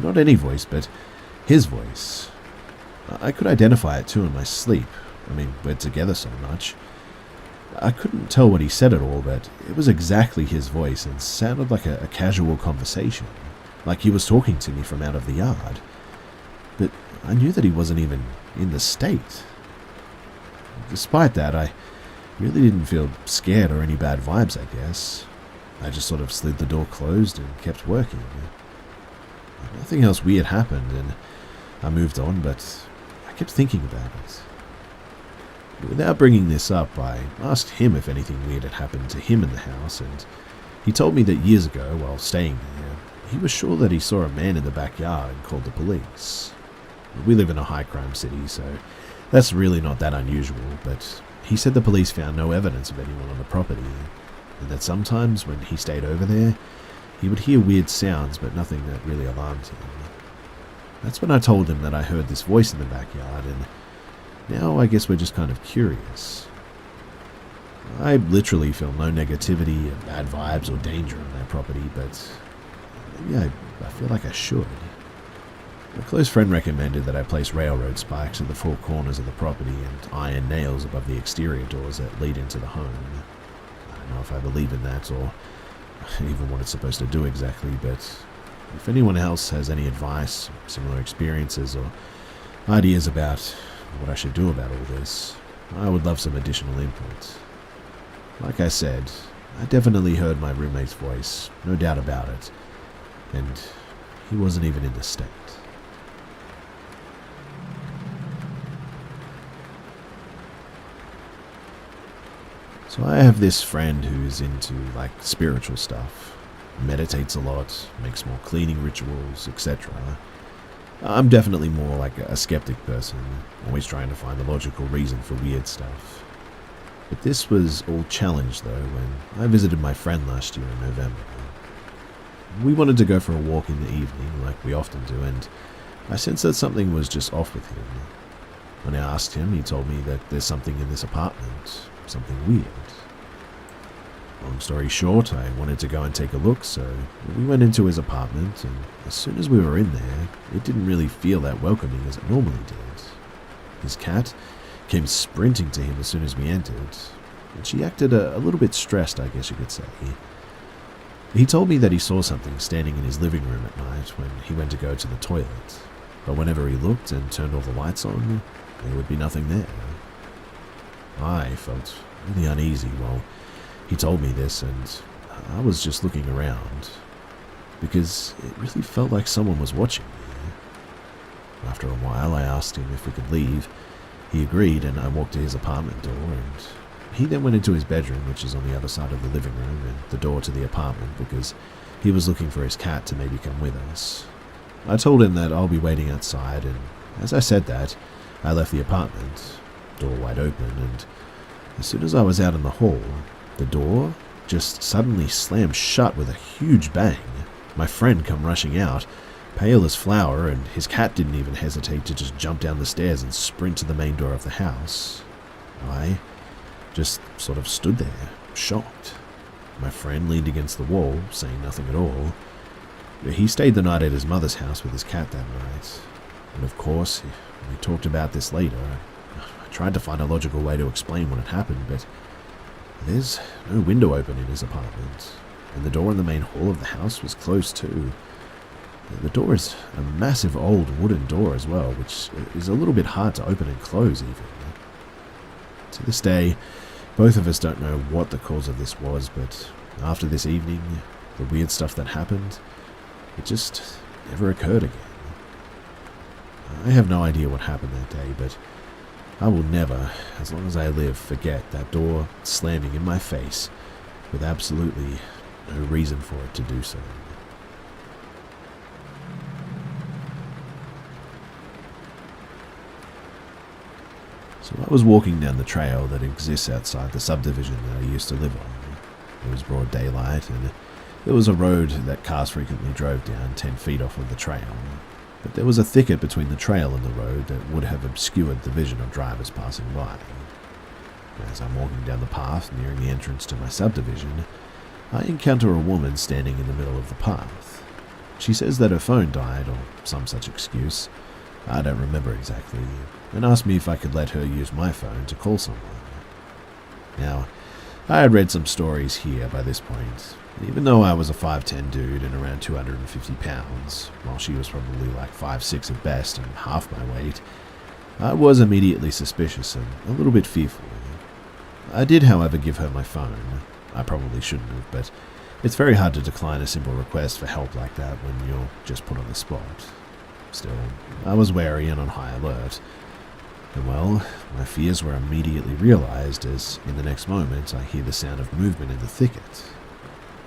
A: Not any voice, but his voice. I could identify it too in my sleep. I mean, we're together so much. I couldn't tell what he said at all, but it was exactly his voice and sounded like a casual conversation, like he was talking to me from out of the yard. But I knew that he wasn't even in the state. Despite that, I really didn't feel scared or any bad vibes, I guess. I just sort of slid the door closed and kept working. Nothing else weird happened, and I moved on, but I kept thinking about it. Without bringing this up, I asked him if anything weird had happened to him in the house, and he told me that years ago, while staying there, he was sure that he saw a man in the backyard and called the police. We live in a high-crime city, so that's really not that unusual, but he said the police found no evidence of anyone on the property, and that sometimes when he stayed over there, he would hear weird sounds, but nothing that really alarmed him. That's when I told him that I heard this voice in the backyard, and now I guess we're just kind of curious. I literally feel no negativity, bad vibes, or danger on that property, but maybe I feel like I should. A close friend recommended that I place railroad spikes at the four corners of the property and iron nails above the exterior doors that lead into the home. I don't know if I believe in that or even what it's supposed to do exactly, but if anyone else has any advice, similar experiences, or ideas about what I should do about all this, I would love some additional input. Like I said, I definitely heard my roommate's voice, no doubt about it, and he wasn't even in the state. So I have this friend who's into, spiritual stuff, meditates a lot, makes more cleaning rituals, etc. I'm definitely more like a skeptic person, always trying to find a logical reason for weird stuff. But this was all challenged, though, when I visited my friend last year in November. We wanted to go for a walk in the evening, like we often do, and I sensed that something was just off with him. When I asked him, he told me that there's something in this apartment, something weird. Long story short, I wanted to go and take a look, so we went into his apartment, and as soon as we were in there, it didn't really feel that welcoming as it normally did. His cat came sprinting to him as soon as we entered, and she acted a little bit stressed, I guess you could say. He told me that he saw something standing in his living room at night when he went to go to the toilet, but whenever he looked and turned all the lights on, there would be nothing there. I felt really uneasy while he told me this, and I was just looking around, because it really felt like someone was watching me. After a while, I asked him if we could leave. He agreed, and I walked to his apartment door, and he then went into his bedroom, which is on the other side of the living room, and the door to the apartment, because he was looking for his cat to maybe come with us. I told him that I'll be waiting outside, and as I said that, I left the apartment, door wide open, and as soon as I was out in the hall, the door just suddenly slammed shut with a huge bang. My friend come rushing out, pale as flour, and his cat didn't even hesitate to just jump down the stairs and sprint to the main door of the house. I just sort of stood there, shocked. My friend leaned against the wall, saying nothing at all. He stayed the night at his mother's house with his cat that night. And of course, we talked about this later. I tried to find a logical way to explain what had happened, but there's no window open in his apartment, and the door in the main hall of the house was closed too. The door is a massive old wooden door as well, which is a little bit hard to open and close even. To this day, both of us don't know what the cause of this was, but after this evening, the weird stuff that happened, it just never occurred again. I have no idea what happened that day, but I will never, as long as I live, forget that door slamming in my face with absolutely no reason for it to do so. So I was walking down the trail that exists outside the subdivision that I used to live on. It was broad daylight, and there was a road that cars frequently drove down 10 feet off of the trail. But there was a thicket between the trail and the road that would have obscured the vision of drivers passing by. As I'm walking down the path nearing the entrance to my subdivision, I encounter a woman standing in the middle of the path. She says that her phone died, or some such excuse, I don't remember exactly, and asked me if I could let her use my phone to call someone. Now, I had read some stories here by this point. Even though I was a 5'10" dude and around 250 pounds, while she was probably like 5'6" at best and half my weight, I was immediately suspicious and a little bit fearful. I did, however, give her my phone. I probably shouldn't have, but it's very hard to decline a simple request for help like that when you're just put on the spot. Still, I was wary and on high alert. And well, my fears were immediately realized as, in the next moment, I hear the sound of movement in the thicket.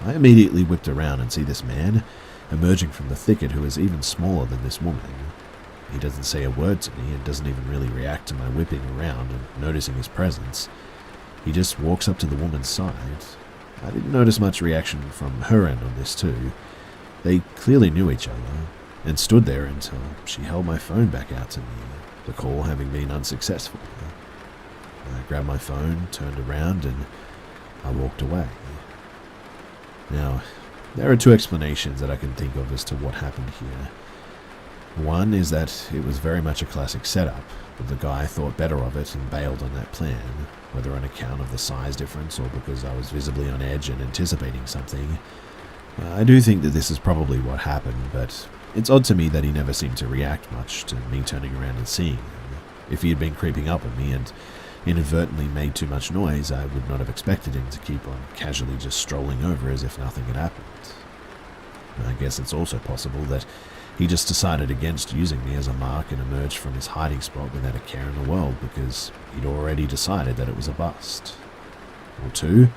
A: I immediately whipped around and see this man emerging from the thicket who is even smaller than this woman. He doesn't say a word to me and doesn't even really react to my whipping around and noticing his presence. He just walks up to the woman's side. I didn't notice much reaction from her end on this too. They clearly knew each other, and stood there until she held my phone back out to me, the call having been unsuccessful. I grabbed my phone, turned around, and I walked away. Now, there are two explanations that I can think of as to what happened here. One is that it was very much a classic setup, but the guy thought better of it and bailed on that plan, whether on account of the size difference or because I was visibly on edge and anticipating something. I do think that this is probably what happened, but it's odd to me that he never seemed to react much to me turning around and seeing him. If he had been creeping up on me and inadvertently made too much noise, I would not have expected him to keep on casually just strolling over as if nothing had happened. I guess it's also possible that he just decided against using me as a mark and emerged from his hiding spot without a care in the world because he'd already decided that it was a bust. Or two,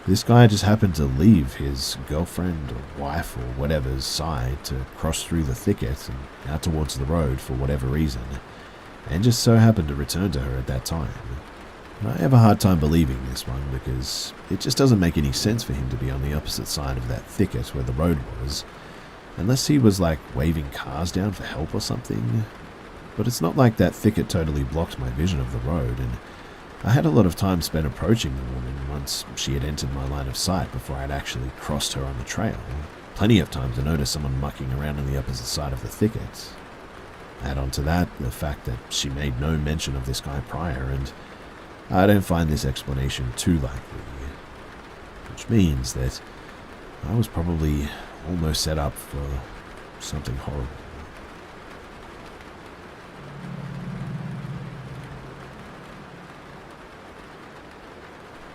A: this guy just happened to leave his girlfriend or wife or whatever's side to cross through the thicket and out towards the road for whatever reason, and just so happened to return to her at that time. And I have a hard time believing this one because it just doesn't make any sense for him to be on the opposite side of that thicket where the road was, unless he was like waving cars down for help or something. But it's not like that thicket totally blocked my vision of the road, and I had a lot of time spent approaching the woman once she had entered my line of sight before I'd actually crossed her on the trail. Plenty of time to notice someone mucking around on the opposite side of the thicket. Add on to that the fact that she made no mention of this guy prior, and I don't find this explanation too likely. Which means that I was probably almost set up for something horrible.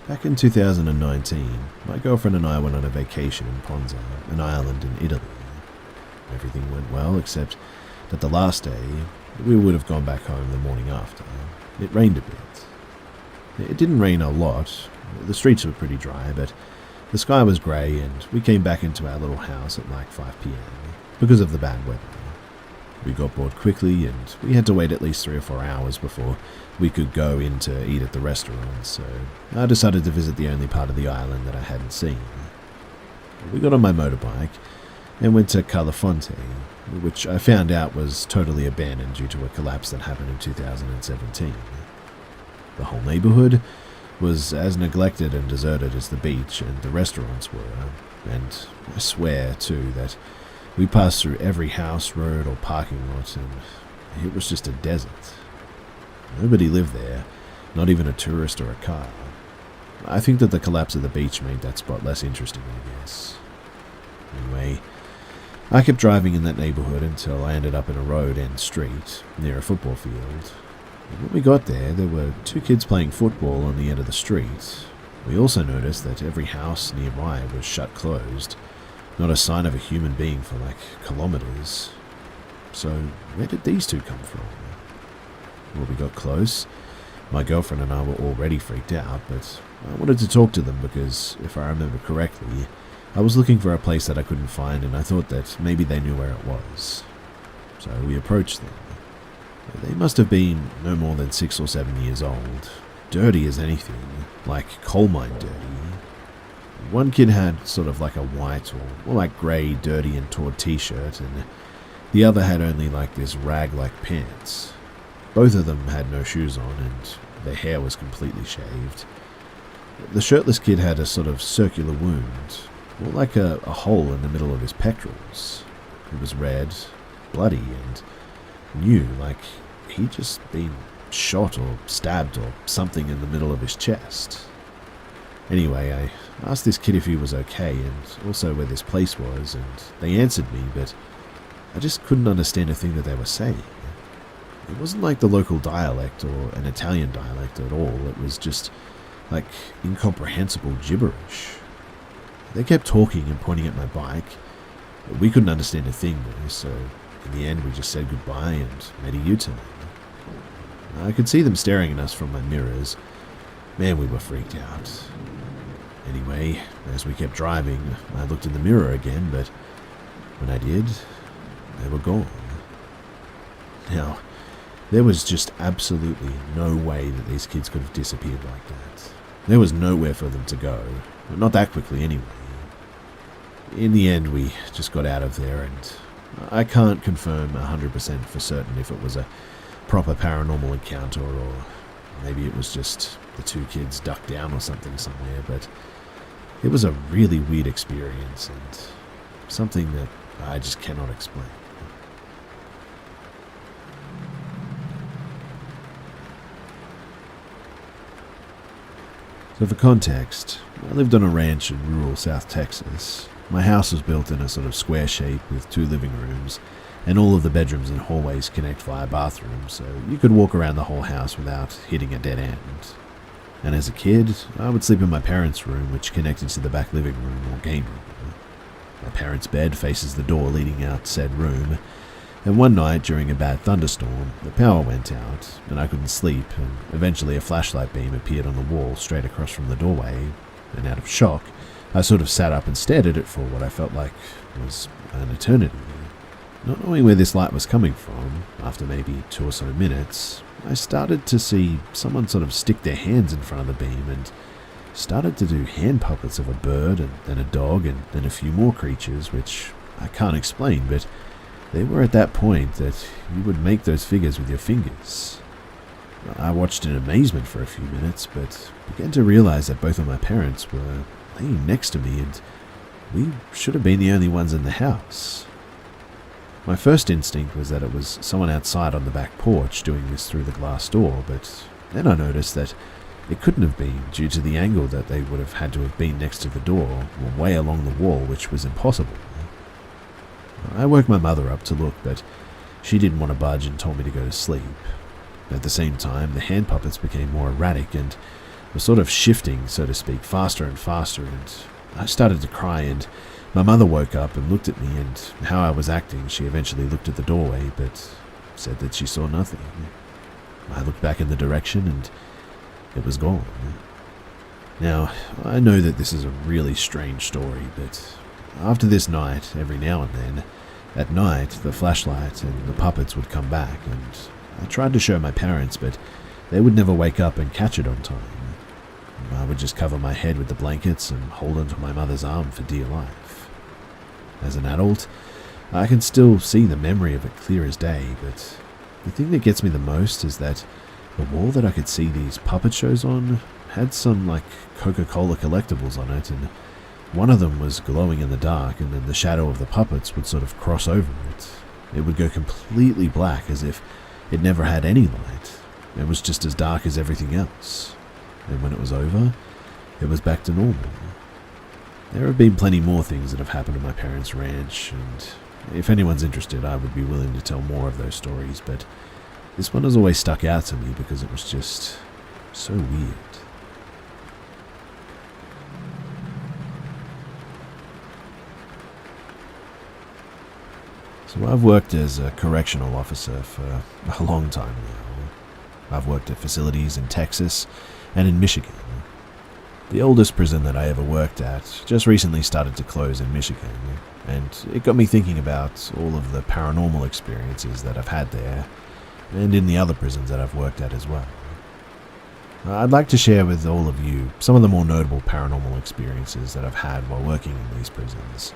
A: Back in 2019, my girlfriend and I went on a vacation in Ponza, an island in Italy. Everything went well, except that the last day, we would have gone back home the morning after. It rained a bit. It didn't rain a lot. The streets were pretty dry, but the sky was grey, and we came back into our little house at like 5 p.m. because of the bad weather. We got bored quickly, and we had to wait at least 3 or 4 hours before we could go in to eat at the restaurant, so I decided to visit the only part of the island that I hadn't seen. We got on my motorbike and went to Calafonte, which I found out was totally abandoned due to a collapse that happened in 2017. The whole neighborhood was as neglected and deserted as the beach and the restaurants were, and I swear, too, that we passed through every house, road, or parking lot, and it was just a desert. Nobody lived there, not even a tourist or a car. I think that the collapse of the beach made that spot less interesting, I guess. Anyway, I kept driving in that neighborhood until I ended up in a road-end street near a football field. And when we got there, there were 2 kids playing football on the end of the street. We also noticed that every house nearby was shut closed, not a sign of a human being for like kilometers. So where did these 2 come from? Well, we got close. My girlfriend and I were already freaked out, but I wanted to talk to them because, if I remember correctly, I was looking for a place that I couldn't find, and I thought that maybe they knew where it was. So we approached them. They must have been no more than 6 or 7 years old, dirty as anything, like coal mine dirty. One kid had sort of like a white or more like grey, dirty and torn t-shirt, and the other had only like this rag-like pants. Both of them had no shoes on, and their hair was completely shaved. The shirtless kid had a sort of circular wound, more like a hole in the middle of his pectorals. It was red, bloody, and new, like he'd just been shot or stabbed or something in the middle of his chest. Anyway, I asked this kid if he was okay and also where this place was, and they answered me, but I just couldn't understand a thing that they were saying. It wasn't like the local dialect or an Italian dialect at all. It was just like incomprehensible gibberish. They kept talking and pointing at my bike. We couldn't understand a thing though, so in the end we just said goodbye and made a U-turn. I could see them staring at us from my mirrors. Man, we were freaked out. Anyway, as we kept driving, I looked in the mirror again, but when I did, they were gone. Now, there was just absolutely no way that these kids could have disappeared like that. There was nowhere for them to go. Not that quickly, anyway. In the end, we just got out of there, and I can't confirm 100% for certain if it was a proper paranormal encounter or maybe it was just the two kids ducked down or something somewhere, but it was a really weird experience and something that I just cannot explain. So for context, I lived on a ranch in rural South Texas. My house was built in a sort of square shape with 2 living rooms, and all of the bedrooms and hallways connect via bathrooms, so you could walk around the whole house without hitting a dead end. And as a kid, I would sleep in my parents' room, which connected to the back living room or game room. My parents' bed faces the door leading out said room, and one night during a bad thunderstorm, the power went out, and I couldn't sleep, and eventually a flashlight beam appeared on the wall straight across from the doorway, and out of shock, I sort of sat up and stared at it for what I felt like was an eternity. Not knowing where this light was coming from, after maybe 2 or so minutes, I started to see someone sort of stick their hands in front of the beam and started to do hand puppets of a bird and then a dog and then a few more creatures, which I can't explain, but they were at that point that you would make those figures with your fingers. I watched in amazement for a few minutes, but began to realize that both of my parents were laying next to me and we should have been the only ones in the house. My first instinct was that it was someone outside on the back porch doing this through the glass door, but then I noticed that it couldn't have been due to the angle that they would have had to have been next to the door or way along the wall, which was impossible. I woke my mother up to look, but she didn't want to budge and told me to go to sleep. At the same time, the hand puppets became more erratic and were sort of shifting, so to speak, faster and faster, and I started to cry, and my mother woke up and looked at me, and how I was acting, she eventually looked at the doorway, but said that she saw nothing. I looked back in the direction, and it was gone. Now, I know that this is a really strange story, but after this night, every now and then, at night, the flashlight and the puppets would come back, and I tried to show my parents, but they would never wake up and catch it on time. I would just cover my head with the blankets and hold onto my mother's arm for dear life. As an adult, I can still see the memory of it clear as day, but the thing that gets me the most is that the wall that I could see these puppet shows on had some, like, Coca-Cola collectibles on it, and one of them was glowing in the dark, and then the shadow of the puppets would sort of cross over it. It would go completely black as if it never had any light. It was just as dark as everything else. And when it was over, it was back to normal. There have been plenty more things that have happened at my parents' ranch, and if anyone's interested, I would be willing to tell more of those stories, but this one has always stuck out to me because it was just so weird. So I've worked as a correctional officer for a long time now. I've worked at facilities in Texas and in Michigan. The oldest prison that I ever worked at just recently started to close in Michigan, and it got me thinking about all of the paranormal experiences that I've had there, and in the other prisons that I've worked at as well. I'd like to share with all of you some of the more notable paranormal experiences that I've had while working in these prisons.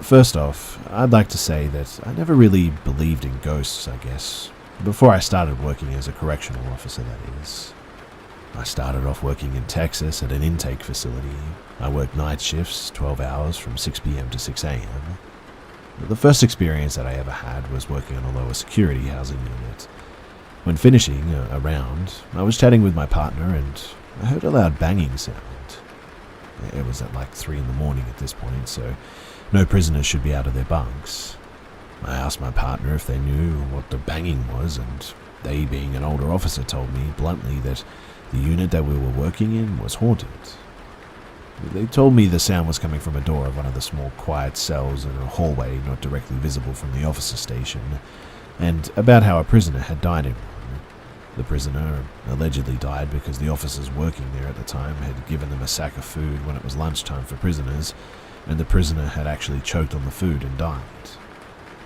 A: First off, I'd like to say that I never really believed in ghosts, I guess, before I started working as a correctional officer, that is. I started off working in Texas at an intake facility. I worked night shifts, 12 hours from 6 p.m. to 6 a.m. The first experience that I ever had was working on a lower security housing unit. When finishing a round, I was chatting with my partner and I heard a loud banging sound. It was at like 3 in the morning at this point, so no prisoners should be out of their bunks. I asked my partner if they knew what the banging was, and they, being an older officer, told me bluntly that the unit that we were working in was haunted. They told me the sound was coming from a door of one of the small quiet cells in a hallway not directly visible from the officer station, and about how a prisoner had died in one. The prisoner allegedly died because the officers working there at the time had given them a sack of food when it was lunchtime for prisoners, and the prisoner had actually choked on the food and died.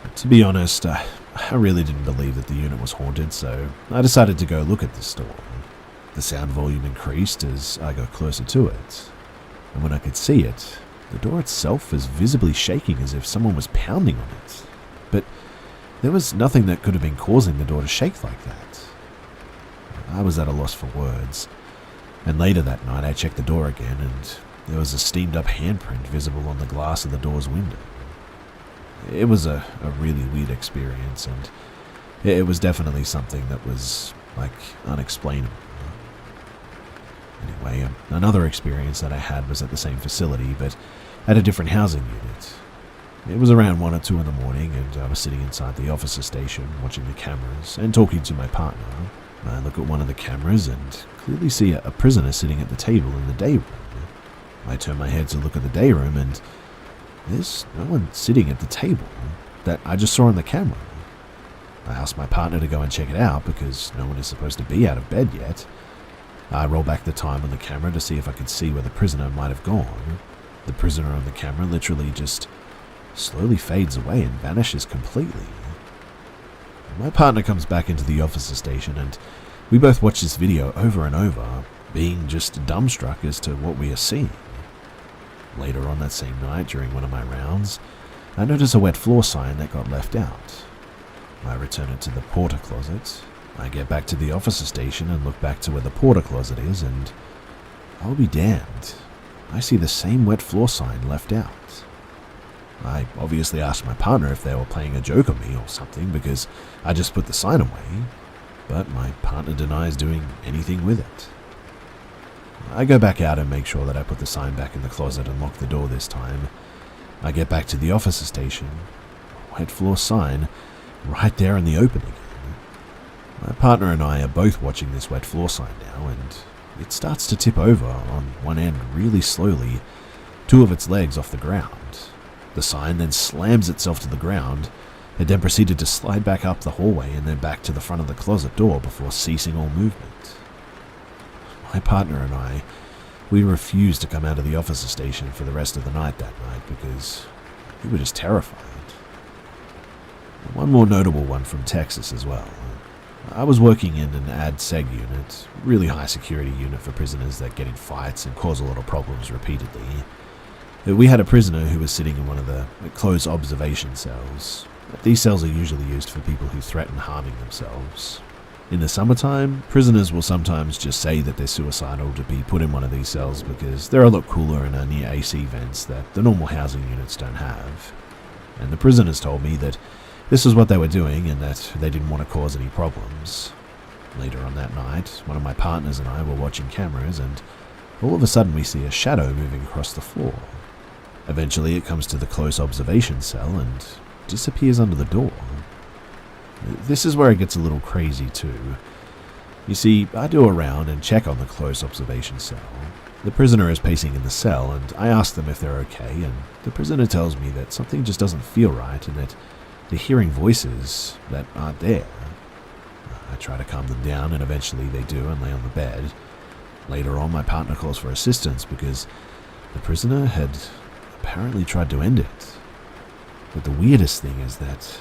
A: But to be honest, I really didn't believe that the unit was haunted, so I decided to go look at this door. The sound volume increased as I got closer to it, and when I could see it, the door itself was visibly shaking as if someone was pounding on it. But there was nothing that could have been causing the door to shake like that. I was at a loss for words, and later that night I checked the door again, and there was a steamed up handprint visible on the glass of the door's window. It was a really weird experience, and it was definitely something that was, unexplainable. Anyway, another experience that I had was at the same facility, but at a different housing unit. It was around 1 or 2 in the morning, and I was sitting inside the officer station, watching the cameras, and talking to my partner. I look at one of the cameras and clearly see a prisoner sitting at the table in the day room. I turn my head to look at the day room, and there's no one sitting at the table that I just saw on the camera. I asked my partner to go and check it out because no one is supposed to be out of bed yet. I roll back the time on the camera to see if I could see where the prisoner might have gone. The prisoner on the camera literally just slowly fades away and vanishes completely. My partner comes back into the officer station, and we both watch this video over and over, being just dumbstruck as to what we are seeing. Later on that same night, during one of my rounds, I notice a wet floor sign that got left out. I return it to the porter closet. I get back to the officer station and look back to where the porter closet is, and I'll be damned, I see the same wet floor sign left out. I obviously asked my partner if they were playing a joke on me or something because I just put the sign away, but my partner denies doing anything with it. I go back out and make sure that I put the sign back in the closet and lock the door this time. I get back to the officer station, wet floor sign, right there in the open again. My partner and I are both watching this wet floor sign now, and it starts to tip over on one end really slowly, 2 of its legs off the ground. The sign then slams itself to the ground. It then proceeded to slide back up the hallway and then back to the front of the closet door before ceasing all movement. My partner and I, we refused to come out of the officer station for the rest of the night that night because we were just terrified. One more notable one from Texas as well. I was working in an ad-seg unit, really high security unit for prisoners that get in fights and cause a lot of problems repeatedly. We had a prisoner who was sitting in one of the closed observation cells. These cells are usually used for people who threaten harming themselves. In the summertime, prisoners will sometimes just say that they're suicidal to be put in one of these cells because they're a lot cooler and are near AC vents that the normal housing units don't have. And the prisoners told me that this is what they were doing and that they didn't want to cause any problems. Later on that night, one of my partners and I were watching cameras, and all of a sudden we see a shadow moving across the floor. Eventually it comes to the close observation cell and disappears under the door. This is where it gets a little crazy too. You see, I do a round and check on the close observation cell. The prisoner is pacing in the cell, and I ask them if they're okay, and the prisoner tells me that something just doesn't feel right and that they're hearing voices that aren't there. I try to calm them down, and eventually they do and lay on the bed. Later on, my partner calls for assistance because the prisoner had apparently tried to end it. But the weirdest thing is that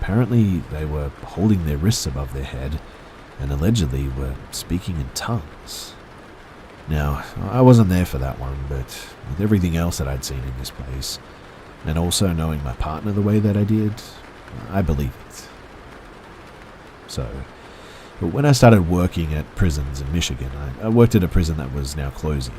A: apparently they were holding their wrists above their head and allegedly were speaking in tongues. Now, I wasn't there for that one, but with everything else that I'd seen in this place, and also knowing my partner the way that I did, I believe it. So, but when I started working at prisons in Michigan, I worked at a prison that was now closing.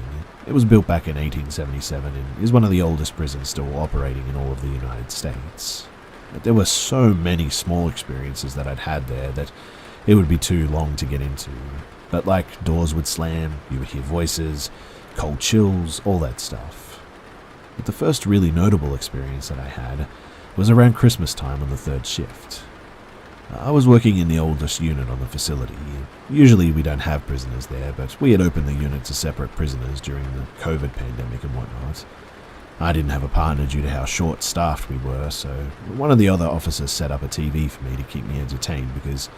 A: It was built back in 1877 and is one of the oldest prisons still operating in all of the United States. But there were so many small experiences that I'd had there that it would be too long to get into. But like doors would slam, you would hear voices, cold chills, all that stuff. But the first really notable experience that I had was around Christmas time on the third shift. I was working in the oldest unit on the facility. Usually we don't have prisoners there, but we had opened the unit to separate prisoners during the COVID pandemic and whatnot. I didn't have a partner due to how short-staffed we were, so one of the other officers set up a TV for me to keep me entertained because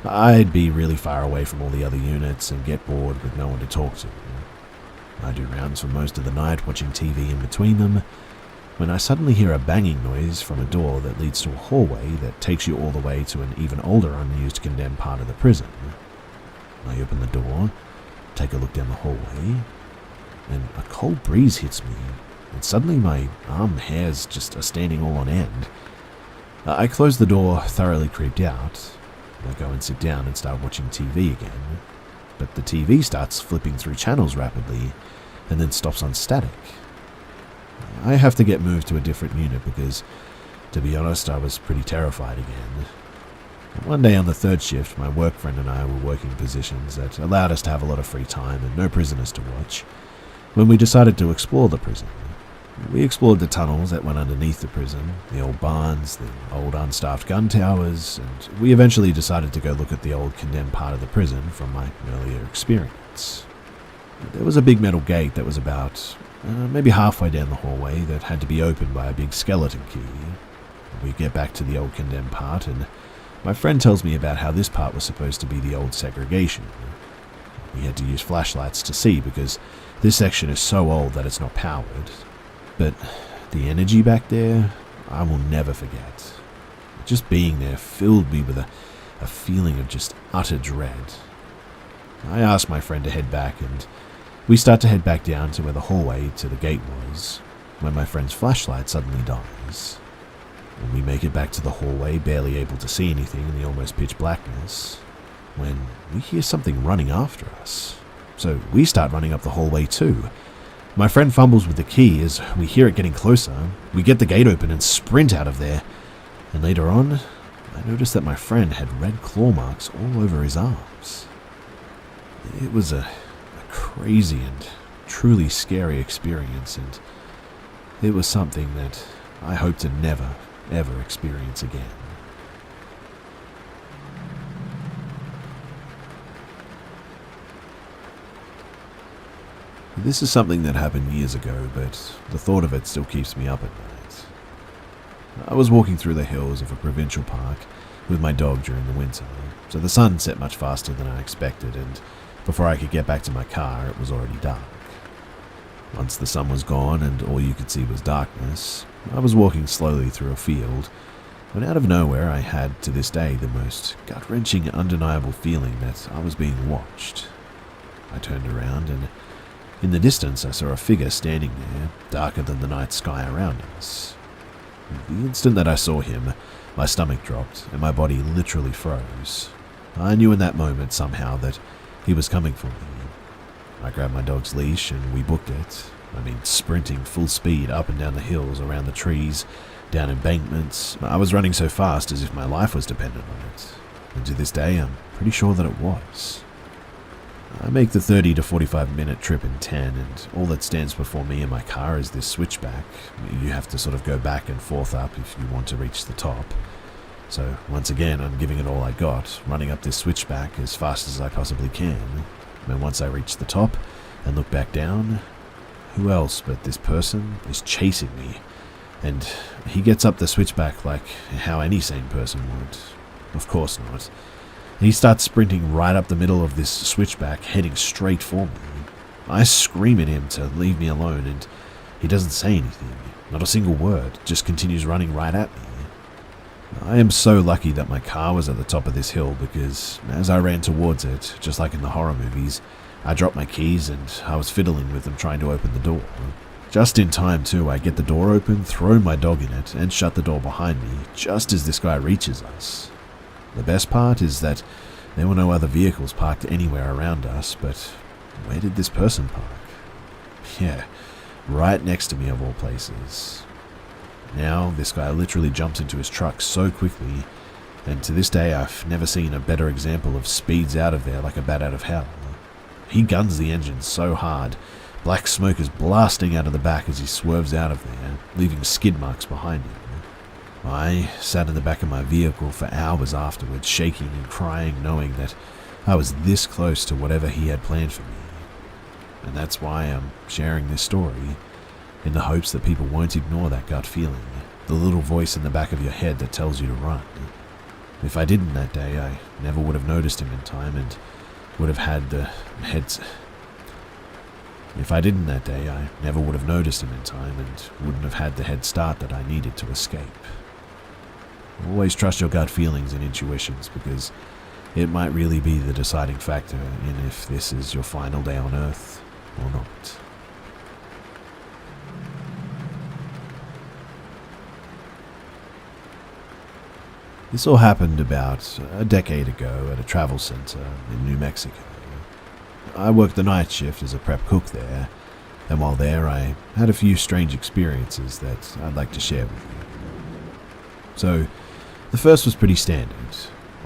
A: I'd be really far away from all the other units and get bored with no one to talk to. I do rounds for most of the night watching TV in between them, when I suddenly hear a banging noise from a door that leads to a hallway that takes you all the way to an even older unused condemned part of the prison. I open the door, take a look down the hallway, and a cold breeze hits me, and suddenly my arm hairs just are standing all on end. I close the door, thoroughly creeped out. I go and sit down and start watching TV again, but the TV starts flipping through channels rapidly, and then stops on static. I have to get moved to a different unit because, to be honest, I was pretty terrified again. One day on the third shift, my work friend and I were working positions that allowed us to have a lot of free time and no prisoners to watch, when we decided to explore the prison. We explored the tunnels that went underneath the prison, the old barns, the old unstaffed gun towers, and we eventually decided to go look at the old condemned part of the prison from my earlier experience. There was a big metal gate that was about maybe halfway down the hallway that had to be opened by a big skeleton key. We get back to the old condemned part, and my friend tells me about how this part was supposed to be the old segregation. We had to use flashlights to see because this section is so old that it's not powered. But the energy back there, I will never forget. Just being there filled me with a feeling of just utter dread. I asked my friend to head back, and we start to head back down to where the hallway to the gate was, when my friend's flashlight suddenly dies. And we make it back to the hallway, barely able to see anything in the almost pitch blackness, when we hear something running after us. So we start running up the hallway too. My friend fumbles with the key as we hear it getting closer. We get the gate open and sprint out of there. And later on, I noticed that my friend had red claw marks all over his arms. It was a crazy and truly scary experience, and it was something that I hope to never, ever experience again. This is something that happened years ago, but the thought of it still keeps me up at night. I was walking through the hills of a provincial park with my dog during the winter, so the sun set much faster than I expected, and before I could get back to my car, it was already dark. Once the sun was gone and all you could see was darkness, I was walking slowly through a field, when out of nowhere I had, to this day, the most gut-wrenching, undeniable feeling that I was being watched. I turned around, and in the distance I saw a figure standing there, darker than the night sky around us. The instant that I saw him, my stomach dropped and my body literally froze. I knew in that moment somehow that he was coming for me. I grabbed my dog's leash and we booked it. Sprinting full speed up and down the hills, around the trees, down embankments. I was running so fast as if my life was dependent on it. And to this day, I'm pretty sure that it was. I make the 30 to 45 minute trip in 10, and all that stands before me in my car is this switchback. You have to sort of go back and forth up if you want to reach the top. So once again, I'm giving it all I got, running up this switchback as fast as I possibly can. And once I reach the top and look back down, who else but this person is chasing me? And he gets up the switchback like how any sane person would. Of course not. He starts sprinting right up the middle of this switchback, heading straight for me. I scream at him to leave me alone, and he doesn't say anything. Not a single word, just continues running right at me. I am so lucky that my car was at the top of this hill because as I ran towards it, just like in the horror movies, I dropped my keys and I was fiddling with them trying to open the door. Just in time too, I get the door open, throw my dog in it, and shut the door behind me just as this guy reaches us. The best part is that there were no other vehicles parked anywhere around us, but where did this person park? Yeah, right next to me of all places. Now, this guy literally jumps into his truck so quickly, and to this day I've never seen a better example of speeds out of there like a bat out of hell. He guns the engine so hard, black smoke is blasting out of the back as he swerves out of there, leaving skid marks behind him. I sat in the back of my vehicle for hours afterwards, shaking and crying, knowing that I was this close to whatever he had planned for me. And that's why I'm sharing this story, in the hopes that people won't ignore that gut feeling, the little voice in the back of your head that tells you to run. If I didn't that day, I never would have noticed him in time and would have had the heads... If I didn't that day, I never would have noticed him in time and wouldn't have had the head start that I needed to escape. Always trust your gut feelings and intuitions, because it might really be the deciding factor in if this is your final day on Earth or not. This all happened about a decade ago at a travel center in New Mexico. I worked the night shift as a prep cook there, and while there I had a few strange experiences that I'd like to share with you. So, the first was pretty standard.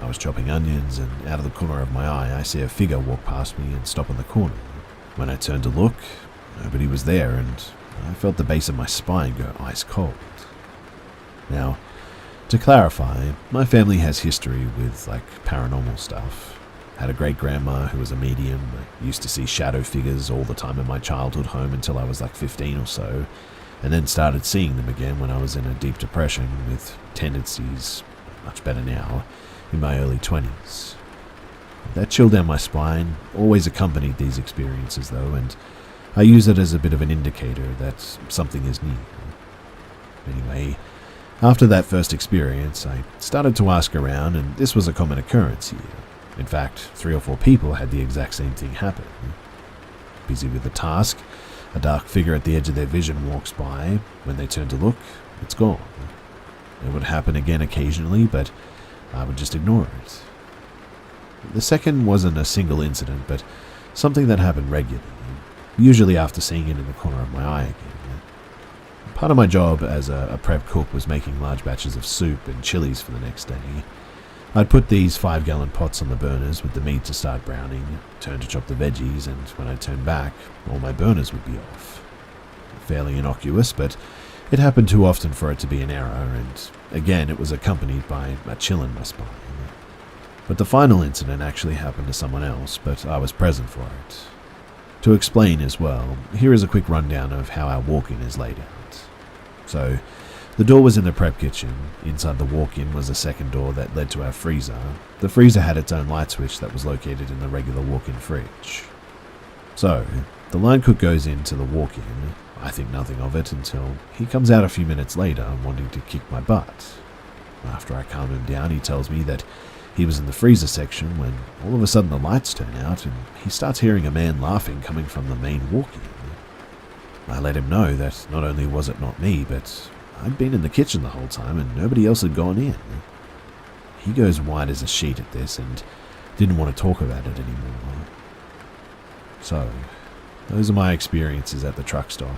A: I was chopping onions, and out of the corner of my eye I see a figure walk past me and stop on the corner. When I turned to look, nobody was there, and I felt the base of my spine go ice cold. Now, to clarify, my family has history with, paranormal stuff. Had a great-grandma who was a medium. I used to see shadow figures all the time in my childhood home until I was 15 or so, and then started seeing them again when I was in a deep depression with tendencies, much better now, in my early 20s. That chill down my spine always accompanied these experiences though, and I use it as a bit of an indicator that something is near. Anyway, after that first experience, I started to ask around, and this was a common occurrence here. In fact, 3 or 4 people had the exact same thing happen. Busy with a task, a dark figure at the edge of their vision walks by. When they turn to look, it's gone. It would happen again occasionally, but I would just ignore it. The second wasn't a single incident, but something that happened regularly, usually after seeing it in the corner of my eye again. Part of my job as a prep cook was making large batches of soup and chilies for the next day. I'd put these 5-gallon pots on the burners with the meat to start browning, turn to chop the veggies, and when I turned back, all my burners would be off. Fairly innocuous, but it happened too often for it to be an error, and again it was accompanied by a chill in my spine. But the final incident actually happened to someone else, but I was present for it. To explain as well, here is a quick rundown of how our walk-in is laid out. So, the door was in the prep kitchen. Inside the walk-in was a second door that led to our freezer. The freezer had its own light switch that was located in the regular walk-in fridge. So, the line cook goes into the walk-in. I think nothing of it until he comes out a few minutes later wanting to kick my butt. After I calm him down, he tells me that he was in the freezer section when all of a sudden the lights turn out and he starts hearing a man laughing coming from the main walk-in. I let him know that not only was it not me, but I'd been in the kitchen the whole time and nobody else had gone in. He goes white as a sheet at this and didn't want to talk about it anymore. So, those are my experiences at the truck stop.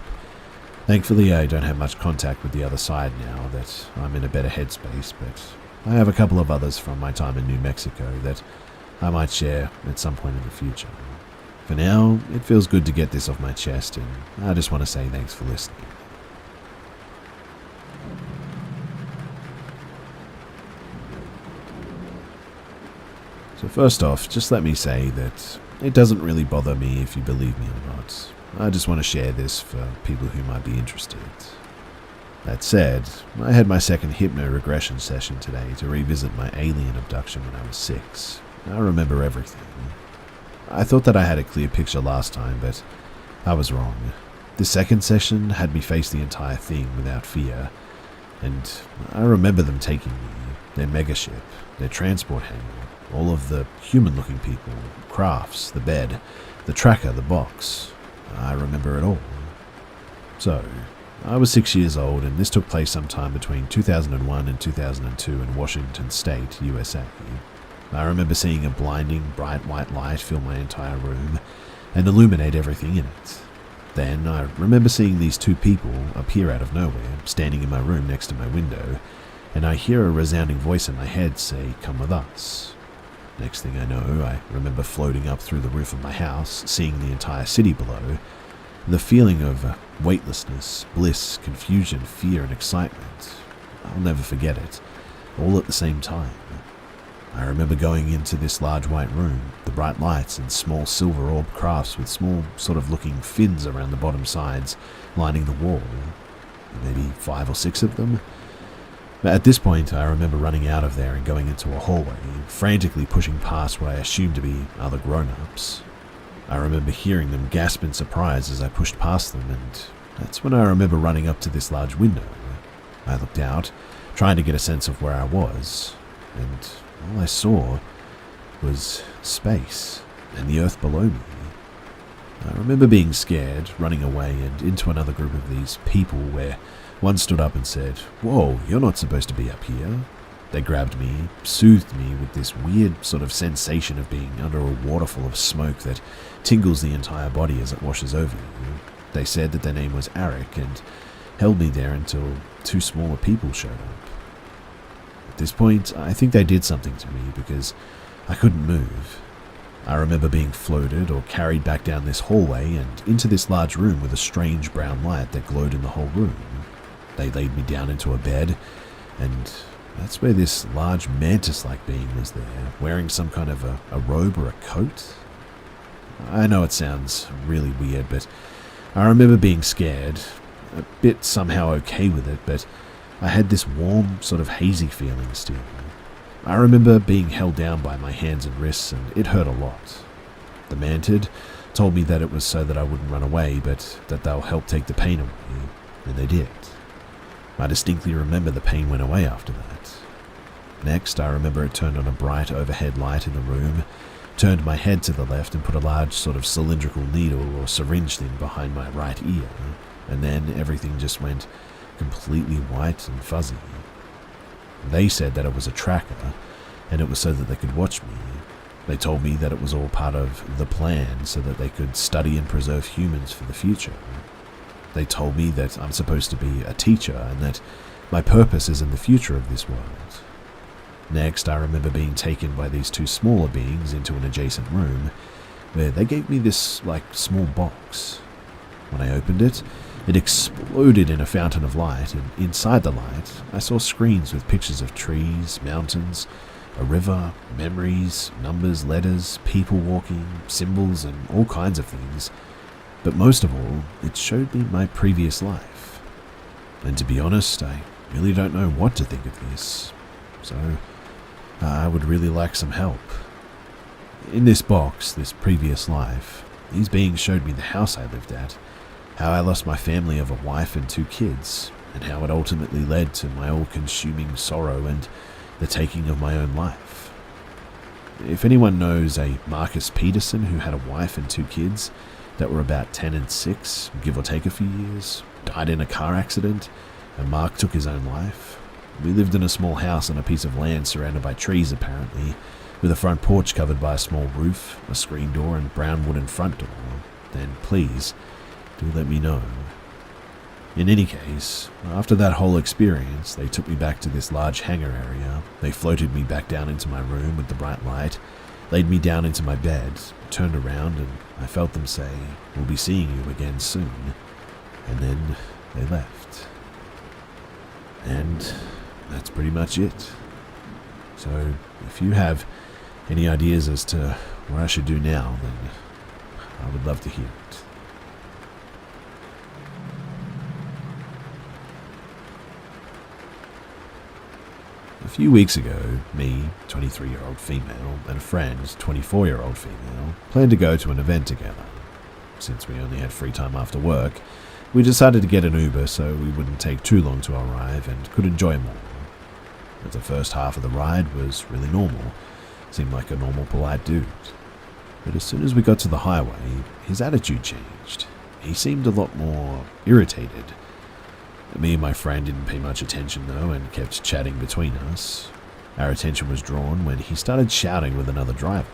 A: Thankfully, I don't have much contact with the other side now that I'm in a better headspace, but I have a couple of others from my time in New Mexico that I might share at some point in the future. For now, it feels good to get this off my chest, and I just want to say thanks for listening. So first off, just let me say that it doesn't really bother me if you believe me or not. I just want to share this for people who might be interested. That said, I had my second hypno-regression session today to revisit my alien abduction when I was 6. I remember everything. I thought that I had a clear picture last time, but I was wrong. The second session had me face the entire thing without fear, and I remember them taking me, their megaship, their transport hangar, all of the human-looking people, crafts, the bed, the tracker, the box. I remember it all. So, I was 6 years old, and this took place sometime between 2001 and 2002 in Washington State, USA. I remember seeing a blinding, bright white light fill my entire room and illuminate everything in it. Then I remember seeing these 2 people appear out of nowhere, standing in my room next to my window, and I hear a resounding voice in my head say, "Come with us." Next thing I know, I remember floating up through the roof of my house, seeing the entire city below. The feeling of weightlessness, bliss, confusion, fear, and excitement. I'll never forget it, all at the same time. I remember going into this large white room, the bright lights and small silver orb crafts with small sort of looking fins around the bottom sides lining the wall, maybe 5 or 6 of them. But at this point, I remember running out of there and going into a hallway, frantically pushing past what I assumed to be other grown-ups. I remember hearing them gasp in surprise as I pushed past them, and that's when I remember running up to this large window. I looked out, trying to get a sense of where I was, and all I saw was space and the earth below me. I remember being scared, running away and into another group of these people where one stood up and said, "Whoa, you're not supposed to be up here." They grabbed me, soothed me with this weird sort of sensation of being under a waterfall of smoke that tingles the entire body as it washes over you. They said that their name was Arik and held me there until 2 smaller people showed up. At this point, I think they did something to me because I couldn't move. I remember being floated or carried back down this hallway and into this large room with a strange brown light that glowed in the whole room. They laid me down into a bed, and that's where this large mantis-like being was there, wearing some kind of a robe or a coat. I know it sounds really weird, but I remember being scared, a bit somehow okay with it, but I had this warm, sort of hazy feeling still. I remember being held down by my hands and wrists, and it hurt a lot. The mantid told me that it was so that I wouldn't run away, but that they'll help take the pain away, and they did. I distinctly remember the pain went away after that. Next, I remember it turned on a bright overhead light in the room, turned my head to the left and put a large sort of cylindrical needle or syringe thing behind my right ear, and then everything just went completely white and fuzzy. They said that it was a tracker, and it was so that they could watch me. They told me that it was all part of the plan so that they could study and preserve humans for the future. They told me that I'm supposed to be a teacher and that my purpose is in the future of this world. Next, I remember being taken by these 2 smaller beings into an adjacent room where they gave me this, small box. When I opened it, it exploded in a fountain of light, and inside the light, I saw screens with pictures of trees, mountains, a river, memories, numbers, letters, people walking, symbols, and all kinds of things. But most of all, it showed me my previous life. And to be honest, I really don't know what to think of this. So, I would really like some help. In this box, this previous life, these beings showed me the house I lived at, how I lost my family of a wife and 2 kids, and how it ultimately led to my all-consuming sorrow and the taking of my own life. If anyone knows a Marcus Peterson who had a wife and 2 kids that were about 10 and 6, give or take a few years, died in a car accident, and Mark took his own life. We lived in a small house on a piece of land surrounded by trees apparently, with a front porch covered by a small roof, a screen door and brown wooden front door. Then please, do let me know. In any case, after that whole experience, they took me back to this large hangar area. They floated me back down into my room with the bright light, laid me down into my bed, turned around, and I felt them say, "We'll be seeing you again soon." And then they left. And that's pretty much it. So if you have any ideas as to what I should do now, then I would love to hear it. A few weeks ago, me, 23-year-old female, and a friend, 24-year-old female, planned to go to an event together. Since we only had free time after work, we decided to get an Uber so we wouldn't take too long to arrive and could enjoy more. But the first half of the ride was really normal, seemed like a normal, polite dude. But as soon as we got to the highway, his attitude changed. He seemed a lot more irritated. Me and my friend didn't pay much attention though and kept chatting between us. Our attention was drawn when he started shouting with another driver.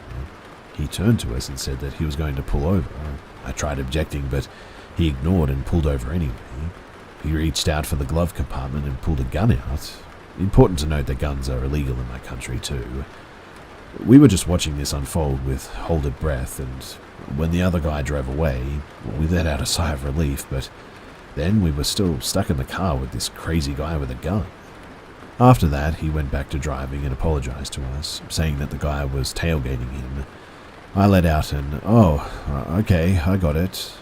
A: He turned to us and said that he was going to pull over. I tried objecting, but he ignored and pulled over anyway. He reached out for the glove compartment and pulled a gun out. Important to note that guns are illegal in my country too. We were just watching this unfold with holded breath, and when the other guy drove away, we let out a sigh of relief, but then we were still stuck in the car with this crazy guy with a gun. After that, he went back to driving and apologized to us, saying that the guy was tailgating him. I let out an, "Oh, okay, I got it."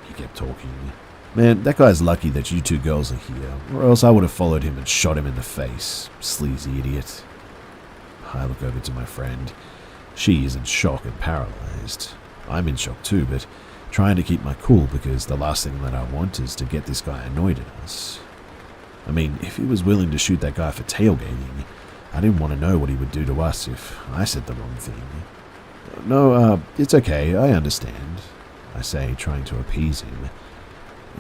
A: He kept talking. "Man, that guy's lucky that you two girls are here, or else I would have followed him and shot him in the face. Sleazy idiot." I look over to my friend. She is in shock and paralyzed. I'm in shock too, but trying to keep my cool because the last thing that I want is to get this guy annoyed at us. I mean, if he was willing to shoot that guy for tailgating, I didn't want to know what he would do to us if I said the wrong thing. "No, it's okay, I understand," I say, trying to appease him.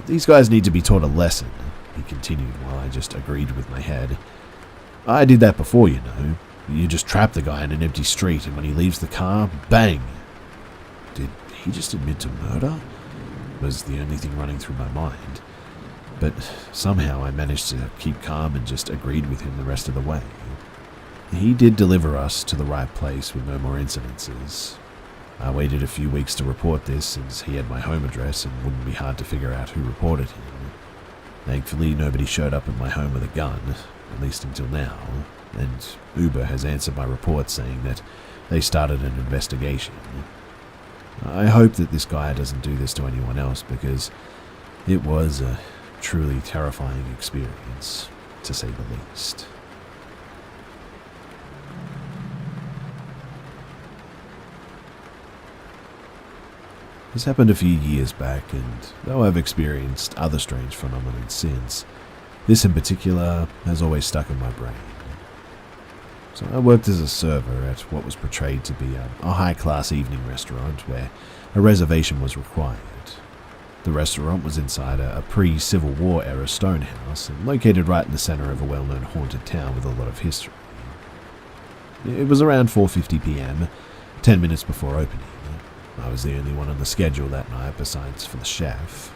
A: "These guys need to be taught a lesson," he continued while I just agreed with my head. "I did that before, you know. You just trap the guy in an empty street, and when he leaves the car, bang!" Did he just admit to murder? Was the only thing running through my mind. But somehow I managed to keep calm and just agreed with him the rest of the way. He did deliver us to the right place with no more incidences. I waited a few weeks to report this since he had my home address and wouldn't be hard to figure out who reported him. Thankfully, nobody showed up at my home with a gun, at least until now, and Uber has answered my report saying that they started an investigation. I hope that this guy doesn't do this to anyone else because it was a truly terrifying experience, to say the least. This happened a few years back, and though I've experienced other strange phenomena since, this in particular has always stuck in my brain. So I worked as a server at what was portrayed to be a high-class evening restaurant where a reservation was required. The restaurant was inside a pre-Civil War era stone house and located right in the center of a well-known haunted town with a lot of history. It was around 4:50 p.m., 10 minutes before opening. I was the only one on the schedule that night besides for the chef.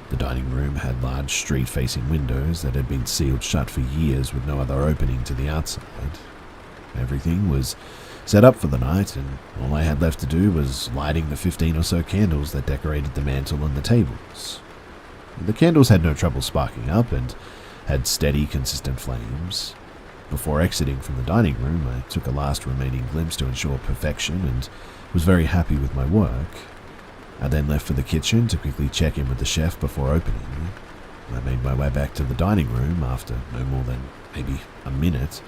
A: The dining room had large street-facing windows that had been sealed shut for years with no other opening to the outside. Everything was set up for the night, and all I had left to do was lighting the 15 or so candles that decorated the mantel and the tables. The candles had no trouble sparking up and had steady, consistent flames. Before exiting from the dining room, I took a last remaining glimpse to ensure perfection and was very happy with my work. I then left for the kitchen to quickly check in with the chef before opening. I made my way back to the dining room after no more than maybe a minute,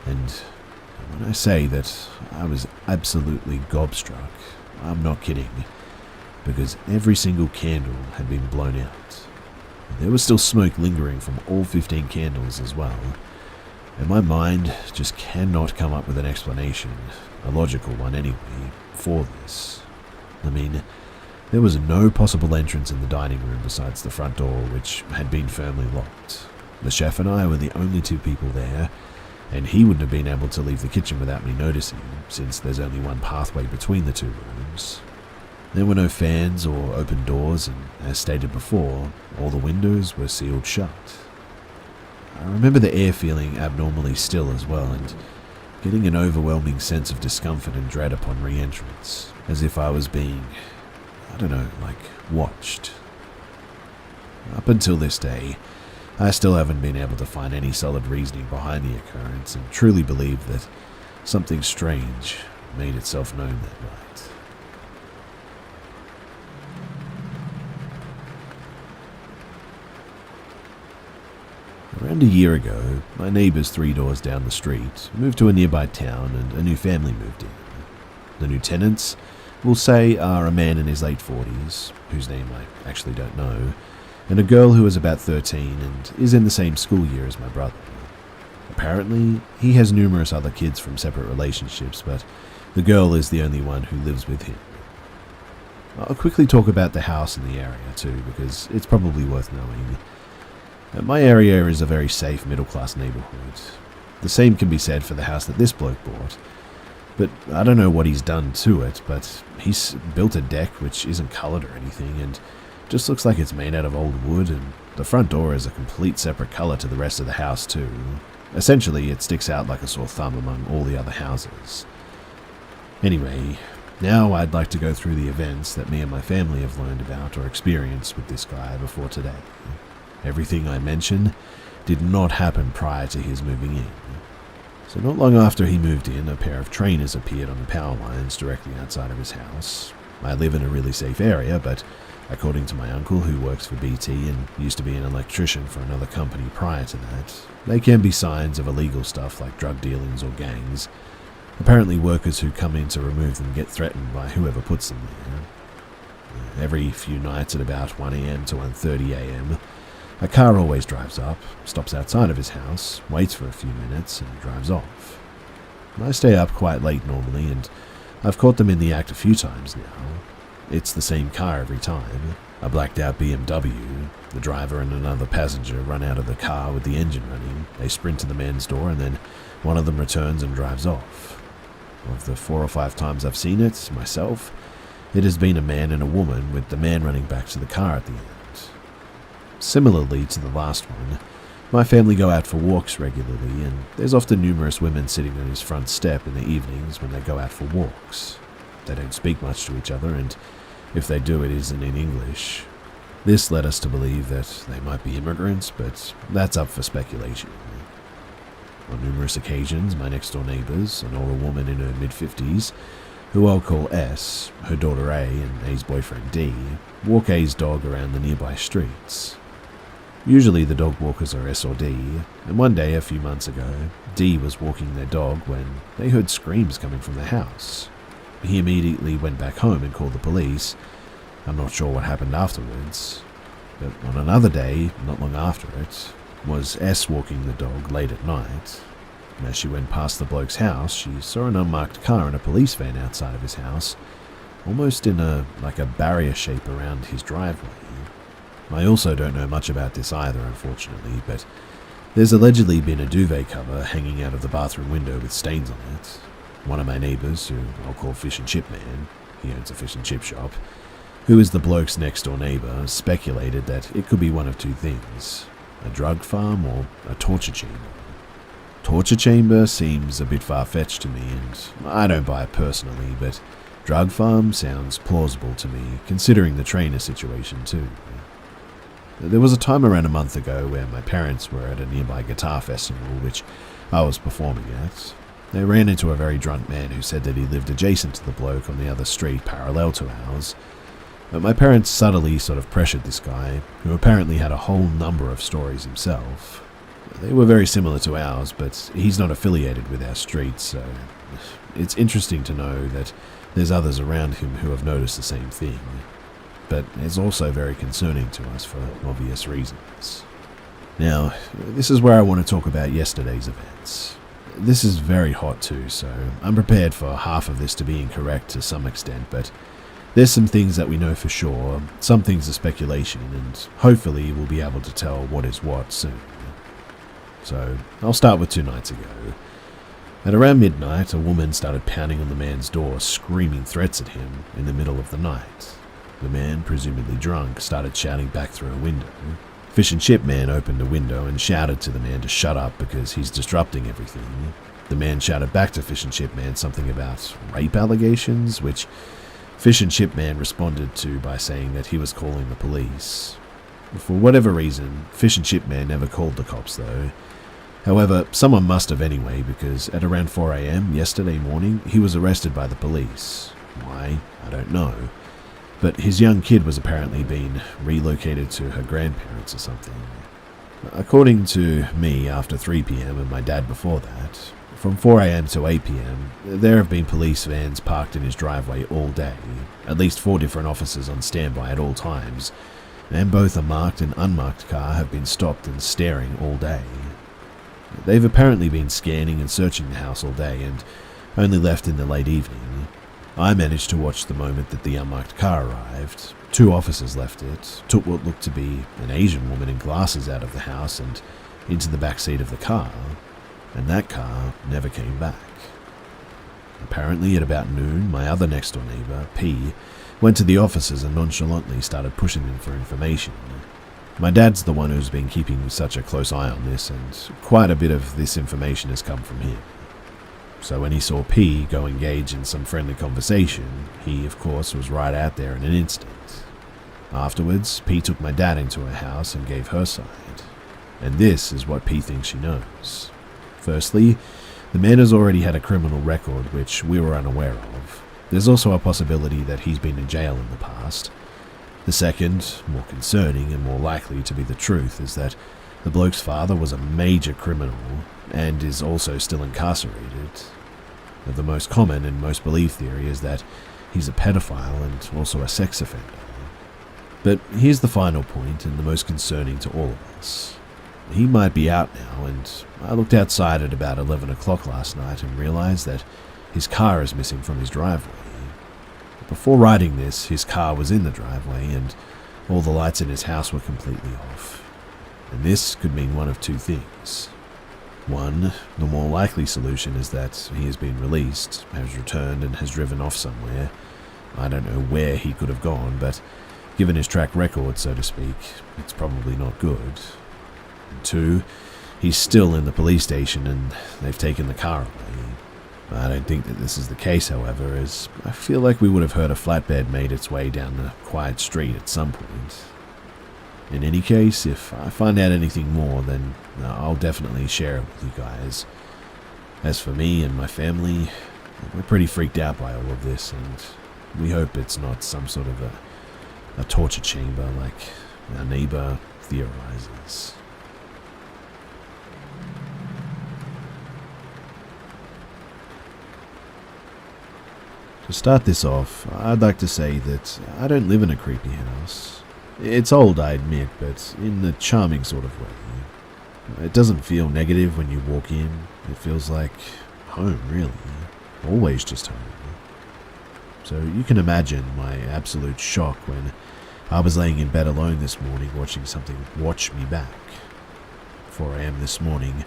A: and when I say that I was absolutely gobstruck, I'm not kidding, because every single candle had been blown out. There was still smoke lingering from all 15 candles as well, and my mind just cannot come up with an explanation, a logical one anyway, for this. I mean, there was no possible entrance in the dining room besides the front door, which had been firmly locked. The chef and I were the only two people there, and he wouldn't have been able to leave the kitchen without me noticing, since there's only one pathway between the two rooms. There were no fans or open doors, and as stated before, all the windows were sealed shut. I remember the air feeling abnormally still as well, and getting an overwhelming sense of discomfort and dread upon re-entrance, as if I was being, watched. Up until this day, I still haven't been able to find any solid reasoning behind the occurrence and truly believe that something strange made itself known that night. Around a year ago, my neighbors 3 doors down the street moved to a nearby town and a new family moved in. The new tenants, we'll say, are a man in his late 40s, whose name I actually don't know, and a girl who is about 13 and is in the same school year as my brother. Apparently, he has numerous other kids from separate relationships, but the girl is the only one who lives with him. I'll quickly talk about the house in the area too, because it's probably worth knowing. My area is a very safe middle-class neighborhood. The same can be said for the house that this bloke bought. But I don't know what he's done to it, but he's built a deck which isn't colored or anything and just looks like it's made out of old wood, and the front door is a complete separate color to the rest of the house too. Essentially, it sticks out like a sore thumb among all the other houses. Anyway, now I'd like to go through the events that me and my family have learned about or experienced with this guy before today. Everything I mention did not happen prior to his moving in. So not long after he moved in, a pair of trainers appeared on the power lines directly outside of his house. I live in a really safe area, but according to my uncle, who works for BT and used to be an electrician for another company prior to that, they can be signs of illegal stuff like drug dealings or gangs. Apparently workers who come in to remove them get threatened by whoever puts them there. Every few nights at about 1 a.m. to 1:30 a.m., a car always drives up, stops outside of his house, waits for a few minutes, and drives off. I stay up quite late normally, and I've caught them in the act a few times now. It's the same car every time, a blacked out BMW. The driver and another passenger run out of the car with the engine running. They sprint to the man's door, and then one of them returns and drives off. Of the 4 or 5 times I've seen it myself, it has been a man and a woman, with the man running back to the car at the end. Similarly to the last one, my family go out for walks regularly, and there's often numerous women sitting on his front step in the evenings when they go out for walks. They don't speak much to each other, and if they do, it isn't in English. This led us to believe that they might be immigrants, but that's up for speculation. On numerous occasions, my next-door neighbours, an older woman in her mid-50s, who I'll call S, her daughter A, and A's boyfriend D, walk A's dog around the nearby streets. Usually the dog walkers are S or D, and one day a few months ago, D was walking their dog when they heard screams coming from the house. He immediately went back home and called the police. I'm not sure what happened afterwards, but on another day, not long after it, was S walking the dog late at night. As she went past the bloke's house, she saw an unmarked car and a police van outside of his house, almost in a barrier shape around his driveway. I also don't know much about this either, unfortunately, but there's allegedly been a duvet cover hanging out of the bathroom window with stains on it. One of my neighbours, who I'll call Fish and Chip Man, he owns a fish and chip shop, who is the bloke's next door neighbour, speculated that it could be one of two things: a drug farm or a torture chamber. Torture chamber seems a bit far-fetched to me, and I don't buy it personally, but drug farm sounds plausible to me, considering the trainer situation too. There was a time around a month ago where my parents were at a nearby guitar festival which I was performing at. They ran into a very drunk man who said that he lived adjacent to the bloke on the other street parallel to ours. But my parents subtly sort of pressured this guy, who apparently had a whole number of stories himself. They were very similar to ours, but he's not affiliated with our street, so it's interesting to know that there's others around him who have noticed the same thing. But it's also very concerning to us for obvious reasons. Now, this is where I want to talk about yesterday's events. This is very hot too, so I'm prepared for half of this to be incorrect to some extent, but there's some things that we know for sure, some things are speculation, and hopefully we'll be able to tell what is what soon. So, I'll start with 2 nights ago. At around midnight, a woman started pounding on the man's door, screaming threats at him in the middle of the night. The man, presumably drunk, started shouting back through a window. Fish and Chip Man opened a window and shouted to the man to shut up because he's disrupting everything. The man shouted back to Fish and Chip Man something about rape allegations, which Fish and Chip Man responded to by saying that he was calling the police. For whatever reason, Fish and Chip Man never called the cops though. However, someone must have anyway, because at around 4 a.m. yesterday morning, he was arrested by the police. Why? I don't know. But his young kid was apparently being relocated to her grandparents or something. According to me, after 3 p.m. and my dad before that, from 4 a.m. to 8 p.m., there have been police vans parked in his driveway all day, at least 4 different officers on standby at all times, and both a marked and unmarked car have been stopped and staring all day. They've apparently been scanning and searching the house all day and only left in the late evening. I managed to watch the moment that the unmarked car arrived. 2 officers left it, took what looked to be an Asian woman in glasses out of the house and into the back seat of the car, and that car never came back. Apparently at about noon, my other next door neighbour, P, went to the officers and nonchalantly started pushing them for information. My dad's the one who's been keeping such a close eye on this, and quite a bit of this information has come from him. So when he saw P go engage in some friendly conversation, he, of course, was right out there in an instant. Afterwards, P took my dad into her house and gave her side. And this is what P thinks she knows. Firstly, the man has already had a criminal record which we were unaware of. There's also a possibility that he's been in jail in the past. The second, more concerning and more likely to be the truth, is that the bloke's father was a major criminal and is also still incarcerated. The most common and most believed theory is that he's a pedophile and also a sex offender. But here's the final point and the most concerning to all of us. He might be out now, and I looked outside at about 11 o'clock last night and realized that his car is missing from his driveway. Before writing this, his car was in the driveway and all the lights in his house were completely off. And this could mean one of two things. One, the more likely solution is that he has been released, has returned and has driven off somewhere. I don't know where he could have gone, but given his track record, so to speak, it's probably not good. And two, he's still in the police station and they've taken the car away. I don't think that this is the case, however, as I feel like we would have heard a flatbed made its way down the quiet street at some point. In any case, if I find out anything more, then I'll definitely share it with you guys. As for me and my family, we're pretty freaked out by all of this, and we hope it's not some sort of a torture chamber like our neighbor theorizes. To start this off, I'd like to say that I don't live in a creepy house. It's old, I admit, but in a charming sort of way. It doesn't feel negative when you walk in. It feels like home, really. Always just home. So you can imagine my absolute shock when I was laying in bed alone this morning watching something watch me back. 4 a.m. this morning,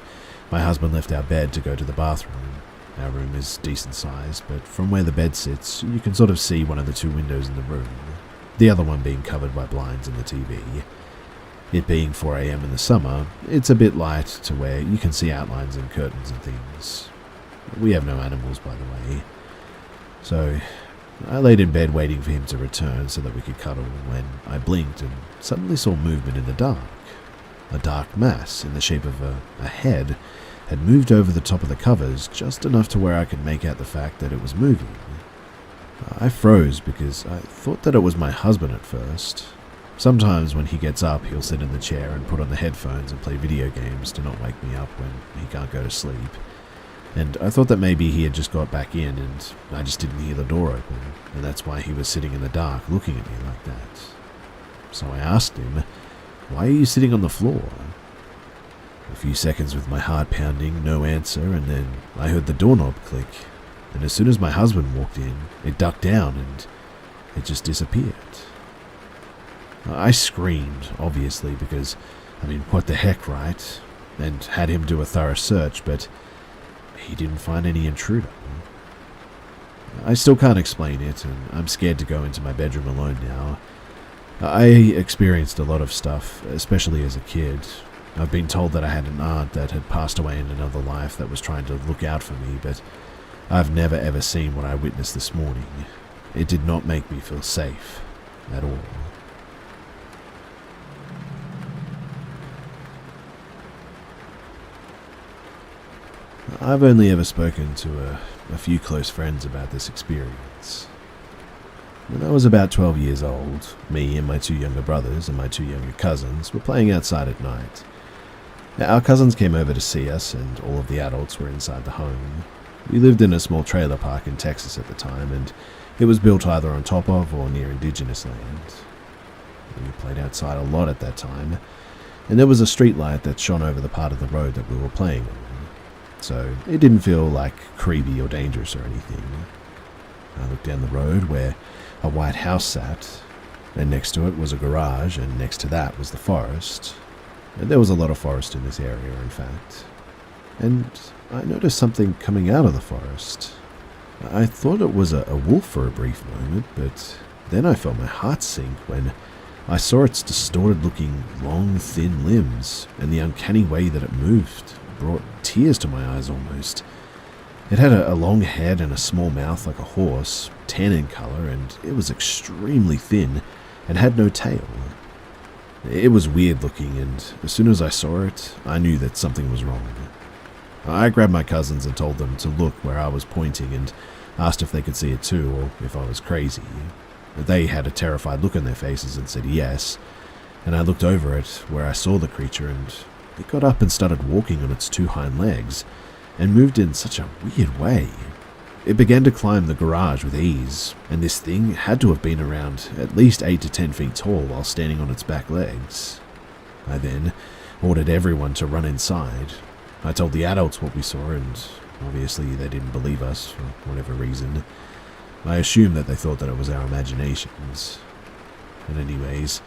A: my husband left our bed to go to the bathroom. Our room is decent sized, but from where the bed sits, you can sort of see one of the 2 windows in the room, the other one being covered by blinds and the TV. It being 4 a.m. in the summer, it's a bit light to where you can see outlines and curtains and things. We have no animals, by the way. So I laid in bed waiting for him to return so that we could cuddle when I blinked and suddenly saw movement in the dark. A dark mass in the shape of a head had moved over the top of the covers just enough to where I could make out the fact that it was moving. I froze because I thought that it was my husband at first. Sometimes when he gets up, he'll sit in the chair and put on the headphones and play video games to not wake me up when he can't go to sleep. And I thought that maybe he had just got back in and I just didn't hear the door open, and that's why he was sitting in the dark looking at me like that. So I asked him, "Why are you sitting on the floor?" A few seconds with my heart pounding, no answer, and then I heard the doorknob click, and as soon as my husband walked in, it ducked down and it just disappeared. I screamed, obviously, because, what the heck, right? And had him do a thorough search, but he didn't find any intruder. I still can't explain it, and I'm scared to go into my bedroom alone now. I experienced a lot of stuff, especially as a kid. I've been told that I had an aunt that had passed away in another life that was trying to look out for me, but I've never ever seen what I witnessed this morning. It did not make me feel safe at all. I've only ever spoken to a few close friends about this experience. When I was about 12 years old, me and my 2 younger brothers and my 2 younger cousins were playing outside at night. Our cousins came over to see us, and all of the adults were inside the home. We lived in a small trailer park in Texas at the time, and it was built either on top of or near indigenous land. We played outside a lot at that time, and there was a street light that shone over the part of the road that we were playing on, so it didn't feel like creepy or dangerous or anything. I looked down the road where a white house sat, and next to it was a garage, and next to that was the forest. And there was a lot of forest in this area, in fact. And I noticed something coming out of the forest. I thought it was a wolf for a brief moment, but then I felt my heart sink when I saw its distorted-looking, long, thin limbs, and the uncanny way that it moved brought tears to my eyes almost. It had a long head and a small mouth like a horse, tan in color, and it was extremely thin and had no tail. It was weird looking, and as soon as I saw it, I knew that something was wrong. I grabbed my cousins and told them to look where I was pointing and asked if they could see it too, or if I was crazy. They had a terrified look on their faces and said yes, and I looked over it where I saw the creature, and it got up and started walking on its two hind legs, and moved in such a weird way. It began to climb the garage with ease, and this thing had to have been around at least 8 to 10 feet tall while standing on its back legs. I then ordered everyone to run inside. I told the adults what we saw, and obviously they didn't believe us for whatever reason. I assumed that they thought that it was our imaginations. And anyways,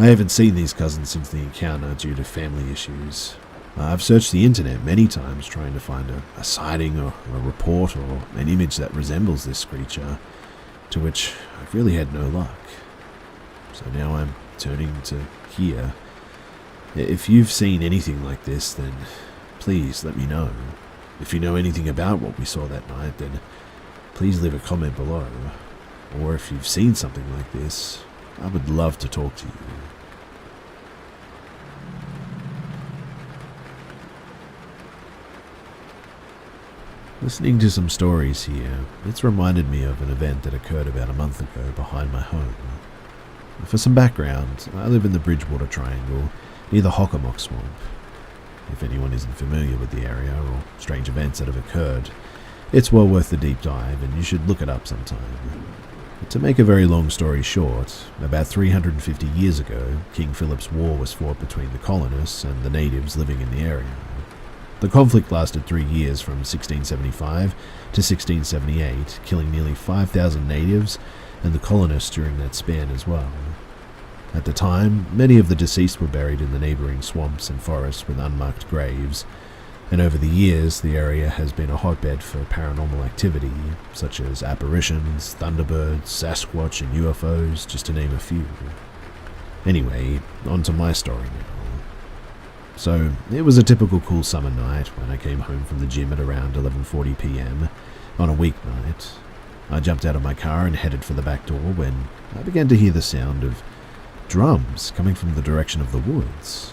A: I haven't seen these cousins since the encounter due to family issues. I've searched the internet many times trying to find a sighting or a report or an image that resembles this creature, to which I've really had no luck. So now I'm turning to here. If you've seen anything like this, then please let me know. If you know anything about what we saw that night, then please leave a comment below. Or if you've seen something like this, I would love to talk to you. Listening to some stories here, it's reminded me of an event that occurred about a month ago behind my home. For some background, I live in the Bridgewater Triangle, near the Hockomock Swamp. If anyone isn't familiar with the area or strange events that have occurred, it's well worth the deep dive and you should look it up sometime. To make a very long story short, about 350 years ago, King Philip's War was fought between the colonists and the natives living in the area. The conflict lasted 3 years from 1675 to 1678, killing nearly 5,000 natives and the colonists during that span as well. At the time, many of the deceased were buried in the neighbouring swamps and forests with unmarked graves, and over the years the area has been a hotbed for paranormal activity, such as apparitions, thunderbirds, Sasquatch and UFOs, just to name a few. Anyway, on to my story now. So, it was a typical cool summer night when I came home from the gym at around 11:40 p.m. on a weeknight. I jumped out of my car and headed for the back door when I began to hear the sound of drums coming from the direction of the woods.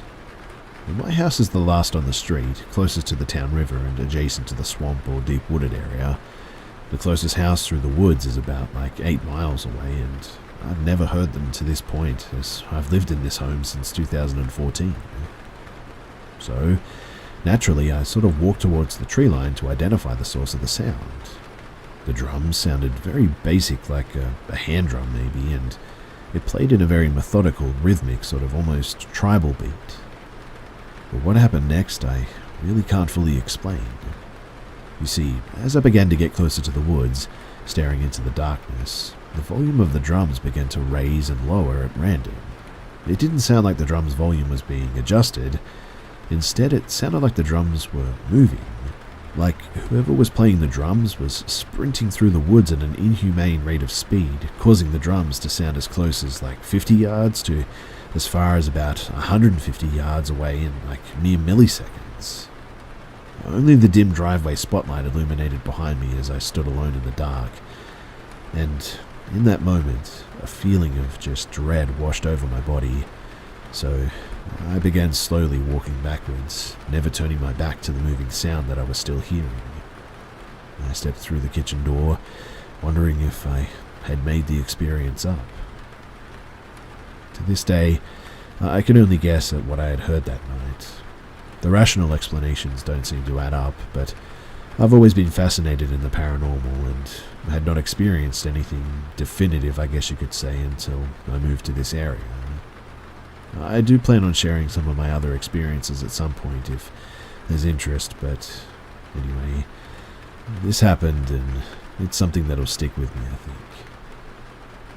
A: My house is the last on the street, closest to the town river and adjacent to the swamp or deep wooded area. The closest house through the woods is about 8 miles away, and I've never heard them to this point, as I've lived in this home since 2014. So, naturally, I sort of walked towards the tree line to identify the source of the sound. The drums sounded very basic, like a hand drum maybe, and it played in a very methodical, rhythmic, sort of almost tribal beat. But what happened next, I really can't fully explain. You see, as I began to get closer to the woods, staring into the darkness, the volume of the drums began to raise and lower at random. It didn't sound like the drum's volume was being adjusted. Instead, it sounded like the drums were moving, like whoever was playing the drums was sprinting through the woods at an inhumane rate of speed, causing the drums to sound as close as 50 yards to as far as about 150 yards away in mere milliseconds. Only the dim driveway spotlight illuminated behind me as I stood alone in the dark, and in that moment, a feeling of just dread washed over my body, so I began slowly walking backwards, never turning my back to the moving sound that I was still hearing. I stepped through the kitchen door, wondering if I had made the experience up. To this day, I can only guess at what I had heard that night. The rational explanations don't seem to add up, but I've always been fascinated in the paranormal and had not experienced anything definitive, I guess you could say, until I moved to this area. I do plan on sharing some of my other experiences at some point if there's interest, but anyway, this happened and it's something that'll stick with me, I think.